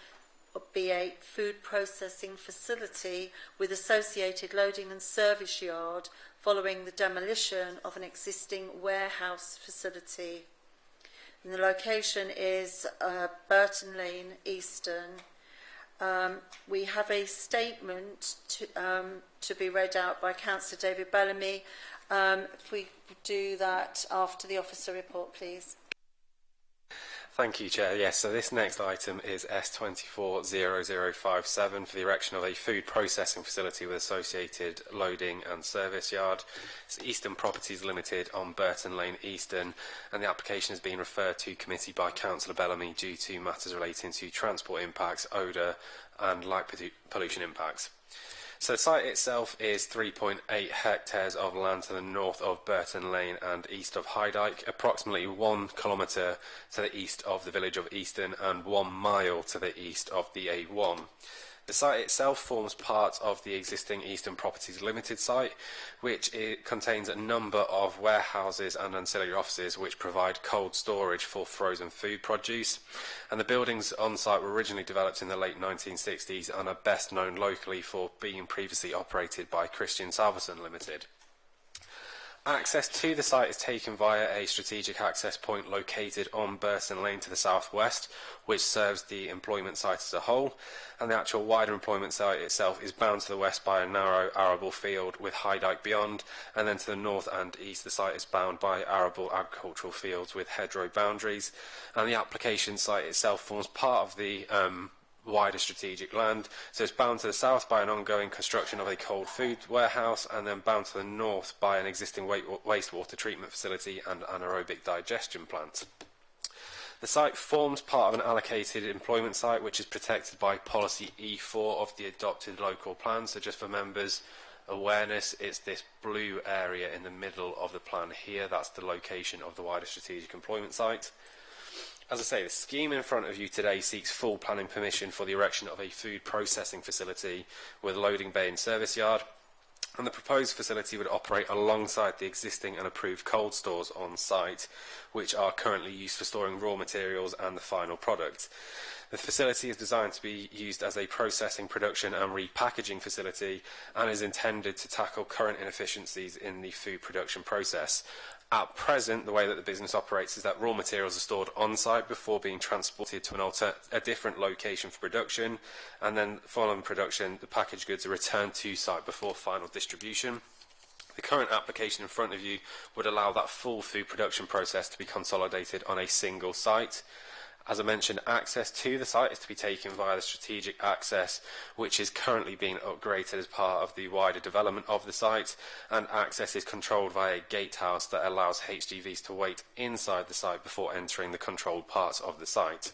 or B8 food processing facility with associated loading and service yard following the demolition of an existing warehouse facility. And the location is Burton Lane, Easton. We have a statement to be read out by Councillor David Bellamy. If we do that after the officer report, please. Thank you, Chair. Yes, so this next item is S240057 for the erection of a food processing facility with associated loading and service yard. It's Easton Properties Limited on Burton Lane, Easton, and the application has been referred to committee by Councillor Bellamy due to matters relating to transport impacts, odour and light pollution impacts. So the site itself is 3.8 hectares of land to the north of Burton Lane and east of Highdyke, approximately 1 kilometre to the east of the village of Easton and 1 mile to the east of the A1. The site itself forms part of the existing Easton Properties Limited site, which contains a number of warehouses and ancillary offices which provide cold storage for frozen food produce. And the buildings on site were originally developed in the late 1960s and are best known locally for being previously operated by Christian Salverson Limited. Access to the site is taken via a strategic access point located on Burton Lane to the southwest, which serves the employment site as a whole, and the actual wider employment site itself is bound to the west by a narrow arable field with Highdyke beyond, and then to the north and east the site is bound by arable agricultural fields with hedgerow boundaries, and the application site itself forms part of the wider strategic land, so it's bound to the south by an ongoing construction of a cold food warehouse and then bound to the north by an existing wastewater treatment facility and anaerobic digestion plant. The site forms part of an allocated employment site which is protected by policy E4 of the adopted local plan. So just for members' awareness, it's this blue area in the middle of the plan here. That's the location of the wider strategic employment site. As I say, the scheme in front of you today seeks full planning permission for the erection of a food processing facility with loading bay and service yard, and the proposed facility would operate alongside the existing and approved cold stores on site, which are currently used for storing raw materials and the final product. The facility is designed to be used as a processing, production and repackaging facility and is intended to tackle current inefficiencies in the food production process. At present, the way that the business operates is that raw materials are stored on-site before being transported to a different location for production, and then following production, the packaged goods are returned to site before final distribution. The current application in front of you would allow that full food production process to be consolidated on a single site. As I mentioned, access to the site is to be taken via the strategic access, which is currently being upgraded as part of the wider development of the site, and access is controlled via a gatehouse that allows HGVs to wait inside the site before entering the controlled parts of the site.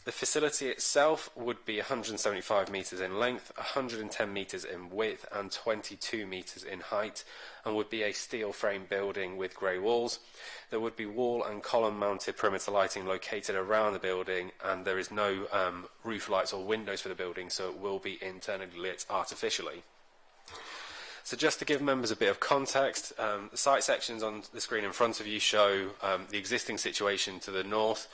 The facility itself would be 175 metres in length, 110 metres in width and 22 metres in height, and would be a steel frame building with grey walls. There would be wall and column mounted perimeter lighting located around the building, and there is no roof lights or windows for the building, so it will be internally lit artificially. So just to give members a bit of context, the site sections on the screen in front of you show the existing situation to the north,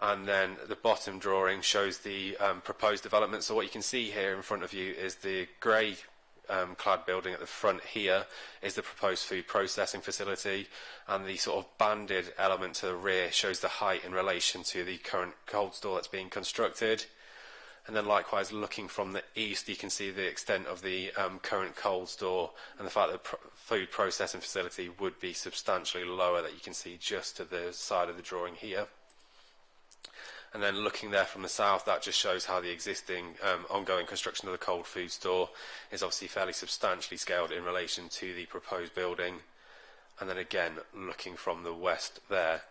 and then the bottom drawing shows the proposed development. So what you can see here in front of you is the grey clad building at the front here is the proposed food processing facility, and the sort of banded element to the rear shows the height in relation to the current cold store that's being constructed. And then likewise, looking from the east, you can see the extent of the current cold store, and the fact that the food processing facility would be substantially lower, that you can see just to the side of the drawing here. And then looking there from the south, that just shows how the existing ongoing construction of the cold food store is obviously fairly substantially scaled in relation to the proposed building. And then again, looking from the west there.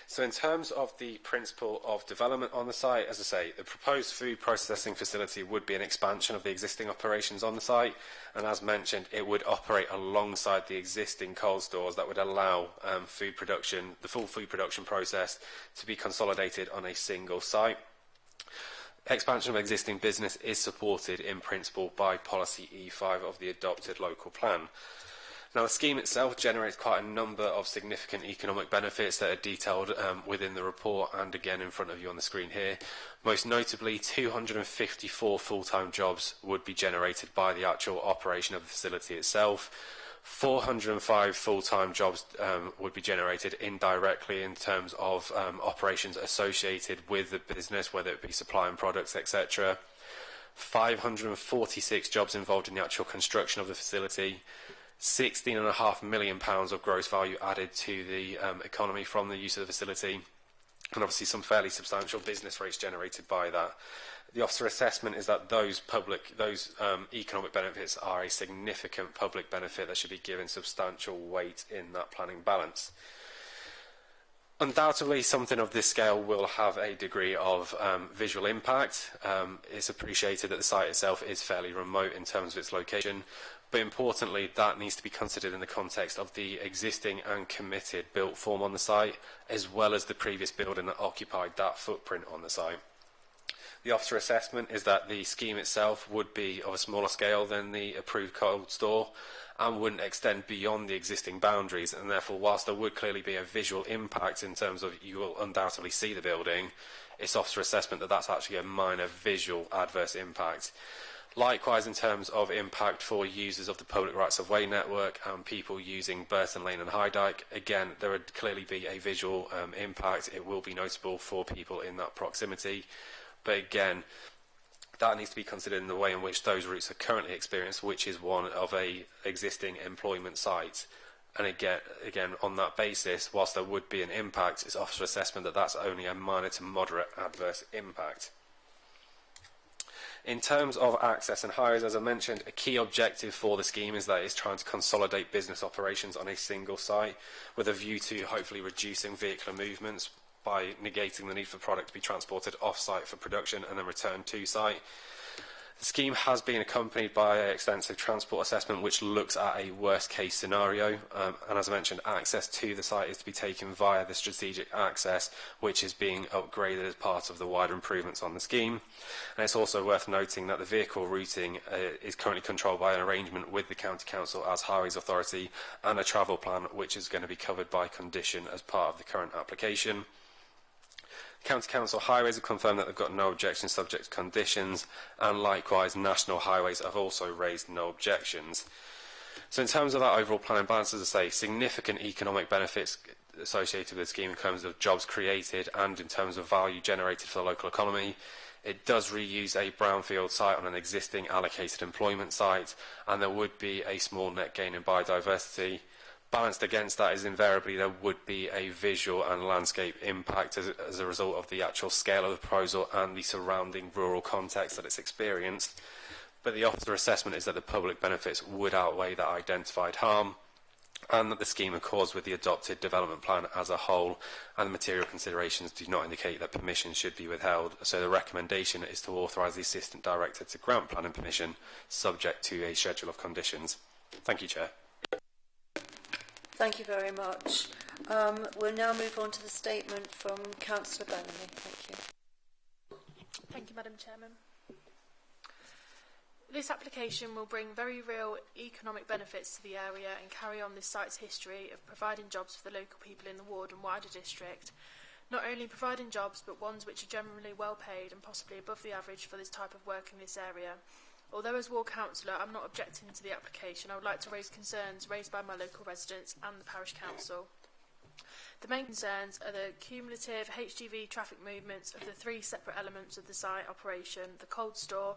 So in terms of the principle of development on the site, as I say, the proposed food processing facility would be an expansion of the existing operations on the site, and as mentioned, it would operate alongside the existing cold stores that would allow food production, the full food production process, to be consolidated on a single site. Expansion of existing business is supported in principle by policy E5 of the adopted local plan. Now, the scheme itself generates quite a number of significant economic benefits that are detailed within the report and again in front of you on the screen here. Most notably, 254 full-time jobs would be generated by the actual operation of the facility itself. 405 full-time jobs would be generated indirectly in terms of operations associated with the business, whether it be supplying products, etc. 546 jobs involved in the actual construction of the facility. £16.5 million of gross value added to the economy from the use of the facility, and obviously some fairly substantial business rates generated by that. The officer assessment is that those economic benefits are a significant public benefit that should be given substantial weight in that planning balance. Undoubtedly, something of this scale will have a degree of visual impact. It's appreciated that the site itself is fairly remote in terms of its location, but importantly, that needs to be considered in the context of the existing and committed built form on the site, as well as the previous building that occupied that footprint on the site. The officer assessment is that the scheme itself would be of a smaller scale than the approved cold store and wouldn't extend beyond the existing boundaries, and therefore, whilst there would clearly be a visual impact in terms of you will undoubtedly see the building, it's officer assessment that that's actually a minor visual adverse impact. Likewise, in terms of impact for users of the public rights-of-way network and people using Burton Lane and High Dyke, again, there would clearly be a visual impact. It will be notable for people in that proximity. But again, that needs to be considered in the way in which those routes are currently experienced, which is one of a existing employment site. And again, on that basis, whilst there would be an impact, it's officer assessment that that's only a minor to moderate adverse impact. In terms of access and highways, as I mentioned, a key objective for the scheme is that it's trying to consolidate business operations on a single site with a view to hopefully reducing vehicular movements by negating the need for product to be transported off-site for production and then returned to site. The scheme has been accompanied by an extensive transport assessment which looks at a worst-case scenario, and as I mentioned, access to the site is to be taken via the strategic access, which is being upgraded as part of the wider improvements on the scheme. And it's also worth noting that the vehicle routing is currently controlled by an arrangement with the County Council as Highways Authority and a travel plan which is going to be covered by condition as part of the current application. County Council Highways have confirmed that they've got no objections subject to conditions, and likewise National Highways have also raised no objections. So in terms of that overall planning balance, as I say, significant economic benefits associated with the scheme in terms of jobs created and in terms of value generated for the local economy. It does reuse a brownfield site on an existing allocated employment site, and there would be a small net gain in biodiversity. Balanced against that is invariably there would be a visual and landscape impact as a result of the actual scale of the proposal and the surrounding rural context that it's experienced. But the officer assessment is that the public benefits would outweigh that identified harm, and that the scheme accords with the adopted development plan as a whole, and the material considerations do not indicate that permission should be withheld. So the recommendation is to authorise the Assistant Director to grant planning permission subject to a schedule of conditions. Thank you, Chair. Thank you very much. We'll now move on to the statement from Councillor Bellamy. Thank you. Thank you, Madam Chairman. This application will bring very real economic benefits to the area and carry on this site's history of providing jobs for the local people in the ward and wider district. Not only providing jobs, but ones which are generally well paid and possibly above the average for this type of work in this area. Although as ward councillor I'm not objecting to the application, I would like to raise concerns raised by my local residents and the parish council. The main concerns are the cumulative HGV traffic movements of the three separate elements of the site operation, the cold store,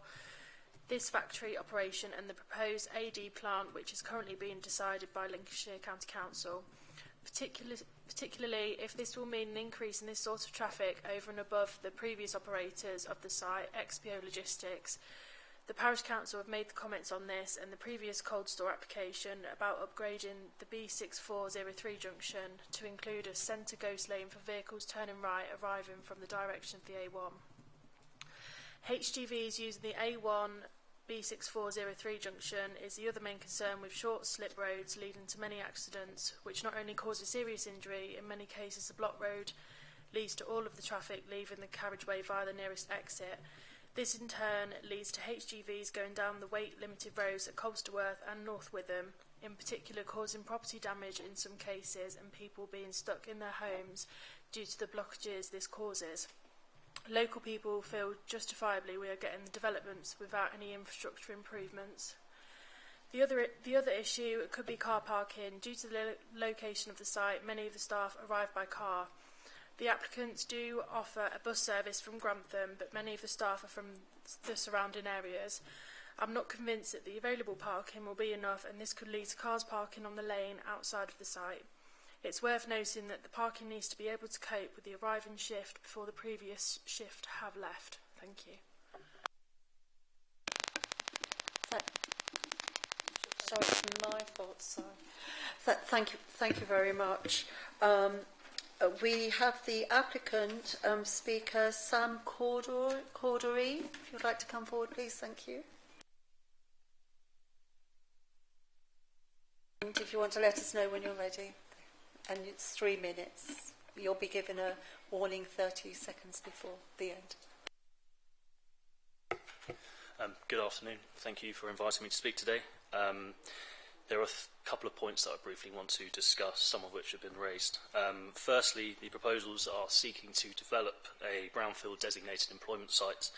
this factory operation and the proposed AD plant, which is currently being decided by Lincolnshire County Council, particularly if this will mean an increase in this sort of traffic over and above the previous operators of the site, XPO Logistics. The Parish Council have made the comments on this and the previous cold store application about upgrading the B6403 junction to include a centre ghost lane for vehicles turning right arriving from the direction of the A1. HGVs using the A1 B6403 junction is the other main concern, with short slip roads leading to many accidents, which not only causes serious injury, in many cases the block road leads to all of the traffic leaving the carriageway via the nearest exit. This in turn leads to HGVs going down the weight limited roads at Colsterworth and North Witham, in particular causing property damage in some cases and people being stuck in their homes due to the blockages this causes. Local people feel justifiably we are getting the developments without any infrastructure improvements. The other issue could be car parking. Due to the location of the site, many of the staff arrive by car. The applicants do offer a bus service from Grantham, but many of the staff are from the surrounding areas. I'm not convinced that the available parking will be enough, and this could lead to cars parking on the lane outside of the site. It's worth noting that the parking needs to be able to cope with the arriving shift before the previous shift have left. Thank you. Sorry, it's my fault. Sorry. Thank you very much. We have the applicant speaker, Sam Cordery. If you'd like to come forward, please. Thank you. And if you want to let us know when you're ready. And it's 3 minutes. You'll be given a warning 30 seconds before the end. Good afternoon. Thank you for inviting me to speak today. There are a couple of points that I briefly want to discuss, some of which have been raised. Firstly, the proposals are seeking to develop a brownfield designated employment site.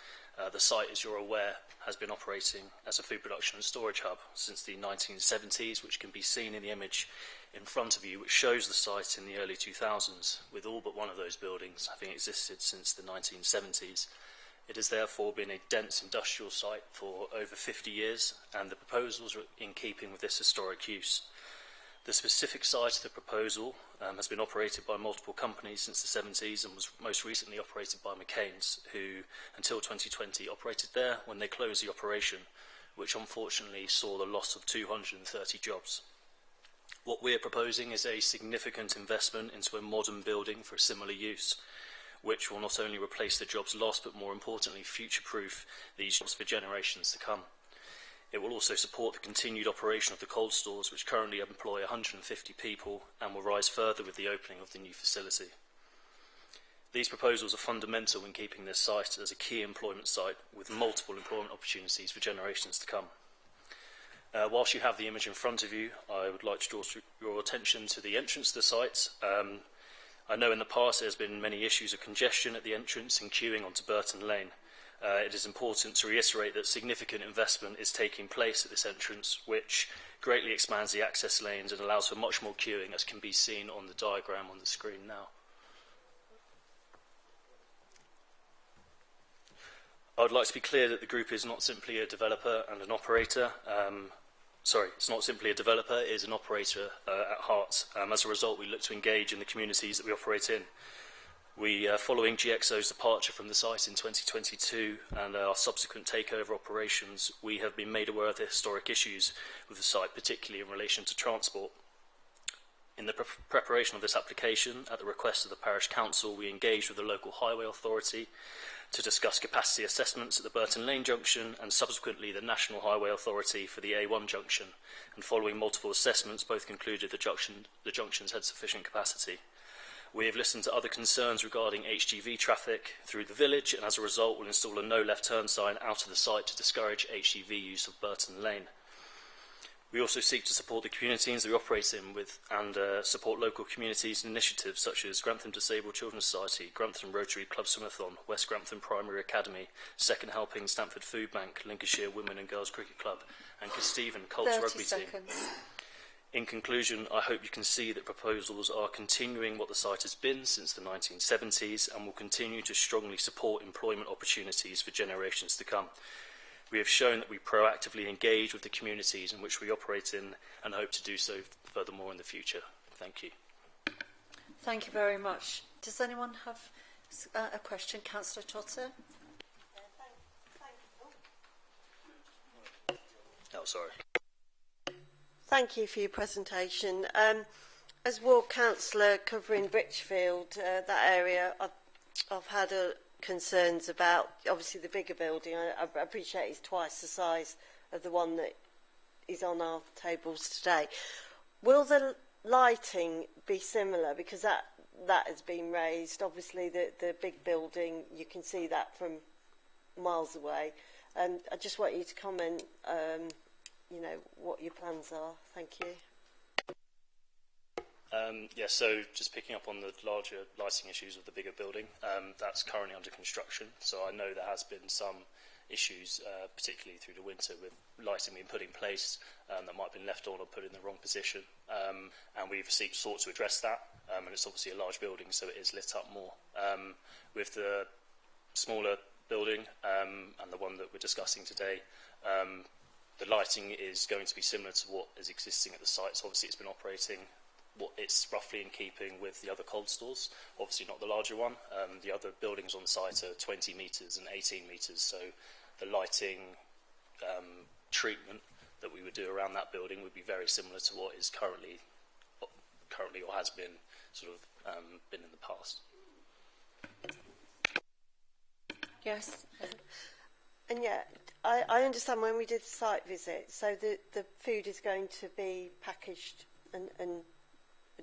The site, as you're aware, has been operating as a food production and storage hub since the 1970s, which can be seen in the image in front of you, which shows the site in the early 2000s, with all but one of those buildings having existed since the 1970s. It has therefore been a dense industrial site for over 50 years, and the proposals are in keeping with this historic use. The specific site of the proposal has been operated by multiple companies since the 70s and was most recently operated by McCain's, who until 2020 operated there when they closed the operation, which unfortunately saw the loss of 230 jobs. What we're proposing is a significant investment into a modern building for a similar use, which will not only replace the jobs lost, but more importantly future-proof these jobs for generations to come. It will also support the continued operation of the cold stores, which currently employ 150 people and will rise further with the opening of the new facility. These proposals are fundamental in keeping this site as a key employment site with multiple employment opportunities for generations to come. Whilst you have the image in front of you, I would like to draw your attention to the entrance to the site. I know in the past there's been many issues of congestion at the entrance and queuing onto Burton Lane. It is important to reiterate that significant investment is taking place at this entrance, which greatly expands the access lanes and allows for much more queuing, as can be seen on the diagram on the screen now. I would like to be clear that the group is not simply a developer and an operator. It's not simply a developer, it is an operator at heart. As a result, we look to engage in the communities that we operate in. Following GXO's departure from the site in 2022 and our subsequent takeover operations, we have been made aware of the historic issues with the site, particularly in relation to transport. In the preparation of this application, at the request of the Parish Council, we engaged with the local highway authority to discuss capacity assessments at the Burton Lane junction and subsequently the National Highway Authority for the A1 junction, and following multiple assessments, both concluded the junctions had sufficient capacity. We have listened to other concerns regarding HGV traffic through the village, and as a result will install a no left turn sign out of the site to discourage HGV use of Burton Lane. We also seek to support the communities that we operate in with and support local communities and initiatives such as Grantham Disabled Children's Society, Grantham Rotary Club Swimathon, West Grantham Primary Academy, Second Helping, Stamford Food Bank, Lincolnshire Women and Girls Cricket Club, and Kesteven Colts Rugby Team. In conclusion, I hope you can see that proposals are continuing what the site has been since the 1970s and will continue to strongly support employment opportunities for generations to come. We have shown that we proactively engage with the communities in which we operate in and hope to do so furthermore in the future. Thank you. Thank you very much. Does anyone have a question? Councillor Trotter? Oh, sorry. Thank you for your presentation. As ward councillor covering Britchfield, that area, I've had concerns about, obviously, the bigger building. I appreciate it's twice the size of the one that is on our tables today. Will the lighting be similar? Because that has been raised. Obviously, the big building, you can see that from miles away. And I just want you to comment, you know, what your plans are. Thank you. Yeah, so just picking up on the larger lighting issues of the bigger building, that's currently under construction. So I know there has been some issues, particularly through the winter, with lighting being put in place that might have been left on or put in the wrong position. And we've sought to address that. And it's obviously a large building, so it is lit up more. With the smaller building and the one that we're discussing today, the lighting is going to be similar to what is existing at the site. So obviously it's been operating. It's roughly in keeping with the other cold stores, obviously not the larger one. The other buildings on the site are 20 metres and 18 metres, so the lighting treatment that we would do around that building would be very similar to what is currently or has been sort of been in the past. Yes. And yeah, I understand when we did the site visit, so the food is going to be packaged and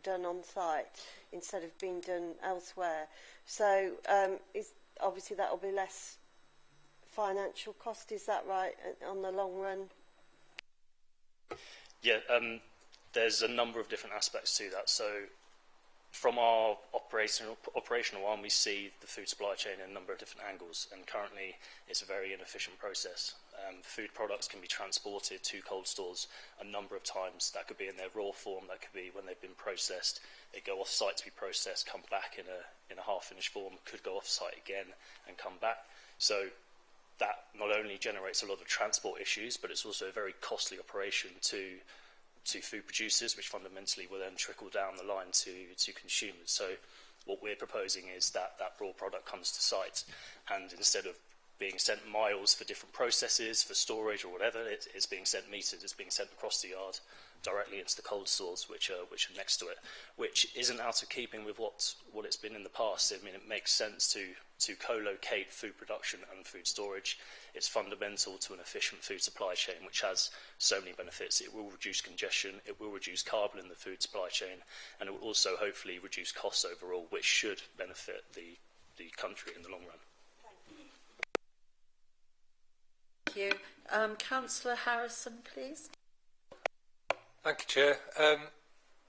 done on site instead of being done elsewhere. So obviously that will be less financial cost, is that right, on the long run? Yeah, there's a number of different aspects to that. So from our operational arm, we see the food supply chain in a number of different angles, and currently it's a very inefficient process. Food products can be transported to cold stores a number of times. That could be in their raw form, that could be when they've been processed. They go off site to be processed, come back in a half-finished form, could go off site again and come back. So that not only generates a lot of transport issues, but it's also a very costly operation to food producers, which fundamentally will then trickle down the line to consumers. So what we're proposing is that raw product comes to site, and instead of being sent miles for different processes, for storage or whatever, it's being sent meters, it's being sent across the yard directly into the cold stores, which are next to it, which isn't out of keeping with what it's been in the past. I mean, it makes sense to co-locate food production and food storage. It's fundamental to an efficient food supply chain, which has so many benefits. It will reduce congestion, it will reduce carbon in the food supply chain, and it will also hopefully reduce costs overall, which should benefit the country in the long run. Thank you. Councillor Harrison, please. Thank you, Chair.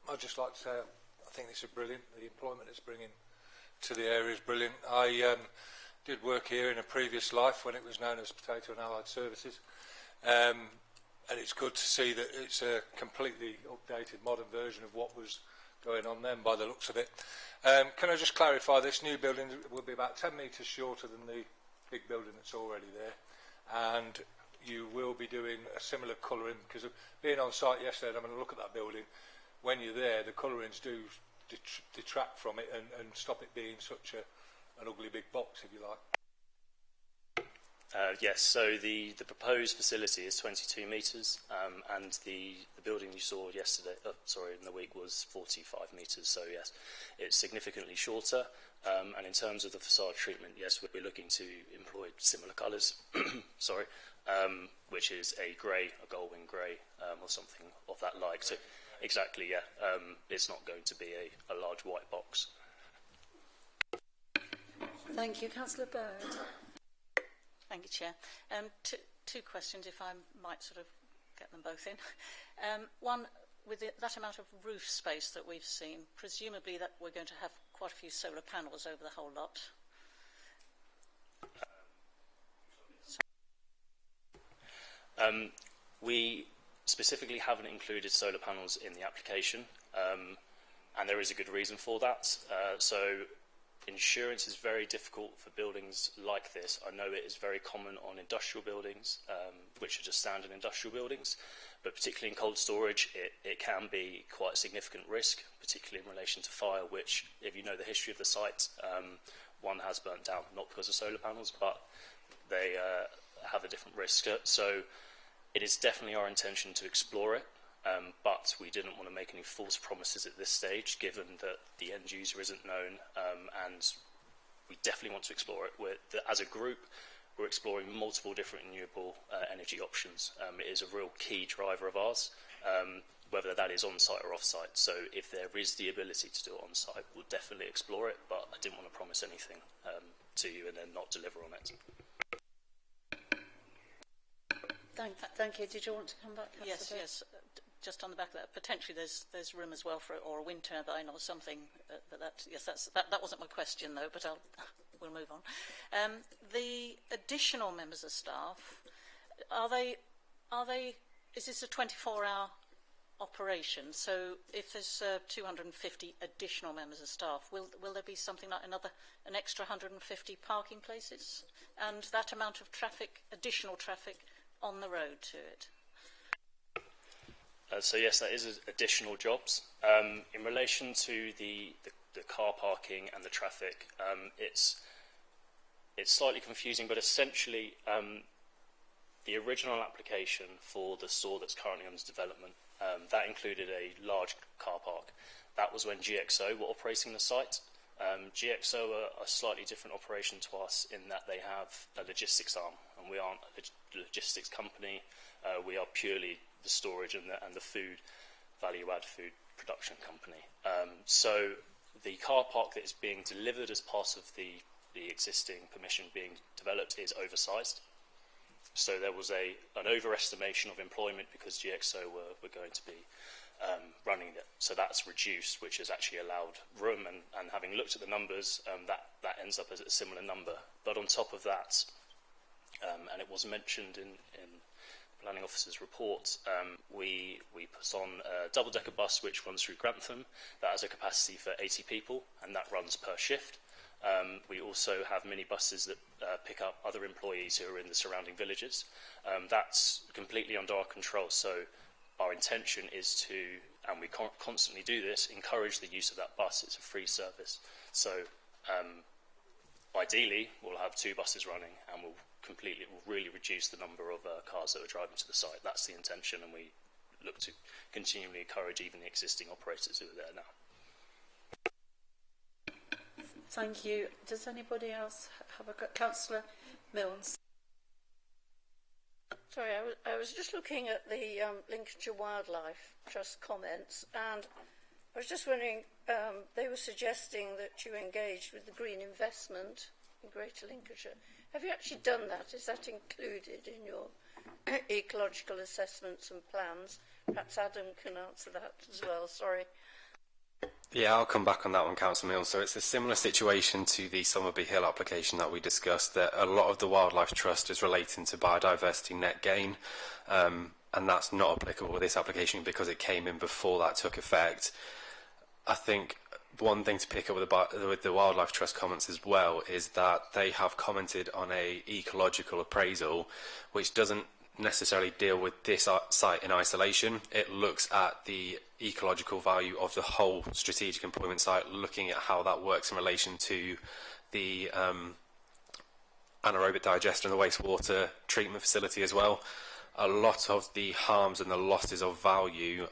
I'd just like to say I think this is brilliant. The employment it's bringing to the area is brilliant. I did work here in a previous life when it was known as Potato and Allied Services, and it's good to see that it's a completely updated, modern version of what was going on then by the looks of it. Can I just clarify, this new building will be about 10 metres shorter than the big building that's already there, and you will be doing a similar colouring, because being on site yesterday, I'm going to look at that building. When you're there, the colourings do detract from it and stop it being such an ugly big box, if you like. Yes, so the proposed facility is 22 metres, and the building you saw yesterday, in the week, was 45 metres, so yes, it's significantly shorter. And in terms of the facade treatment, yes, we'll be looking to employ similar colours, which is a grey, a Goldwing grey, or something of that like. So exactly, yeah, it's not going to be a large white box. Thank you. Councillor Bird. Thank you, Chair. Two questions, if I might sort of get them both in. One, with that amount of roof space that we've seen, presumably that we're going to have quite a few solar panels over the whole lot. We specifically haven't included solar panels in the application, and there is a good reason for that. So insurance is very difficult for buildings like this. I know it is very common on industrial buildings, which are just standard industrial buildings, but particularly in cold storage, it can be quite a significant risk, particularly in relation to fire, which, if you know the history of the site, one has burnt down, not because of solar panels, but they have a different risk. So it is definitely our intention to explore it, but we didn't want to make any false promises at this stage, given that the end user isn't known, and we definitely want to explore it. As a group, we're exploring multiple different renewable energy options. It is a real key driver of ours, whether that is on-site or off-site. So if there is the ability to do it on-site, we'll definitely explore it, but I didn't want to promise anything to you and then not deliver on it. Thank you. Did you want to come back? Yes, yes. Just on the back of that, potentially there's room as well for or a wind turbine or something. That wasn't my question though, but we'll move on. The additional members of staff, is this a 24-hour operation? So if there's 250 additional members of staff, will there be something like an extra 150 parking places and that amount of traffic, additional traffic on the road to it? So yes, that is additional jobs. In relation to the car parking and the traffic, it's slightly confusing, but essentially the original application for the store that's currently under development, that included a large car park. That was when GXO were operating the site. GXO are a slightly different operation to us in that they have a logistics arm, and we aren't a logistics company. We are purely the storage and the food, value-add food production company. So the car park that is being delivered as part of the existing permission being developed is oversized. So there was an overestimation of employment because GXO were going to be running it. So that's reduced, which has actually allowed room, and having looked at the numbers, that ends up as a similar number. But on top of that, and it was mentioned in the planning officer's report, we put on a double-decker bus which runs through Grantham. That has a capacity for 80 people, and that runs per shift. We also have minibuses that pick up other employees who are in the surrounding villages. That's completely under our control, so our intention is to, and we constantly do this, encourage the use of that bus. It's a free service. So ideally, we'll have 2 buses running, and we'll really reduce the number of cars that are driving to the site. That's the intention, and we look to continually encourage even the existing operators who are there now. Thank you. Does anybody else have a... Councillor Milnes. Sorry, I was just looking at the Lincolnshire Wildlife Trust comments, and I was just wondering, they were suggesting that you engaged with the green investment in Greater Lincolnshire. Have you actually done that? Is that included in your ecological assessments and plans? Perhaps Adam can answer that as well. Sorry. Yeah, I'll come back on that one, Councillor Mills. So it's a similar situation to the Somerby Hill application that we discussed, that a lot of the Wildlife Trust is relating to biodiversity net gain, and that's not applicable with this application because it came in before that took effect. I think one thing to pick up with the Wildlife Trust comments as well is that they have commented on a ecological appraisal which doesn't necessarily deal with this site in isolation. It looks at the ecological value of the whole strategic employment site, looking at how that works in relation to the anaerobic digester and the wastewater treatment facility as well. A lot of the harms and the losses of value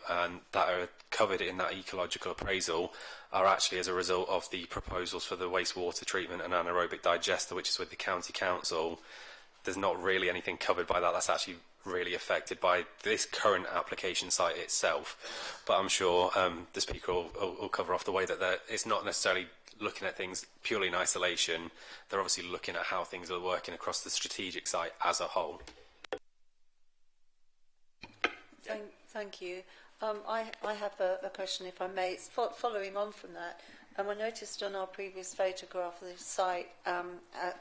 that are covered in that ecological appraisal are actually as a result of the proposals for the wastewater treatment and anaerobic digester, which is with the county council. There's not really anything covered by that. That's actually really affected by this current application site itself. But I'm sure the Speaker will cover off the way that it's not necessarily looking at things purely in isolation. They're obviously looking at how things are working across the strategic site as a whole. Thank you. I have a question, if I may. It's following on from that. I noticed on our previous photograph of the site,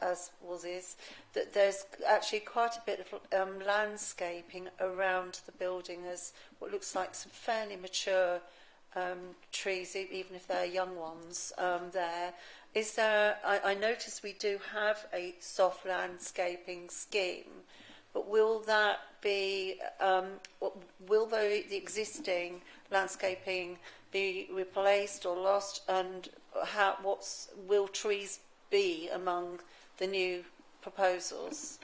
as is, that there's actually quite a bit of landscaping around the building. There's what looks like some fairly mature trees, even if they're young ones there. Is there, I notice we do have a soft landscaping scheme, but will that be, will the existing landscaping be replaced or lost, and will trees be among the new proposals?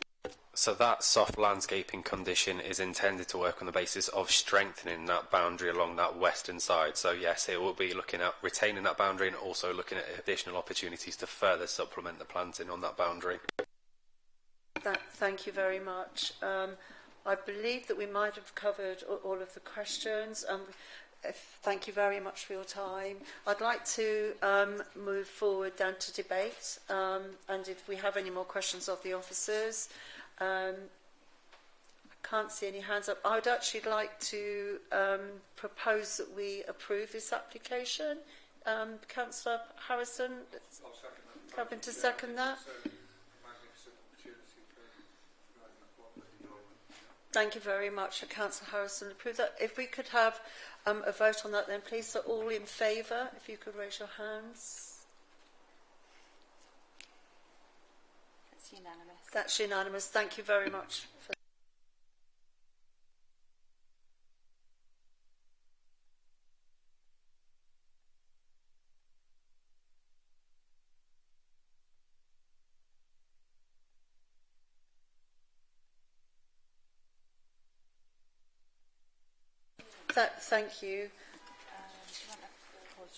So that soft landscaping condition is intended to work on the basis of strengthening that boundary along that western side. So yes, it will be looking at retaining that boundary and also looking at additional opportunities to further supplement the planting on that boundary. Thank you very much. I believe that we might have covered all of the questions. Thank you very much for your time. I'd like to move forward down to debate, and if we have any more questions of the officers. I can't see any hands up. I would actually like to propose that we approve this application. Councillor Harrison, happen to second that? Thank you very much, Councillor Harrison. Approve that. If we could have a vote on that, then please. So all in favour, if you could raise your hands. That's unanimous. That's unanimous. Thank you very much. Thank you. Do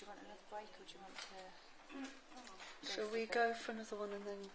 you want another break, or do you want to... Shall we go for another one and then...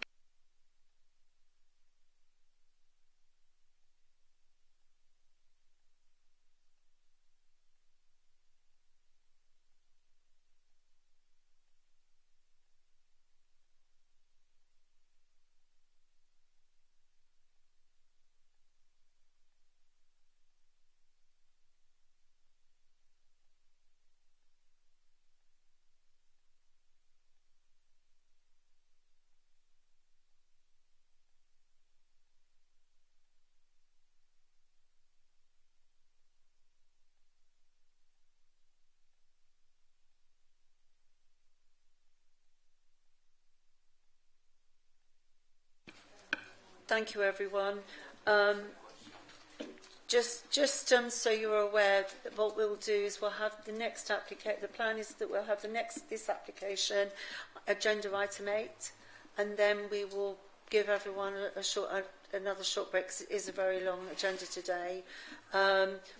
Thank you, everyone. Just so you're aware, what we'll do is we'll have the next application. The plan is that we'll have this application, agenda item 8, and then we will give everyone another short break. 'Cause it is a very long agenda today.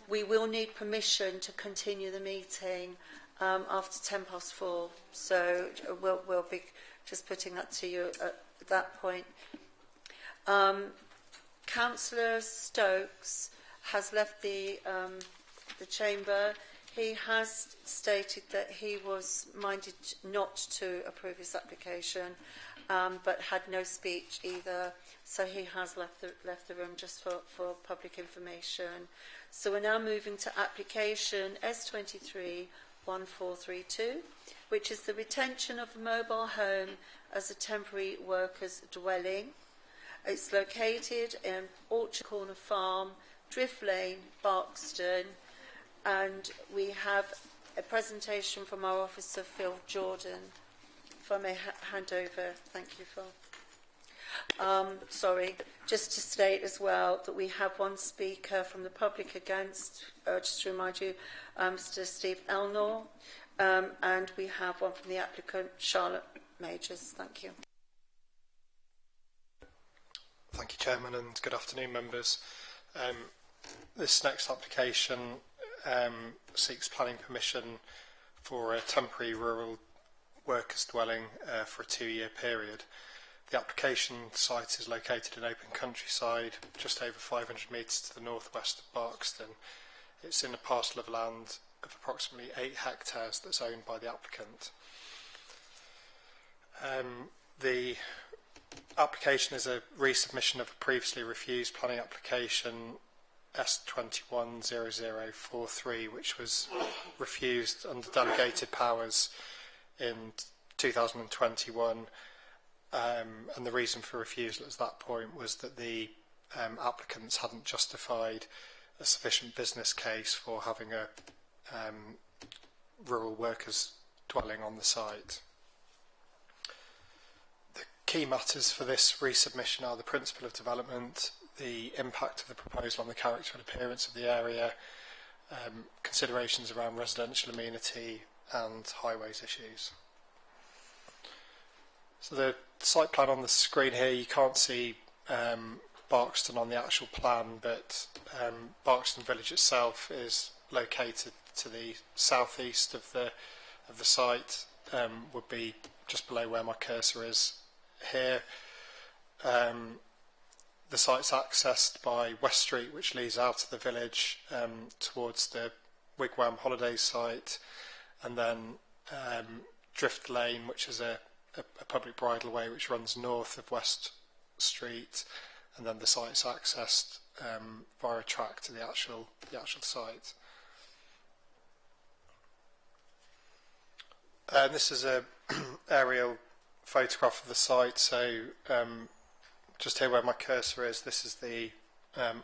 We will need permission to continue the meeting after 4:10. So we'll be just putting that to you at that point. Councillor Stokes has left the chamber. He has stated that he was minded not to approve his application, but had no speech either. So he has left the room just for public information. So we're now moving to application S23-1432, which is the retention of a mobile home as a temporary workers' dwelling. It's located in Orchard Corner Farm, Drift Lane, Barkston, and we have a presentation from our officer, Phil Jordan. If I may hand over. Thank you, Phil. Sorry, just to state as well that we have one speaker from the public against, just to remind you, Mr. Steve Elnor, and we have one from the applicant, Charlotte Majors. Thank you. Thank you, Chairman, and good afternoon, members. This next application seeks planning permission for a temporary rural workers' dwelling for a 2-year period. The application site is located in open countryside, just over 500 metres to the northwest of Barkston. It's in a parcel of land of approximately 8 hectares that's owned by the applicant. The application is a resubmission of a previously refused planning application S210043, which was refused under delegated powers in 2021. And the reason for refusal at that point was that the applicants hadn't justified a sufficient business case for having a rural workers dwelling on the site. The key matters for this resubmission are the principle of development, the impact of the proposal on the character and appearance of the area, considerations around residential amenity and highways issues. So the site plan on the screen here, you can't see Barkston on the actual plan, but Barkston village itself is located to the southeast of the site, would be just below where my cursor is here. The site's accessed by West Street, which leads out of the village towards the Wigwam holiday site, and then Drift Lane, which is a public bridleway which runs north of West Street, and then the site's accessed via a track to the actual site. This is a aerial photograph of the site. So just here where my cursor is, this is the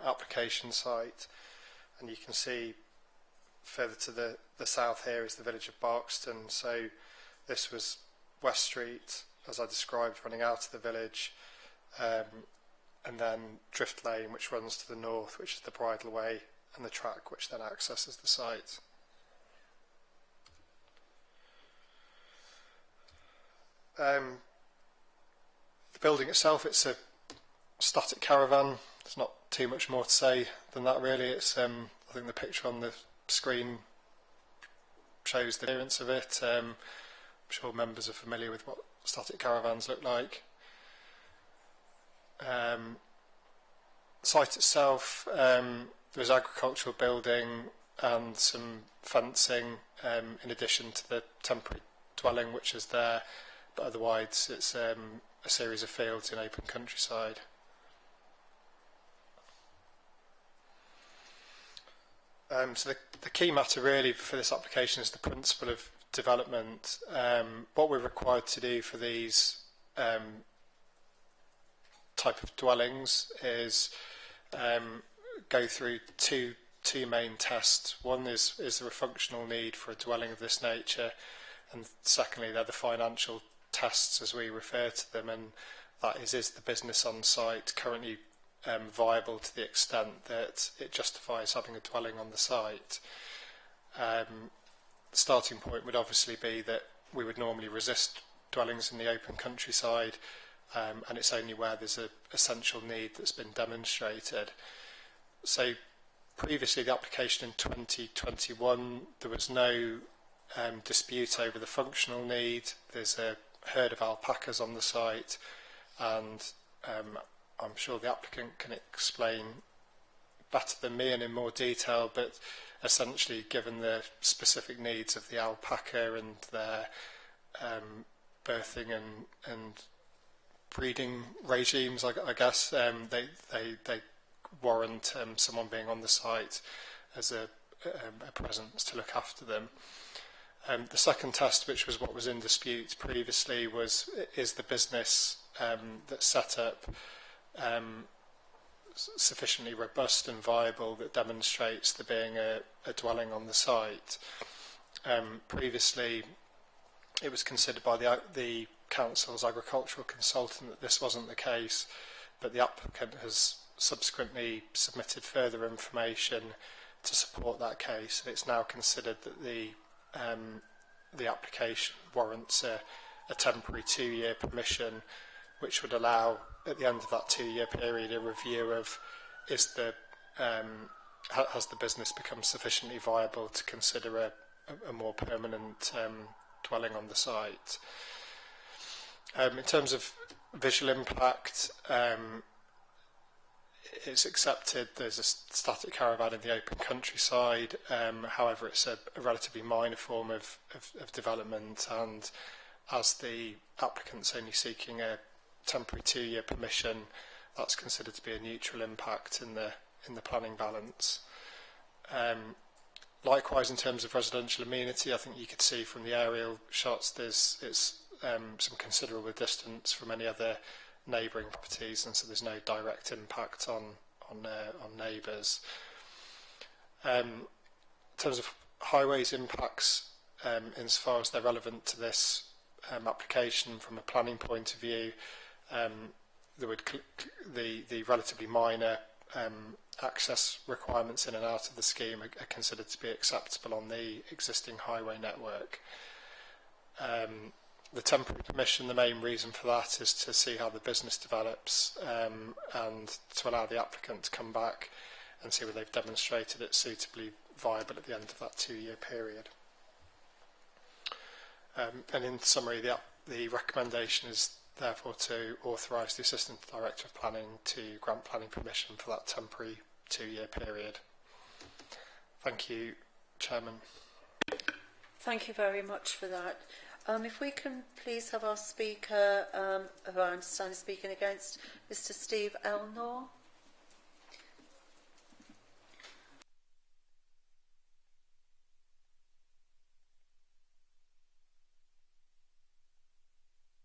application site, and you can see further to the south here is the village of Barkston. So this was West Street, as I described, running out of the village, and then Drift Lane, which runs to the north, which is the bridleway, and the track, which then accesses the site. The building itself, it's a static caravan. There's not too much more to say than that, really. It's I think the picture on the screen shows the appearance of it. I'm sure members are familiar with what static caravans look like. Site itself, there's agricultural building and some fencing in addition to the temporary dwelling which is there, but otherwise it's a series of fields in open countryside. So the key matter really for this application is the principle of development. What we're required to do for these type of dwellings is go through two main tests. One is there a functional need for a dwelling of this nature, and secondly they're the financial tests as we refer to them, and that is the business on site currently viable to the extent that it justifies having a dwelling on the site. The starting point would obviously be that we would normally resist dwellings in the open countryside, and it's only where there's an essential need that's been demonstrated. So previously the application in 2021, there was no dispute over the functional need. There's a herd of alpacas on the site, and I'm sure the applicant can explain better than me and in more detail, but essentially given the specific needs of the alpaca and their birthing and breeding regimes, I guess, they warrant someone being on the site as a presence to look after them. The second test, which was what was in dispute previously, is the business that's set up sufficiently robust and viable that demonstrates there being a dwelling on the site. Previously, it was considered by the council's agricultural consultant that this wasn't the case, but the applicant has subsequently submitted further information to support that case, and it's now considered that the application warrants a temporary 2-year permission, which would allow, at the end of that 2-year period, a review of has the business become sufficiently viable to consider a more permanent dwelling on the site. In terms of visual impact, it's accepted there's a static caravan in the open countryside. However, it's a relatively minor form of development, and as the applicant's only seeking a temporary 2-year permission, that's considered to be a neutral impact in the planning balance. Likewise, in terms of residential amenity, I think you could see from the aerial shots it's some considerable distance from any other neighbouring properties, and so there's no direct impact on neighbours. In terms of highways impacts, insofar as they're relevant to this application from a planning point of view, the relatively minor access requirements in and out of the scheme are considered to be acceptable on the existing highway network. The temporary permission, the main reason for that is to see how the business develops and to allow the applicant to come back and see whether they've demonstrated it's suitably viable at the end of that 2-year period. And in summary, the recommendation is therefore to authorise the Assistant Director of Planning to grant planning permission for that temporary 2-year period. Thank you, Chairman. Thank you very much for that. If we can please have our speaker, who I understand is speaking against, Mr. Steve Elnor.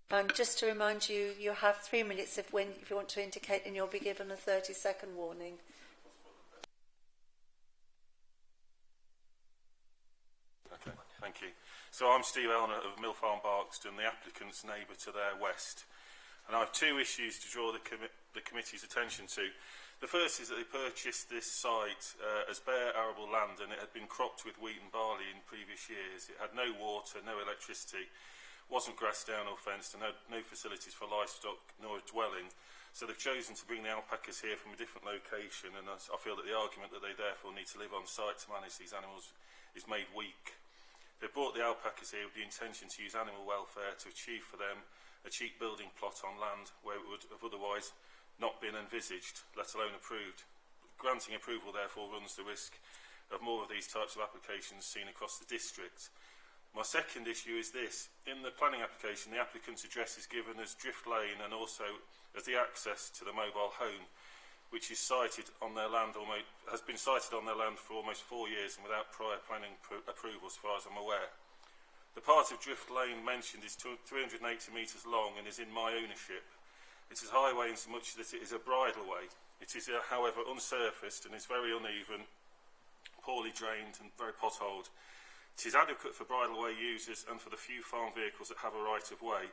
And just to remind you, you have 3 minutes if you want to indicate, and you'll be given a 30-second warning. Okay, thank you. So I'm Steve Elner of Mill Farm Barkston, the applicant's neighbour to their west. And I have 2 issues to draw the committee's attention to. The first is that they purchased this site as bare arable land, and it had been cropped with wheat and barley in previous years. It had no water, no electricity, wasn't grassed down or fenced, and had no facilities for livestock nor a dwelling. So they've chosen to bring the alpacas here from a different location, and I feel that the argument that they therefore need to live on site to manage these animals is made weak. They brought the alpacas here with the intention to use animal welfare to achieve for them a cheap building plot on land where it would have otherwise not been envisaged, let alone approved. Granting approval therefore runs the risk of more of these types of applications seen across the district. My second issue is this. In the planning application, the applicant's address is given as Drift Lane and also as the access to the mobile home, which is cited on their land has been cited on their land for almost 4 years and without prior planning approval as far as I'm aware. The part of Drift Lane mentioned is 380 metres long and is in my ownership. It is a highway in so much that it is a bridleway. It is, however, unsurfaced and is very uneven, poorly drained and very potholed. It is adequate for bridleway users and for the few farm vehicles that have a right of way,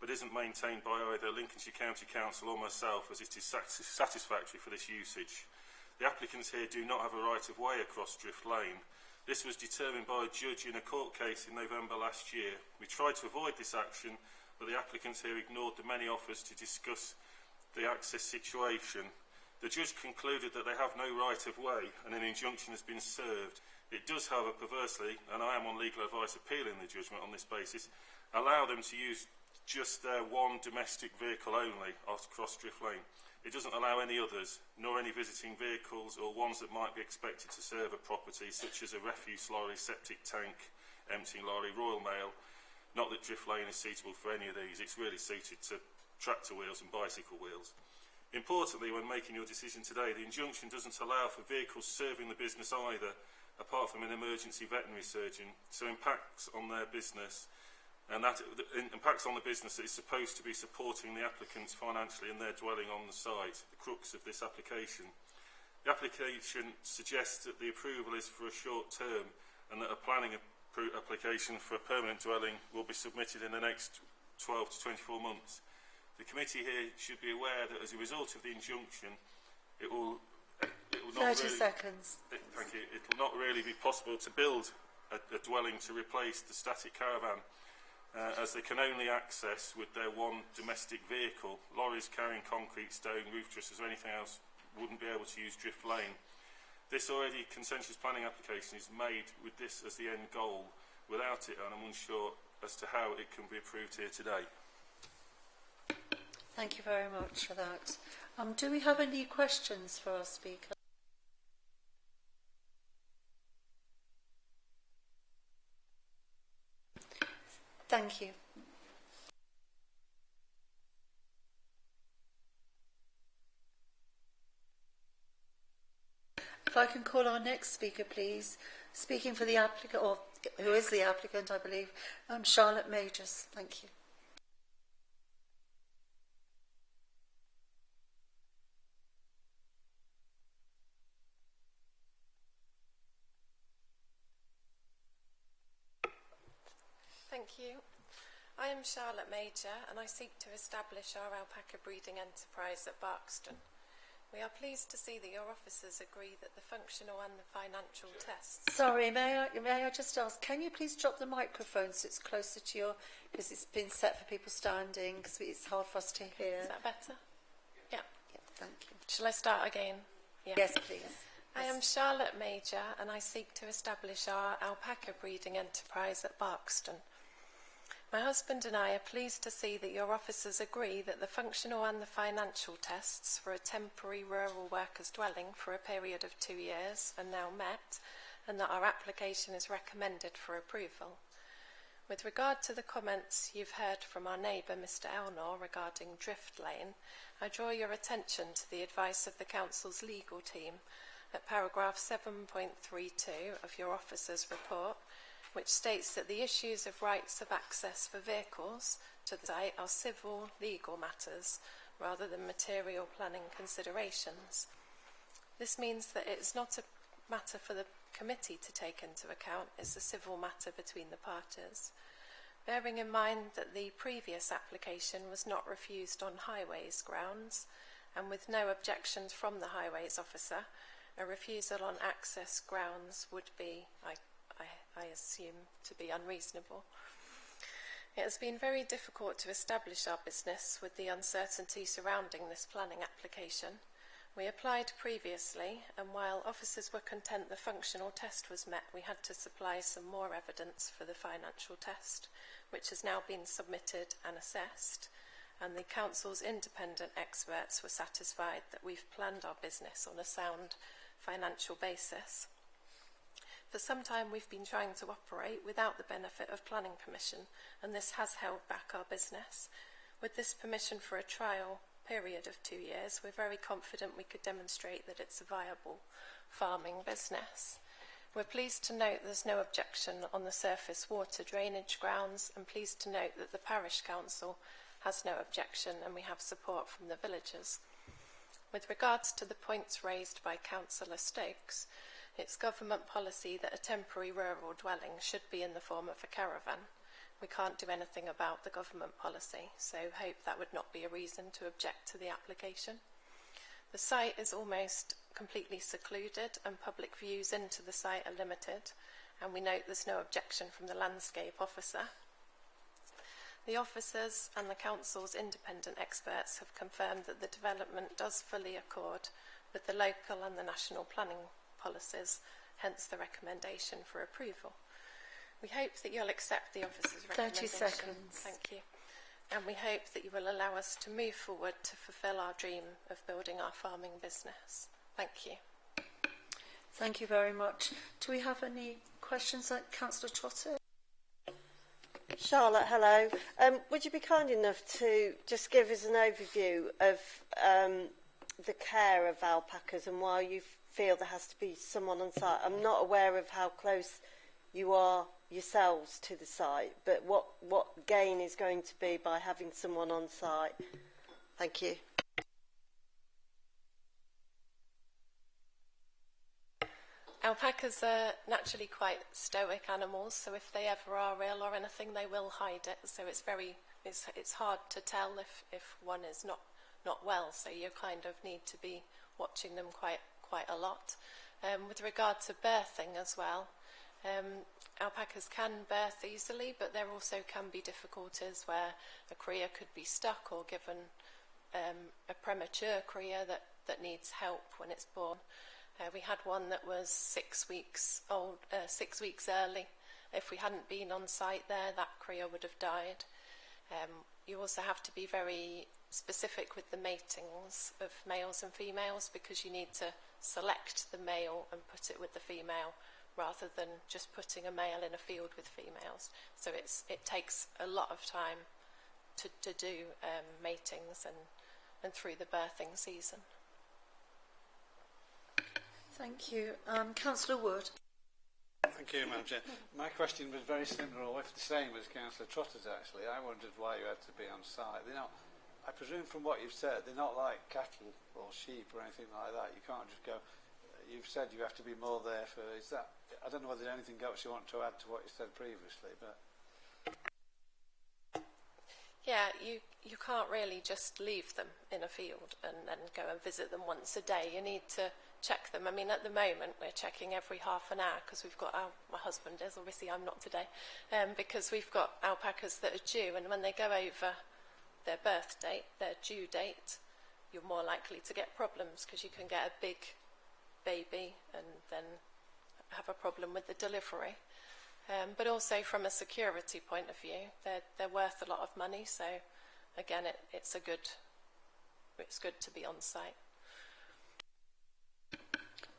but isn't maintained by either Lincolnshire County Council or myself, as it is satisfactory for this usage. The applicants here do not have a right of way across Drift Lane. This was determined by a judge in a court case in November last year. We tried to avoid this action, but the applicants here ignored the many offers to discuss the access situation. The judge concluded that they have no right of way and an injunction has been served. It does, however, perversely, and I am on legal advice appealing the judgment on this basis, allow them to use just their one domestic vehicle only across Drift Lane. It doesn't allow any others, nor any visiting vehicles or ones that might be expected to serve a property, such as a refuse lorry, septic tank, emptying lorry, Royal Mail. Not that Drift Lane is suitable for any of these, it's really suited to tractor wheels and bicycle wheels. Importantly, when making your decision today, the injunction doesn't allow for vehicles serving the business either, apart from an emergency veterinary surgeon, so impacts on their business, and that impacts on the business that is supposed to be supporting the applicants financially in their dwelling on the site, the crux of this application. The application suggests that the approval is for a short term and that a planning application for a permanent dwelling will be submitted in the next 12 to 24 months. The committee here should be aware that as a result of the injunction, it will not 30 really, seconds. Thank you. It will not really be possible to build a dwelling to replace the static caravan, as they can only access with their one domestic vehicle. Lorries carrying concrete, stone, roof trusses or anything else wouldn't be able to use Drift Lane. This already consensus planning application is made with this as the end goal. Without it, and I'm unsure as to how it can be approved here today. Thank you very much for that. Do we have any questions for our speaker? Thank you. if I can call our next speaker, please. Speaking for the applicant, or who is the applicant, I believe, Charlotte Majors. Thank you. Thank you. I am Charlotte Major and I seek to establish our alpaca breeding enterprise at Barkston. We are pleased to see that your officers agree that the functional and the financial tests... Sorry, may I just ask, can you please drop the microphone so it's closer to your... because it's been set for people standing, because it's hard for us to hear. Is that better? Yeah. Thank you. Shall I start again? Yeah. Yes, please. I am Charlotte Major and I seek to establish our alpaca breeding enterprise at Barkston. My husband and I are pleased to see that your officers agree that the functional and the financial tests for a temporary rural workers' dwelling for a period of 2 years are now met and that our application is recommended for approval. With regard to the comments you've heard from our neighbour Mr Elnor regarding Drift Lane, I draw your attention to the advice of the Council's legal team at paragraph 7.32 of your officer's report, which states that the issues of rights of access for vehicles to the site are civil legal matters rather than material planning considerations. This means that it's not a matter for the committee to take into account, it's a civil matter between the parties. Bearing in mind that the previous application was not refused on highways grounds, and with no objections from the highways officer, a refusal on access grounds would be, I assume, to be unreasonable. It has been very difficult to establish our business with the uncertainty surrounding this planning application. We applied previously, and while officers were content the functional test was met, we had to supply some more evidence for the financial test, which has now been submitted and assessed, and the Council's independent experts were satisfied that we've planned our business on a sound financial basis. For some time we've been trying to operate without the benefit of planning permission, and this has held back our business. With this permission for a trial period of 2 years, we're very confident we could demonstrate that it's a viable farming business. We're pleased to note there's no objection on the surface water drainage grounds, and pleased to note that the Parish Council has no objection and we have support from the villagers. With regards to the points raised by Councillor Stokes, it's government policy that a temporary rural dwelling should be in the form of a caravan. We can't do anything about the government policy, so hope that would not be a reason to object to the application. The site is almost completely secluded and public views into the site are limited, and we note there's no objection from the landscape officer. The officers and the Council's independent experts have confirmed that the development does fully accord with the local and the national planning policies, hence the recommendation for approval. We hope that you'll accept the officer's recommendation. 30 seconds. Thank you. And we hope that you will allow us to move forward to fulfil our dream of building our farming business. Thank you. Thank you very much. Do we have any questions, Councillor Trotter? Charlotte, hello. Would you be kind enough to just give us an overview of the care of alpacas and why you feel there has to be someone on site? I'm not aware of how close you are yourselves to the site, but what gain is going to be by having someone on site? Thank you. Alpacas are naturally quite stoic animals, so if they ever are ill or anything, they will hide it. So it's hard to tell if one is not well. So you kind of need to be watching them quite a lot. With regard to birthing as well, alpacas can birth easily, but there also can be difficulties where a cria could be stuck or given a premature cria that needs help when it's born. We had one that was 6 weeks old, 6 weeks early. If we hadn't been on site there, that cria would have died. You also have to be very specific with the matings of males and females, because you need to select the male and put it with the female rather than just putting a male in a field with females. So it takes a lot of time to do matings and through the birthing season. Thank you. Councillor Wood. Thank you, Madam Chair. My question was very similar, or if the same as Councillor Trotter's actually. I wondered why you had to be on site. They're not, I presume from what you've said, they're not like cattle or sheep or anything like that. You can't just go, you've said you have to be more there for, is that, I don't know whether there's anything else you want to add to what you said previously, but... Yeah, you can't really just leave them in a field and then go and visit them once a day. You need to check them. I mean, at the moment, we're checking every half an hour because we've got my husband is, obviously I'm not today, because we've got alpacas that are due, and when they go over their birth date, their due date, you're more likely to get problems because you can get a big baby and then have a problem with the delivery. But also from a security point of view, they're worth a lot of money. So again, it's good to be on site.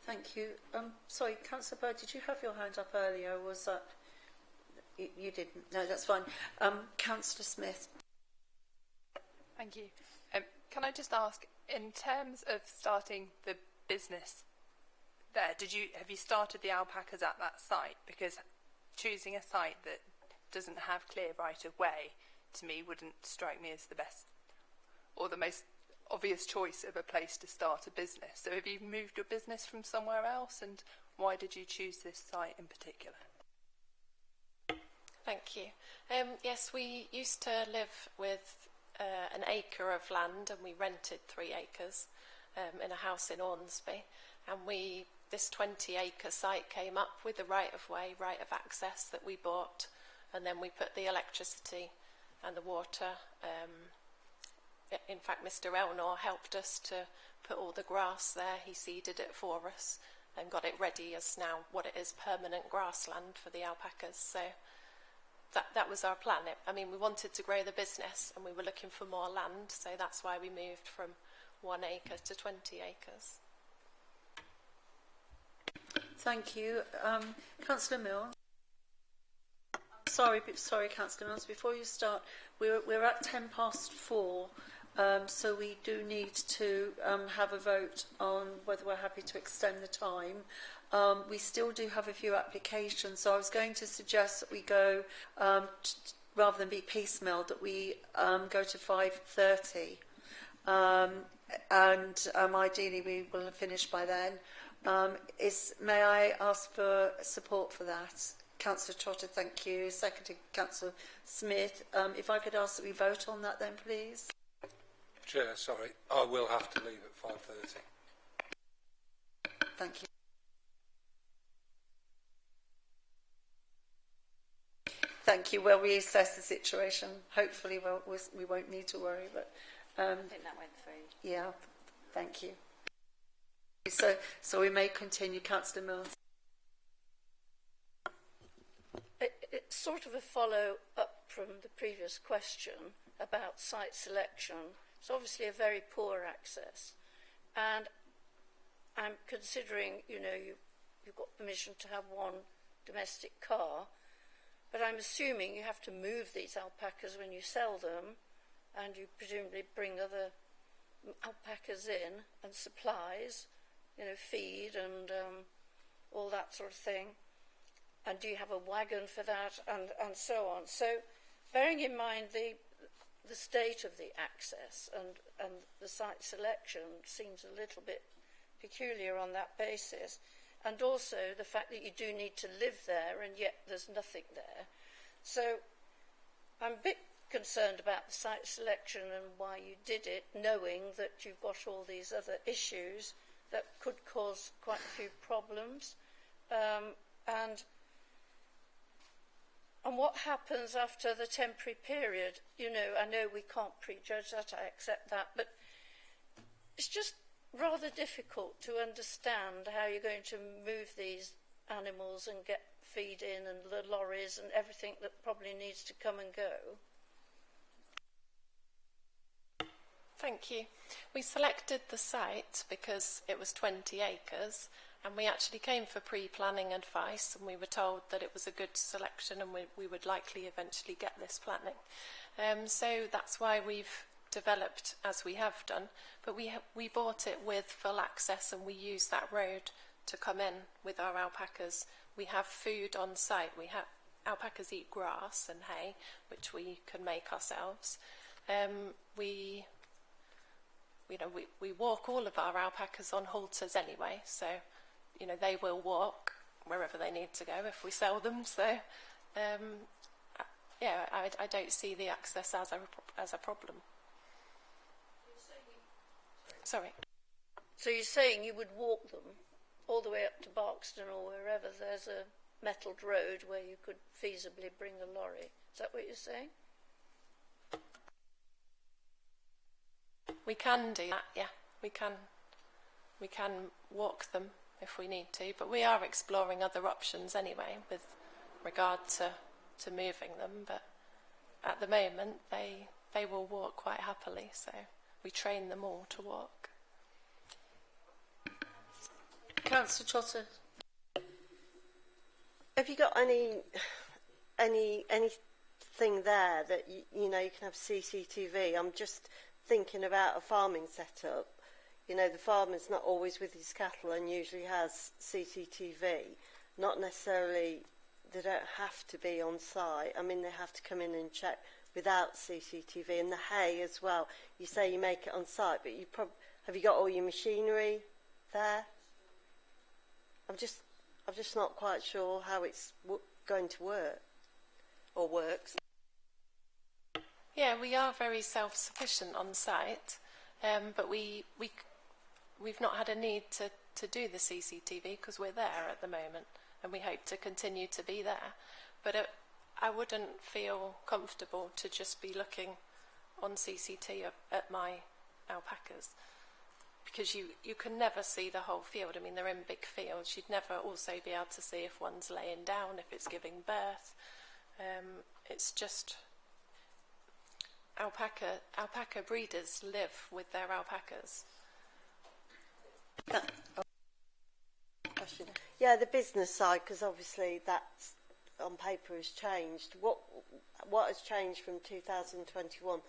Thank you. Sorry, Councillor Bird, did you have your hand up earlier? Or was that you didn't? No, that's fine. Councillor Smith. Thank you. Can I just ask, in terms of starting the business there, have you started the alpacas at that site? Because choosing a site that doesn't have clear right of way, to me, wouldn't strike me as the best or the most obvious choice of a place to start a business. So have you moved your business from somewhere else, and why did you choose this site in particular? Thank you. Yes, we used to live with an acre of land, and we rented 3 acres in a house in Ormsby, and this 20-acre site came up with the right-of-way, right of access that we bought, and then we put the electricity and the water. In fact, Mr. Elnor helped us to put all the grass there. He seeded it for us and got it ready as now what it is, permanent grassland for the alpacas. So that was our plan. I mean, we wanted to grow the business and we were looking for more land, so that's why we moved from 1 acre to 20 acres. Thank you. Councillor Mills. Sorry, Councillor Mills, before you start, we're at 4:10, so we do need to have a vote on whether we're happy to extend the time. We still do have a few applications, so I was going to suggest that we go, rather than be piecemeal, that we go to 5:30, and ideally we will have finished by then. May I ask for support for that? Councillor Trotter, thank you. Seconded, Councillor Smith. If I could ask that we vote on that then, please. Chair, sorry, I will have to leave at 5:30. Thank you. Thank you. We'll reassess the situation. Hopefully we won't need to worry. But I think that went through. Yeah, thank you. So we may continue. Councillor Mills. It's sort of a follow-up from the previous question about site selection. It's obviously a very poor access. And I'm considering, you've got permission to have 1 domestic car, but I'm assuming you have to move these alpacas when you sell them, and you presumably bring other alpacas in and supplies, feed and all that sort of thing. And do you have a wagon for that, and so on. So bearing in mind the state of the access and the site selection seems a little bit peculiar on that basis, and also the fact that you do need to live there and yet there's nothing there. So I'm a bit concerned about the site selection and why you did it, knowing that you've got all these other issues that could cause quite a few problems. And what happens after the temporary period? I know we can't prejudge that, I accept that, but it's just rather difficult to understand how you're going to move these animals and get feed in and the lorries and everything that probably needs to come and go. Thank you. We selected the site because it was 20 acres, and we actually came for pre-planning advice, and we were told that it was a good selection and we would likely eventually get this planning. So that's why we've developed as we have done, but we bought it with full access, and we use that road to come in with our alpacas. We have food on site. Alpacas eat grass and hay, which we can make ourselves. We walk all of our alpacas on halters anyway, so they will walk wherever they need to go if we sell them. So I don't see the access as a problem. Sorry. So you're saying you would walk them all the way up to Barkston or wherever there's a metalled road where you could feasibly bring a lorry? Is that what you're saying? We can do that, yeah. We can walk them if we need to, but we are exploring other options anyway with regard to moving them. But at the moment, they will walk quite happily, so we train them all to walk. Councillor Trotter. Have you got anything there that you can have CCTV? I'm just thinking about a farming setup. The farmer's not always with his cattle and usually has CCTV. Not necessarily, they don't have to be on site. I mean, they have to come in and check without CCTV. And the hay as well. You say you make it on site, but have you got all your machinery there? I'm just not quite sure how it's going to work or works. Yeah, we are very self-sufficient on site, but we've not had a need to do the CCTV because we're there at the moment, and we hope to continue to be there. But I wouldn't feel comfortable to just be looking on CCTV at my alpacas, because you can never see the whole field. I mean, they're in big fields. You'd never also be able to see if one's laying down, if it's giving birth. It's just alpaca breeders live with their alpacas. Yeah, the business side, because obviously that's on paper has changed. What has changed from 2021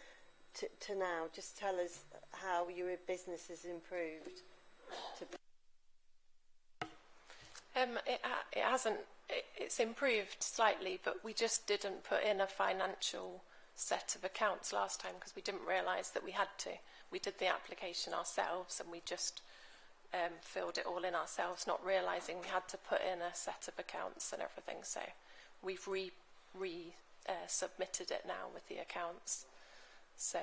to now? Just tell us how your business has improved. It hasn't. It's improved slightly, but we just didn't put in a financial set of accounts last time because we didn't realise that we had to. We did the application ourselves and we just filled it all in ourselves, not realising we had to put in a set of accounts and everything. So we've submitted it now with the accounts. So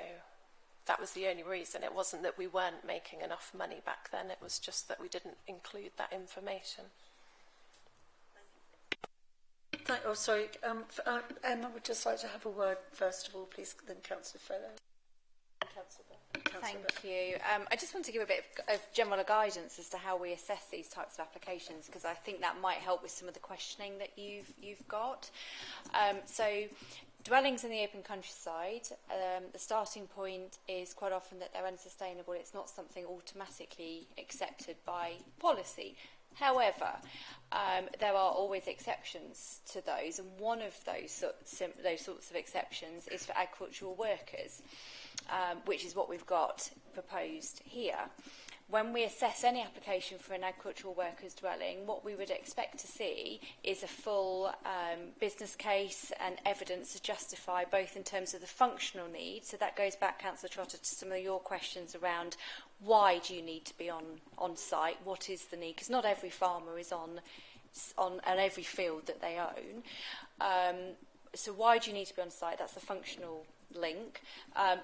that was the only reason. It wasn't that we weren't making enough money back then. It was just that we didn't include that information. Sorry, Emma would just like to have a word first of all, please, then Councillor Fellow. Thank you. I just want to give a bit of general guidance as to how we assess these types of applications, because I think that might help with some of the questioning that you've got. So, dwellings in the open countryside, the starting point is quite often that they're unsustainable. It's not something automatically accepted by policy. However, there are always exceptions to those, and one of those sorts of exceptions is for agricultural workers, which is what we've got proposed here. When we assess any application for an agricultural workers dwelling, what we would expect to see is a full business case and evidence to justify both in terms of the functional needs. So that goes back, Councillor Trotter, to some of your questions around why do you need to be on site? What is the need? Because not every farmer is on every field that they own. So why do you need to be on site? That's the functional link,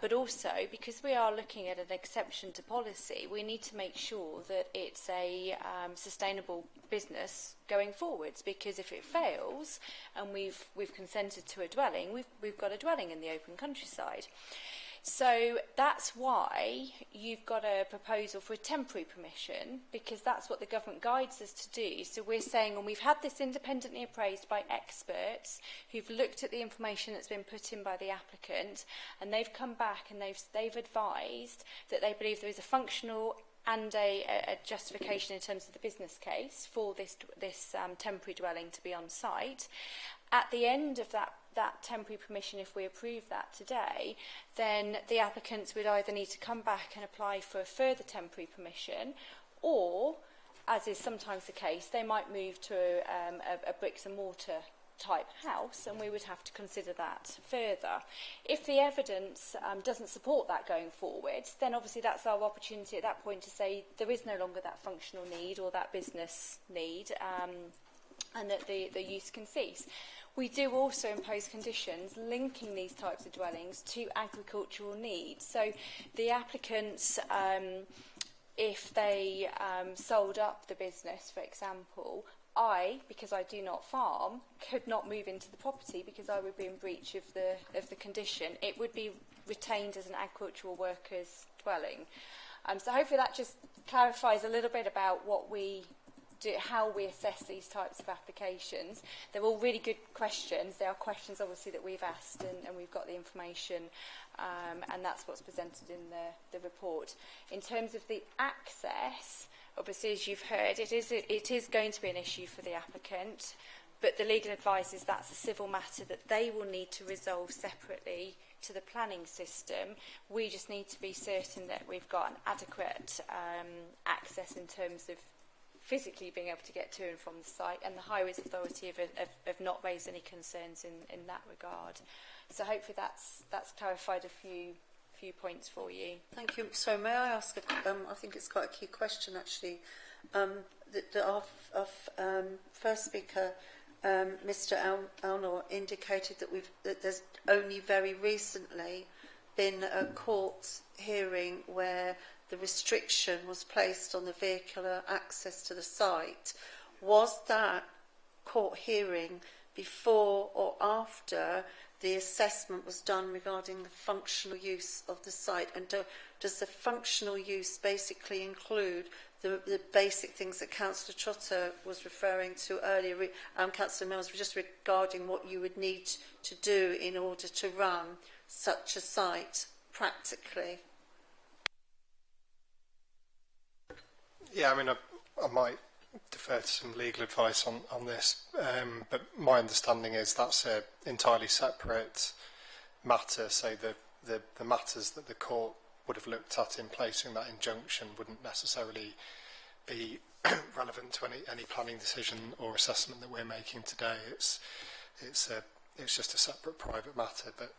but also because we are looking at an exception to policy, we need to make sure that it's a sustainable business going forwards, because if it fails and we've consented to a dwelling, we've got a dwelling in the open countryside. So that's why you've got a proposal for a temporary permission, because that's what the government guides us to do. So we're saying, and we've had this independently appraised by experts who've looked at the information that's been put in by the applicant, and they've come back and they've advised that they believe there is a functional and a justification in terms of the business case for this temporary dwelling to be on site. At the end of that temporary permission, if we approve that today, then the applicants would either need to come back and apply for a further temporary permission, or as is sometimes the case, they might move to a bricks and mortar type house, and we would have to consider that further. If the evidence doesn't support that going forward, then obviously that's our opportunity at that point to say there is no longer that functional need or that business need, and that the use can cease. We do also impose conditions linking these types of dwellings to agricultural needs. So the applicants, if they sold up the business, for example, because I do not farm, could not move into the property because I would be in breach of the condition. It would be retained as an agricultural workers' dwelling. So hopefully that just clarifies a little bit about what we do, how we assess these types of applications. They're all really good questions. They are questions obviously that we've asked, and we've got the information, and that's what's presented in the report. In terms of the access, obviously, as you've heard, it is going to be an issue for the applicant, but the legal advice is that's a civil matter that they will need to resolve separately to the planning system. We just need to be certain that we've got an adequate access in terms of physically being able to get to and from the site, and the Highways Authority have not raised any concerns in that regard. So hopefully that's clarified a few points for you. Thank you. So may I ask, I think it's quite a key question actually. Our first speaker, Mr. Elnor, indicated that there's only very recently been a court hearing where the restriction was placed on the vehicular access to the site. Was that court hearing before or after the assessment was done regarding the functional use of the site? And does the functional use basically include the basic things that Councillor Trotter was referring to earlier, Councillor Mills, just regarding what you would need to do in order to run such a site practically? Yeah, I mean, I might defer to some legal advice on this, but my understanding is that's an entirely separate matter. So the matters that the court would have looked at in placing that injunction wouldn't necessarily be relevant to any planning decision or assessment that we're making today. It's just a separate private matter. But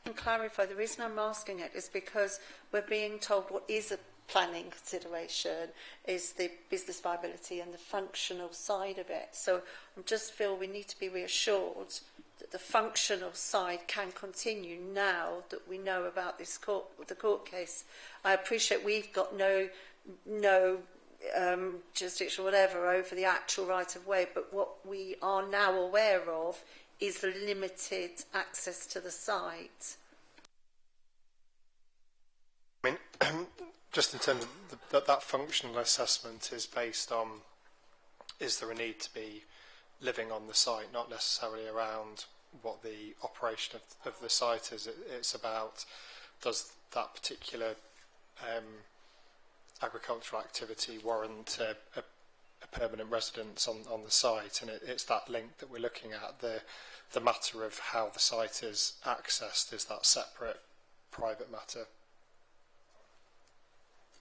I can clarify, the reason I'm asking it is because we're being told what is a planning consideration is the business viability and the functional side of it. So I just feel we need to be reassured that the functional side can continue now that we know about the court case. I appreciate we've got no jurisdiction, whatever, over the actual right of way, but what we are now aware of is the limited access to the site. I mean, just in terms of that functional assessment is based on, is there a need to be living on the site, not necessarily around what the operation of the site is. It's about, does that particular agricultural activity warrant a permanent residence on the site, and it's that link that we're looking at. The matter of how the site is accessed is that separate private matter.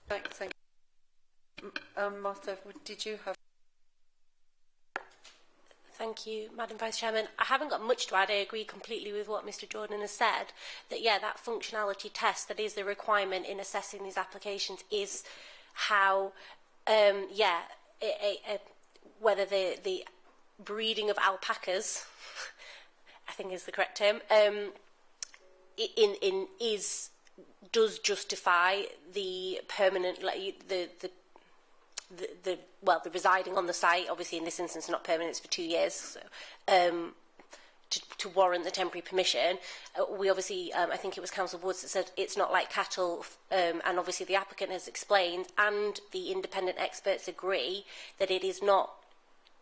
Thank you. Martha, did you have... Thank you, Madam Vice Chairman. I haven't got much to add. I agree completely with what Mr Jordan has said, that, yeah, that functionality test that is the requirement in assessing these applications is how, whether the breeding of alpacas, I think is the correct term, does justify the permanent, the residing on the site. Obviously, in this instance, not permanent; it's for 2 years. So, to warrant the temporary permission, we obviously, I think it was Council Woods that said it's not like cattle, and obviously the applicant has explained, and the independent experts agree that it is not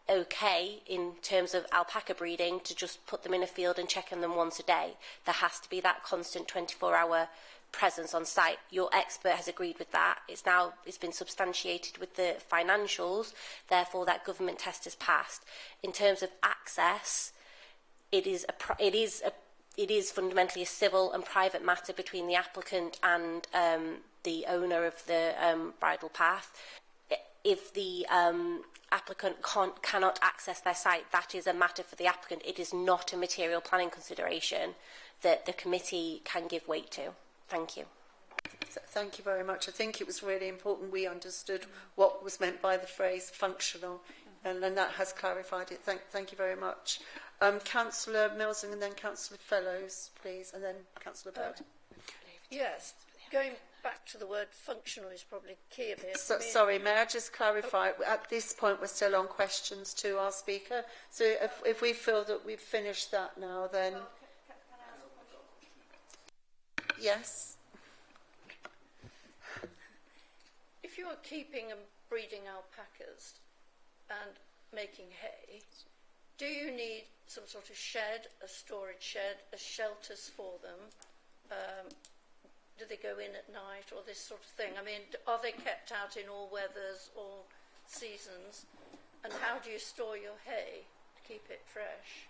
okay in terms of alpaca breeding to just put them in a field and check on them once a day. There has to be that constant 24-hour presence on site. Your expert has agreed with that. It's been substantiated with the financials, therefore that government test has passed. In terms of access, it is fundamentally a civil and private matter between the applicant and the owner of the bridle path. if the applicant cannot access their site, that is a matter for the applicant. It is not a material planning consideration that the committee can give weight to. Thank you. Thank you very much. I think it was really important we understood what was meant by the phrase functional, and that has clarified it. Thank you very much. Councillor Mills and then Councillor Fellows, please, and then Councillor Bird. Yes, going back to the word functional is probably key of it. Sorry, may I just clarify? At this point, we're still on questions to our speaker. So if we feel that we've finished that now, then... Yes? If you are keeping and breeding alpacas and making hay, do you need some sort of shed, a storage shed, shelters for them? Do they go in at night or this sort of thing? I mean, are they kept out in all weathers or seasons? And how do you store your hay to keep it fresh?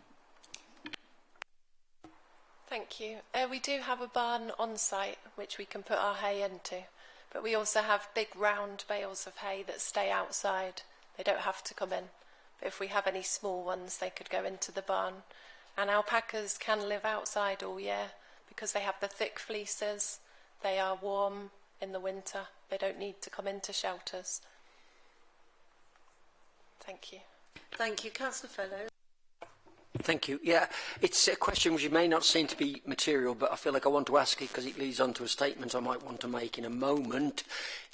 Thank you. We do have a barn on site which we can put our hay into, but we also have big round bales of hay that stay outside. They don't have to come in. But if we have any small ones, they could go into the barn. And alpacas can live outside all year because they have the thick fleeces. They are warm in the winter. They don't need to come into shelters. Thank you. Thank you. Councillor Fellows. Thank you. Yeah, it's a question which may not seem to be material, but I feel like I want to ask it because it leads on to a statement I might want to make in a moment.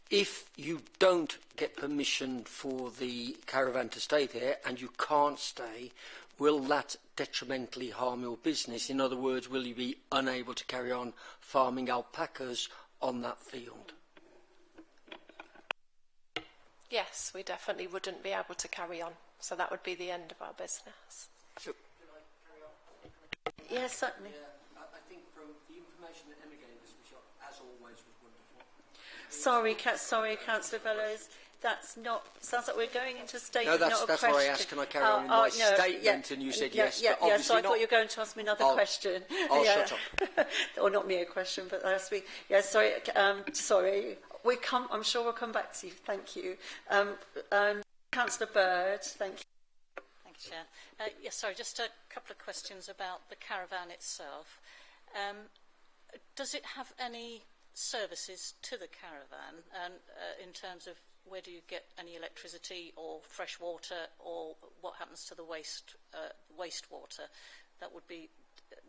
If you don't get permission for the caravan to stay there and you can't stay, will that detrimentally harm your business? In other words, will you be unable to carry on farming alpacas on that field? Yes, we definitely wouldn't be able to carry on. So that would be the end of our business. Yes, certainly. Yeah, I think from the information that Emma gave us, which as always was wonderful. Sorry, Councillor Fellows. That's not. Sounds like we're going into a statement, no, not a that's question. why I asked. Can I carry on with my statement? And you said yes. Yeah, but so I not. thought you were going to ask me another question. Shut up. Or not me a question, but ask me. Yeah, sorry. Sorry. I'm sure we'll come back to you. Thank you. Councillor Bird. Thank you. Thank you, Chair. Yes, sorry, just a couple of questions about the caravan itself. Does it have any services to the caravan, and in terms of where do you get any electricity or fresh water, or what happens to the wastewater? That would be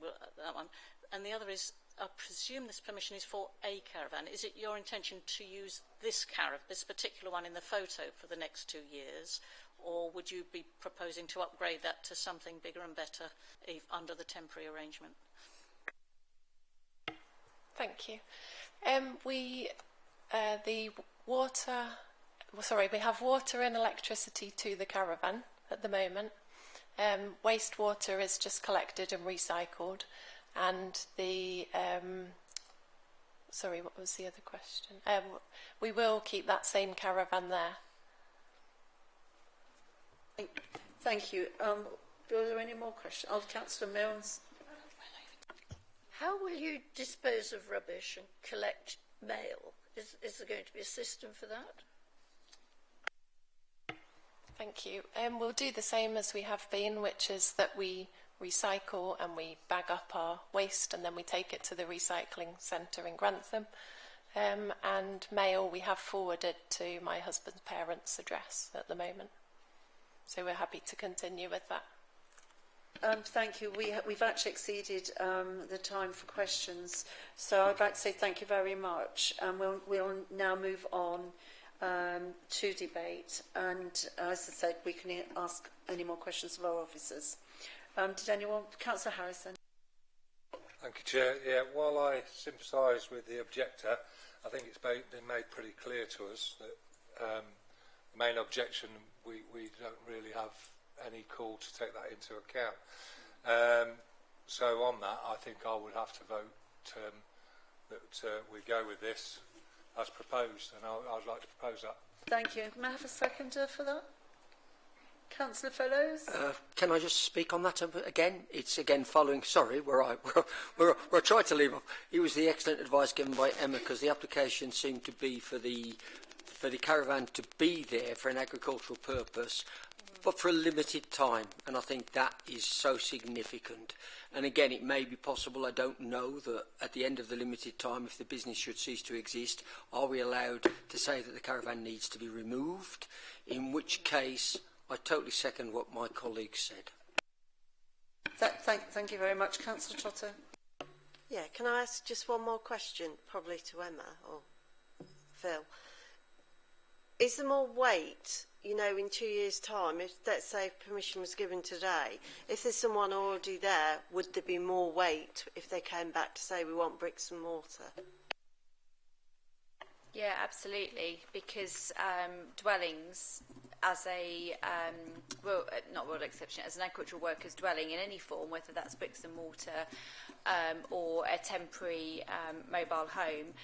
that one. And the other is, I presume this permission is for a caravan. Is it your intention to use this particular one in the photo for the next 2 years, or would you be proposing to upgrade that to something bigger and better under the temporary arrangement? Thank you. We have water and electricity to the caravan at the moment. Wastewater is just collected and recycled, and the sorry, what was the other question? We will keep that same caravan there. Thank you. Are there any more questions? Councillor Mills. How will you dispose of rubbish and collect mail? Is there going to be a system for that? Thank you. We'll do the same as we have been, which is that we recycle and we bag up our waste and then we take it to the recycling centre in Grantham. And mail we have forwarded to my husband's parents' address at the moment. So we're happy to continue with that. Thank you. We've actually exceeded the time for questions, so I'd like to say thank you very much. We'll now move on to debate, and as I said, we can ask any more questions of our officers. Did anyone? Councillor Harrison. Thank you, Chair. Yeah, while I sympathise with the objector, I think it's been made pretty clear to us that the main objection, we don't really have any call to take that into account. So on that, I think I would have to vote that we go with this as proposed, and I'd like to propose that. Thank you. May I have a seconder for that? Councillor Fellows? Can I just speak on that again? It's again following, sorry, where I tried to leave off. It was the excellent advice given by Emma, because the application seemed to be for the for the caravan to be there for an agricultural purpose, but for a limited time, and I think that is so significant. And again, it may be possible, I don't know, that at the end of the limited time, if the business should cease to exist, are we allowed to say that the caravan needs to be removed? In which case, I totally second what my colleague said. Thank you very much. Councillor Trotter. Yeah, can I ask just one more question, probably to Emma or Phil? Is there more weight, you know, in 2 years' time, if, let's say, permission was given today, if there's someone already there, would there be more weight if they came back to say we want bricks and mortar? Yeah, absolutely, because dwellings as a, not royal exception, as an agricultural worker's dwelling in any form, whether that's bricks and mortar or a temporary mobile home,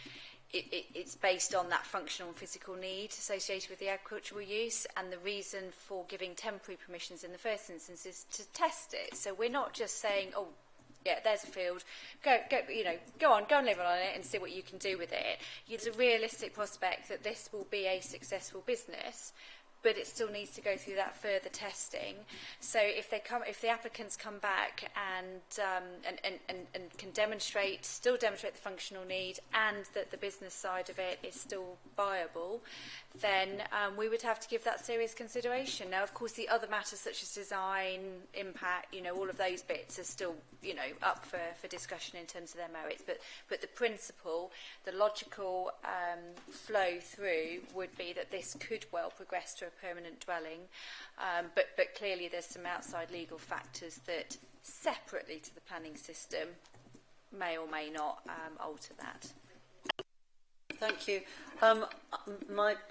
it's based on that functional and physical need associated with the agricultural use, and the reason for giving temporary permissions in the first instance is to test it. So we're not just saying, oh, yeah, there's a field, go and live on it and see what you can do with it. There's a realistic prospect that this will be a successful business, but it still needs to go through that further testing. So if the applicants come back and can still demonstrate the functional need, and that the business side of it is still viable, then we would have to give that serious consideration. Now, of course, the other matters such as design, impact, all of those bits are still, up for discussion in terms of their merits. But the principle, the logical flow through would be that this could well progress to a permanent dwelling, but clearly there's some outside legal factors that, separately to the planning system, may or may not alter that. Thank you. I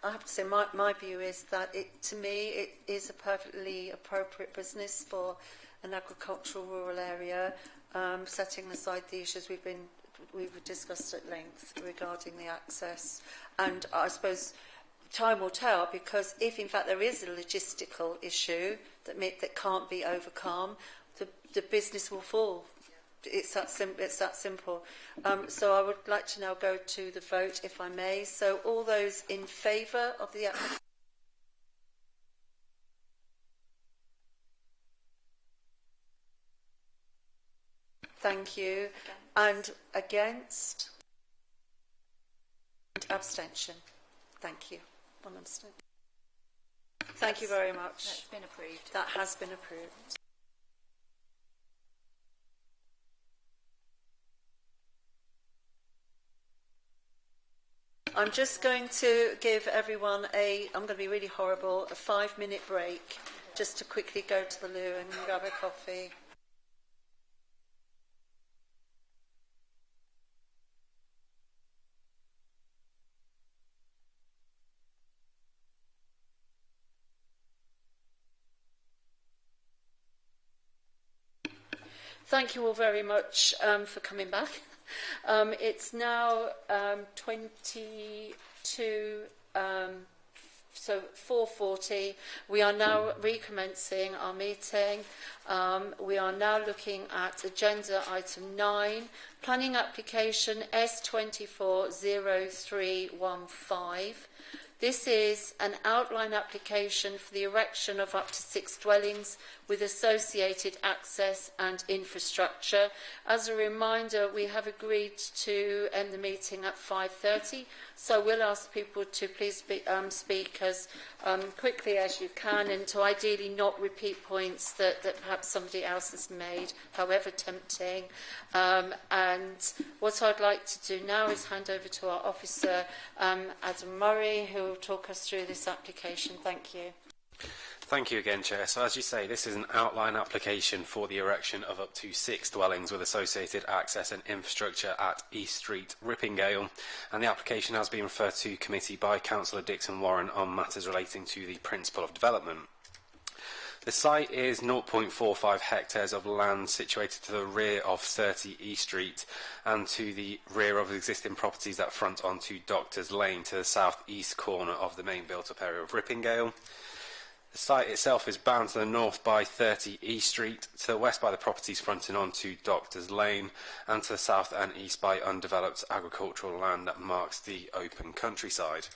have to say, my view is that to me it is a perfectly appropriate business for an agricultural rural area, setting aside the issues we've discussed at length regarding the access. And I suppose time will tell, because if in fact there is a logistical issue that can't be overcome, the business will fall. It's that simple. So I would like to now go to the vote, if I may. So all those in favour of the application? Thank you. And against? And abstention. Thank you. One abstention. Thank you very much. That's been approved. That has been approved. I'm just going to give everyone I'm going to be really horrible, a 5-minute break, just to quickly go to the loo and grab a coffee. Thank you all very much for coming back. It's now 22, so 4:40. We are now recommencing our meeting. We are now looking at agenda item 9, planning application S240315. This is an outline application for the erection of up to 6 dwellings with associated access and infrastructure. As a reminder, we have agreed to end the meeting at 5:30, so we'll ask people to please speak as quickly as you can, and to ideally not repeat points that perhaps somebody else has made, however tempting. And what I'd like to do now is hand over to our officer, Adam Murray, who will talk us through this application. Thank you. Thank you again, Chair. So as you say, this is an outline application for the erection of up to 6 dwellings with associated access and infrastructure at East Street, Rippingale, and the application has been referred to committee by Councillor Dixon Warren on matters relating to the principle of development. The site is 0.45 hectares of land situated to the rear of 30 East Street and to the rear of existing properties that front onto Doctors Lane to the south-east corner of the main built-up area of Rippingale. The site itself is bound to the north by 30 East Street, to the west by the properties fronting onto Doctors Lane, and to the south and east by undeveloped agricultural land that marks the open countryside.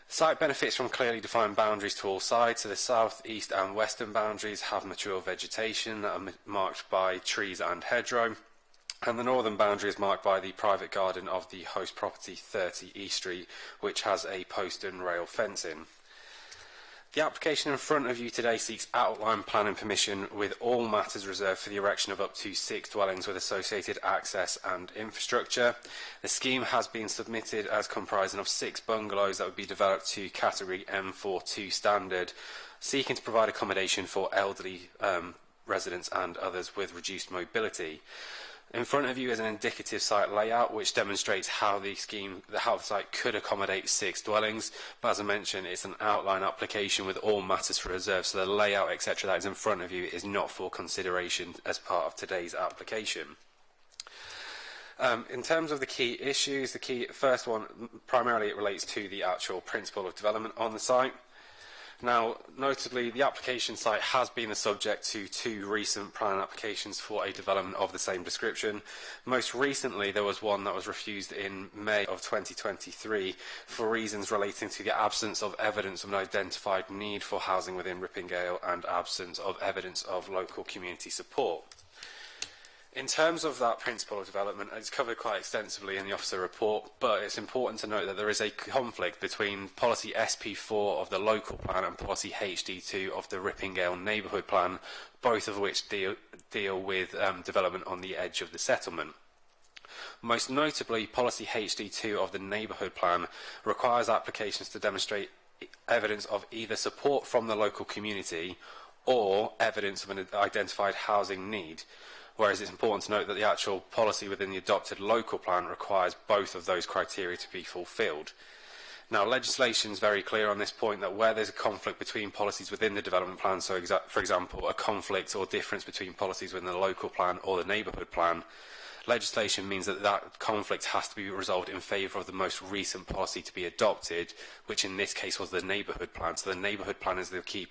The site benefits from clearly defined boundaries to all sides. So the south, east and western boundaries have mature vegetation that are marked by trees and hedgerow. And the northern boundary is marked by the private garden of the host property 30 East Street, which has a post and rail fencing. The application in front of you today seeks outline planning permission with all matters reserved for the erection of up to 6 dwellings with associated access and infrastructure. The scheme has been submitted as comprising of 6 bungalows that would be developed to category M42 standard, seeking to provide accommodation for elderly residents and others with reduced mobility. In front of you is an indicative site layout which demonstrates how the site could accommodate 6 dwellings. But as I mentioned, it's an outline application with all matters for reserve, so the layout, etc., that is in front of you is not for consideration as part of today's application. In terms of the key issues, the first one, primarily it relates to the actual principle of development on the site. Now, notably, the application site has been the subject to 2 recent planning applications for a development of the same description. Most recently, there was one that was refused in May of 2023 for reasons relating to the absence of evidence of an identified need for housing within Rippingale and absence of evidence of local community support. In terms of that principle of development, it's covered quite extensively in the officer report, but it's important to note that there is a conflict between policy SP4 of the local plan and policy HD2 of the Rippingale neighbourhood plan, both of which deal with development on the edge of the settlement. Most notably, policy HD2 of the neighbourhood plan requires applications to demonstrate evidence of either support from the local community or evidence of an identified housing need. Whereas it's important to note that the actual policy within the adopted local plan requires both of those criteria to be fulfilled. Now, legislation is very clear on this point that where there's a conflict between policies within the development plan, so for example, a conflict or difference between policies within the local plan or the neighbourhood plan, legislation means that that conflict has to be resolved in favour of the most recent policy to be adopted, which in this case was the neighbourhood plan. So the neighbourhood plan is the key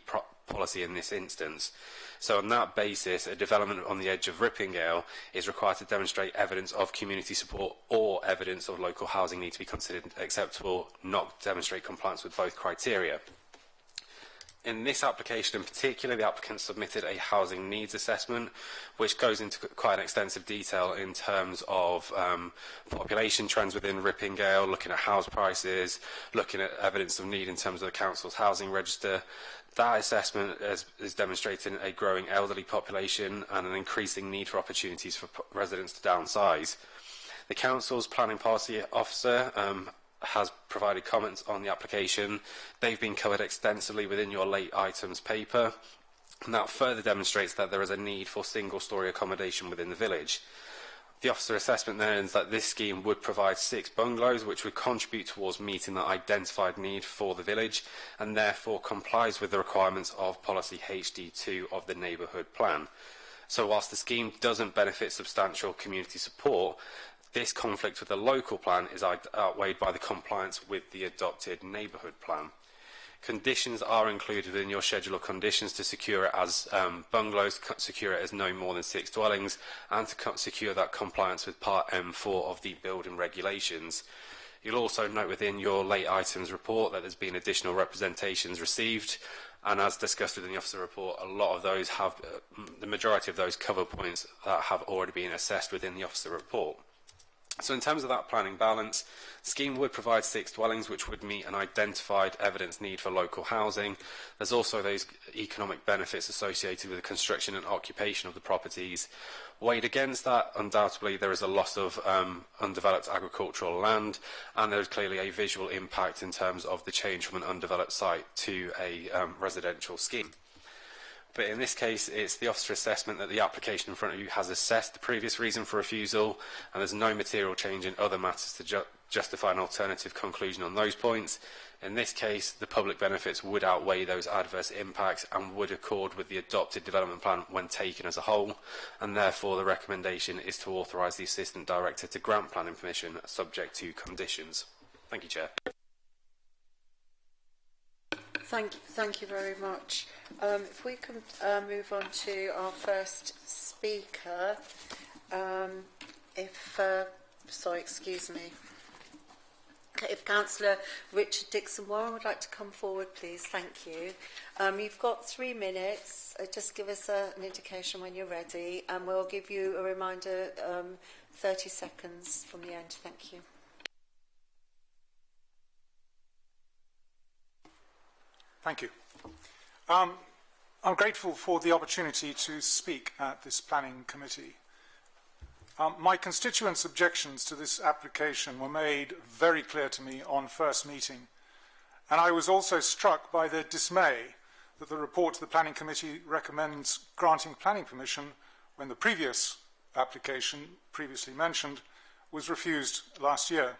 policy in this instance. So on that basis, a development on the edge of Rippingale is required to demonstrate evidence of community support or evidence of local housing need to be considered acceptable, not demonstrate compliance with both criteria. In this application in particular, the applicant submitted a housing needs assessment, which goes into quite an extensive detail in terms of population trends within Rippingale, looking at house prices, looking at evidence of need in terms of the council's housing register. That assessment is demonstrating a growing elderly population and an increasing need for opportunities for residents to downsize. The council's planning policy officer has provided comments on the application. They've been covered extensively within your late items paper, and that further demonstrates that there is a need for single-storey accommodation within the village. The officer assessment then is that this scheme would provide 6 bungalows which would contribute towards meeting that identified need for the village and therefore complies with the requirements of policy HD2 of the neighbourhood plan. So whilst the scheme doesn't benefit substantial community support, this conflict with the local plan is outweighed by the compliance with the adopted neighbourhood plan. Conditions are included in your schedule of conditions to secure it as bungalows, secure it as no more than 6 dwellings, and to secure that compliance with Part M4 of the building regulations. You'll also note within your late items report that there's been additional representations received, and as discussed within the officer report, a lot of those have, the majority of those cover points that have already been assessed within the officer report. So in terms of that planning balance, the scheme would provide 6 dwellings which would meet an identified evidence need for local housing. There's also those economic benefits associated with the construction and occupation of the properties. Weighed against that, undoubtedly there is a loss of undeveloped agricultural land, and there's clearly a visual impact in terms of the change from an undeveloped site to a residential scheme. But in this case, it's the officer assessment that the application in front of you has assessed the previous reason for refusal, and there's no material change in other matters to justify an alternative conclusion on those points. In this case, the public benefits would outweigh those adverse impacts and would accord with the adopted development plan when taken as a whole, and therefore the recommendation is to authorise the Assistant Director to grant planning permission subject to conditions. Thank you, Chair. Thank you very much. If we can move on to our first speaker. Sorry, excuse me. If Councillor Richard Dixon-Warren would like to come forward, please. Thank you. You've got 3 minutes. Just give us an indication when you're ready, and we'll give you a reminder 30 seconds from the end. Thank you. Thank you. I'm grateful for the opportunity to speak at this planning committee. My constituents' objections to this application were made very clear to me on first meeting, and I was also struck by the dismay that the report to the planning committee recommends granting planning permission when the previous application, previously mentioned, was refused last year.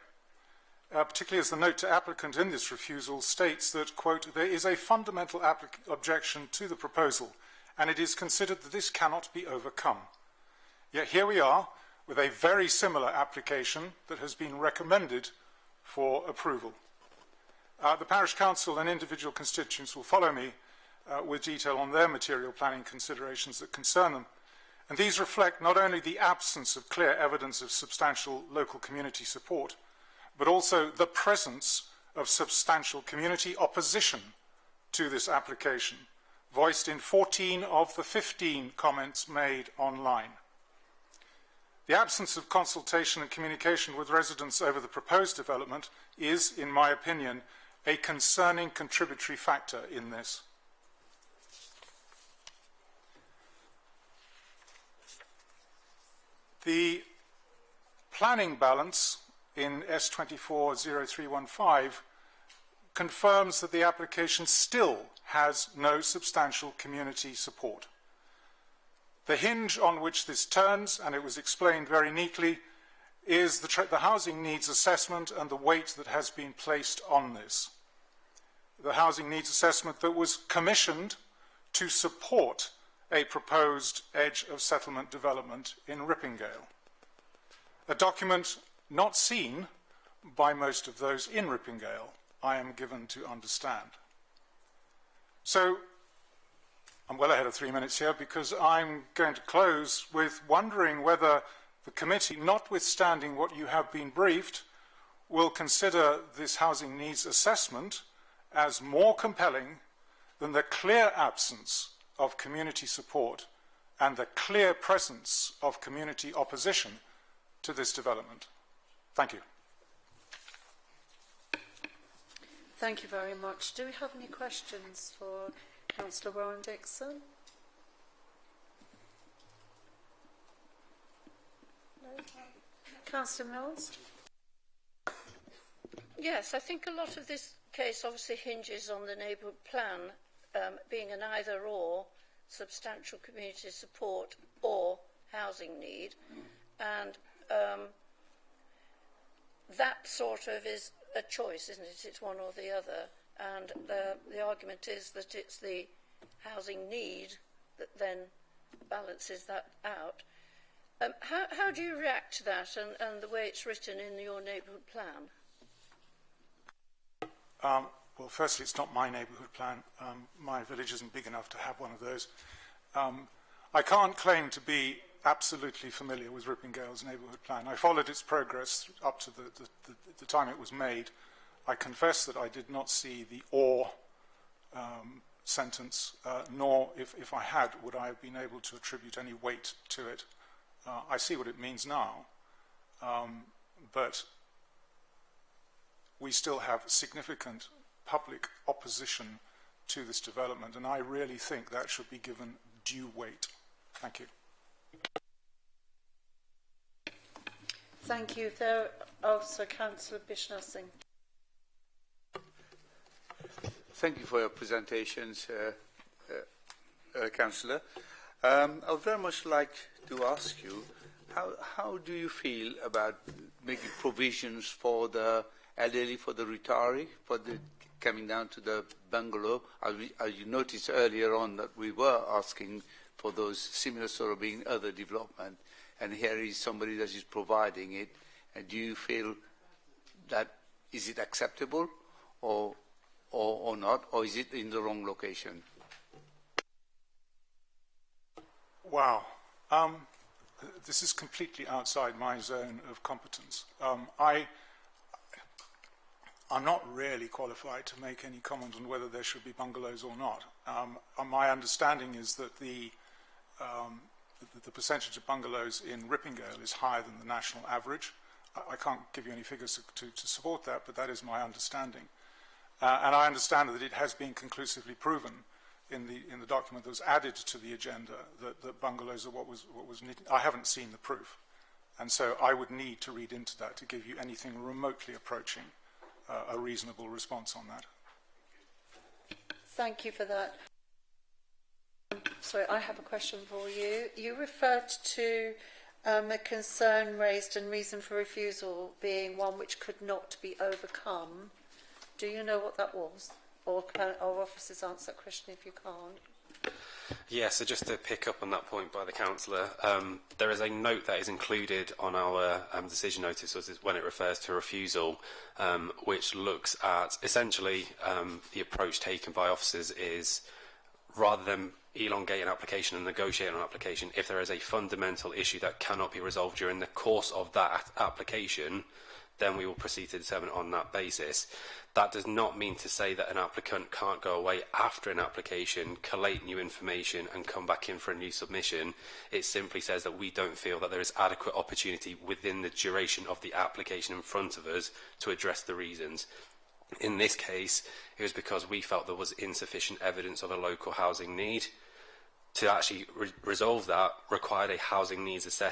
Particularly as the note to applicant in this refusal states that, quote, there is a fundamental objection to the proposal, and it is considered that this cannot be overcome. Yet here we are, with a very similar application that has been recommended for approval. The Parish Council and individual constituents will follow me with detail on their material planning considerations that concern them. And these reflect not only the absence of clear evidence of substantial local community support, but also the presence of substantial community opposition to this application, voiced in 14 of the 15 comments made online. The absence of consultation and communication with residents over the proposed development is, in my opinion, a concerning contributory factor in this. The planning balance in S240315 confirms that the application still has no substantial community support. The hinge on which this turns, and it was explained very neatly, is the housing needs assessment and the weight that has been placed on this. The housing needs assessment that was commissioned to support a proposed edge of settlement development in Rippingale. A document not seen by most of those in Rippingale, I am given to understand. So, I'm well ahead of 3 minutes here because I'm going to close with wondering whether the committee, notwithstanding what you have been briefed, will consider this housing needs assessment as more compelling than the clear absence of community support and the clear presence of community opposition to this development. Thank you. Thank you very much. Do we have any questions for Councillor Warren Dixon? No? Councillor Mills? Yes, I think a lot of this case obviously hinges on the neighbourhood plan being an either-or, substantial community support or housing need, and that sort of is a choice, isn't it? It's one or the other, and the argument is that it's the housing need that then balances that out. How do you react to that and the way it's written in your neighbourhood plan? Well, firstly, it's not my neighbourhood plan. My village isn't big enough to have one of those. I can't claim to be absolutely familiar with Rippingale's neighbourhood plan. I followed its progress up to the time it was made. I confess that I did not see the or sentence, nor, if I had, would I have been able to attribute any weight to it. I see what it means now, but we still have significant public opposition to this development, and I really think that should be given due weight. Thank you. Thank you. There also Councillor Bishnar Singh. Thank you for your presentations, Councillor. I would very much like to ask you, how do you feel about making provisions for the elderly, for the retiree, for the coming down to the bungalow? As you noticed earlier on that we were asking for those similar sort of being other development, and here is somebody that is providing it. And do you feel that is it acceptable or not, or is it in the wrong location? Wow. This is completely outside my zone of competence. I'm not really qualified to make any comment on whether there should be bungalows or not. My understanding is that the percentage of bungalows in Rippingale is higher than the national average. I can't give you any figures to support that, but that is my understanding. And I understand that it has been conclusively proven in the document that was added to the agenda that bungalows are what was needed. I haven't seen the proof, and so I would need to read into that to give you anything remotely approaching a reasonable response on that. Thank you for that. Sorry, I have a question for you. You referred to a concern raised and reason for refusal being one which could not be overcome. Do you know what that was? Or can our officers answer that question if you can't? Yeah, so just to pick up on that point by the councillor, there is a note that is included on our decision notice when it refers to refusal, which looks at essentially the approach taken by officers is rather than elongate an application and negotiate an application, if there is a fundamental issue that cannot be resolved during the course of that application, then we will proceed to determine on that basis. That does not mean to say that an applicant can't go away after an application, collate new information and come back in for a new submission. It simply says that we don't feel that there is adequate opportunity within the duration of the application in front of us to address the reasons. In this case, it was because we felt there was insufficient evidence of a local housing need. To actually resolve that required a housing needs assessment.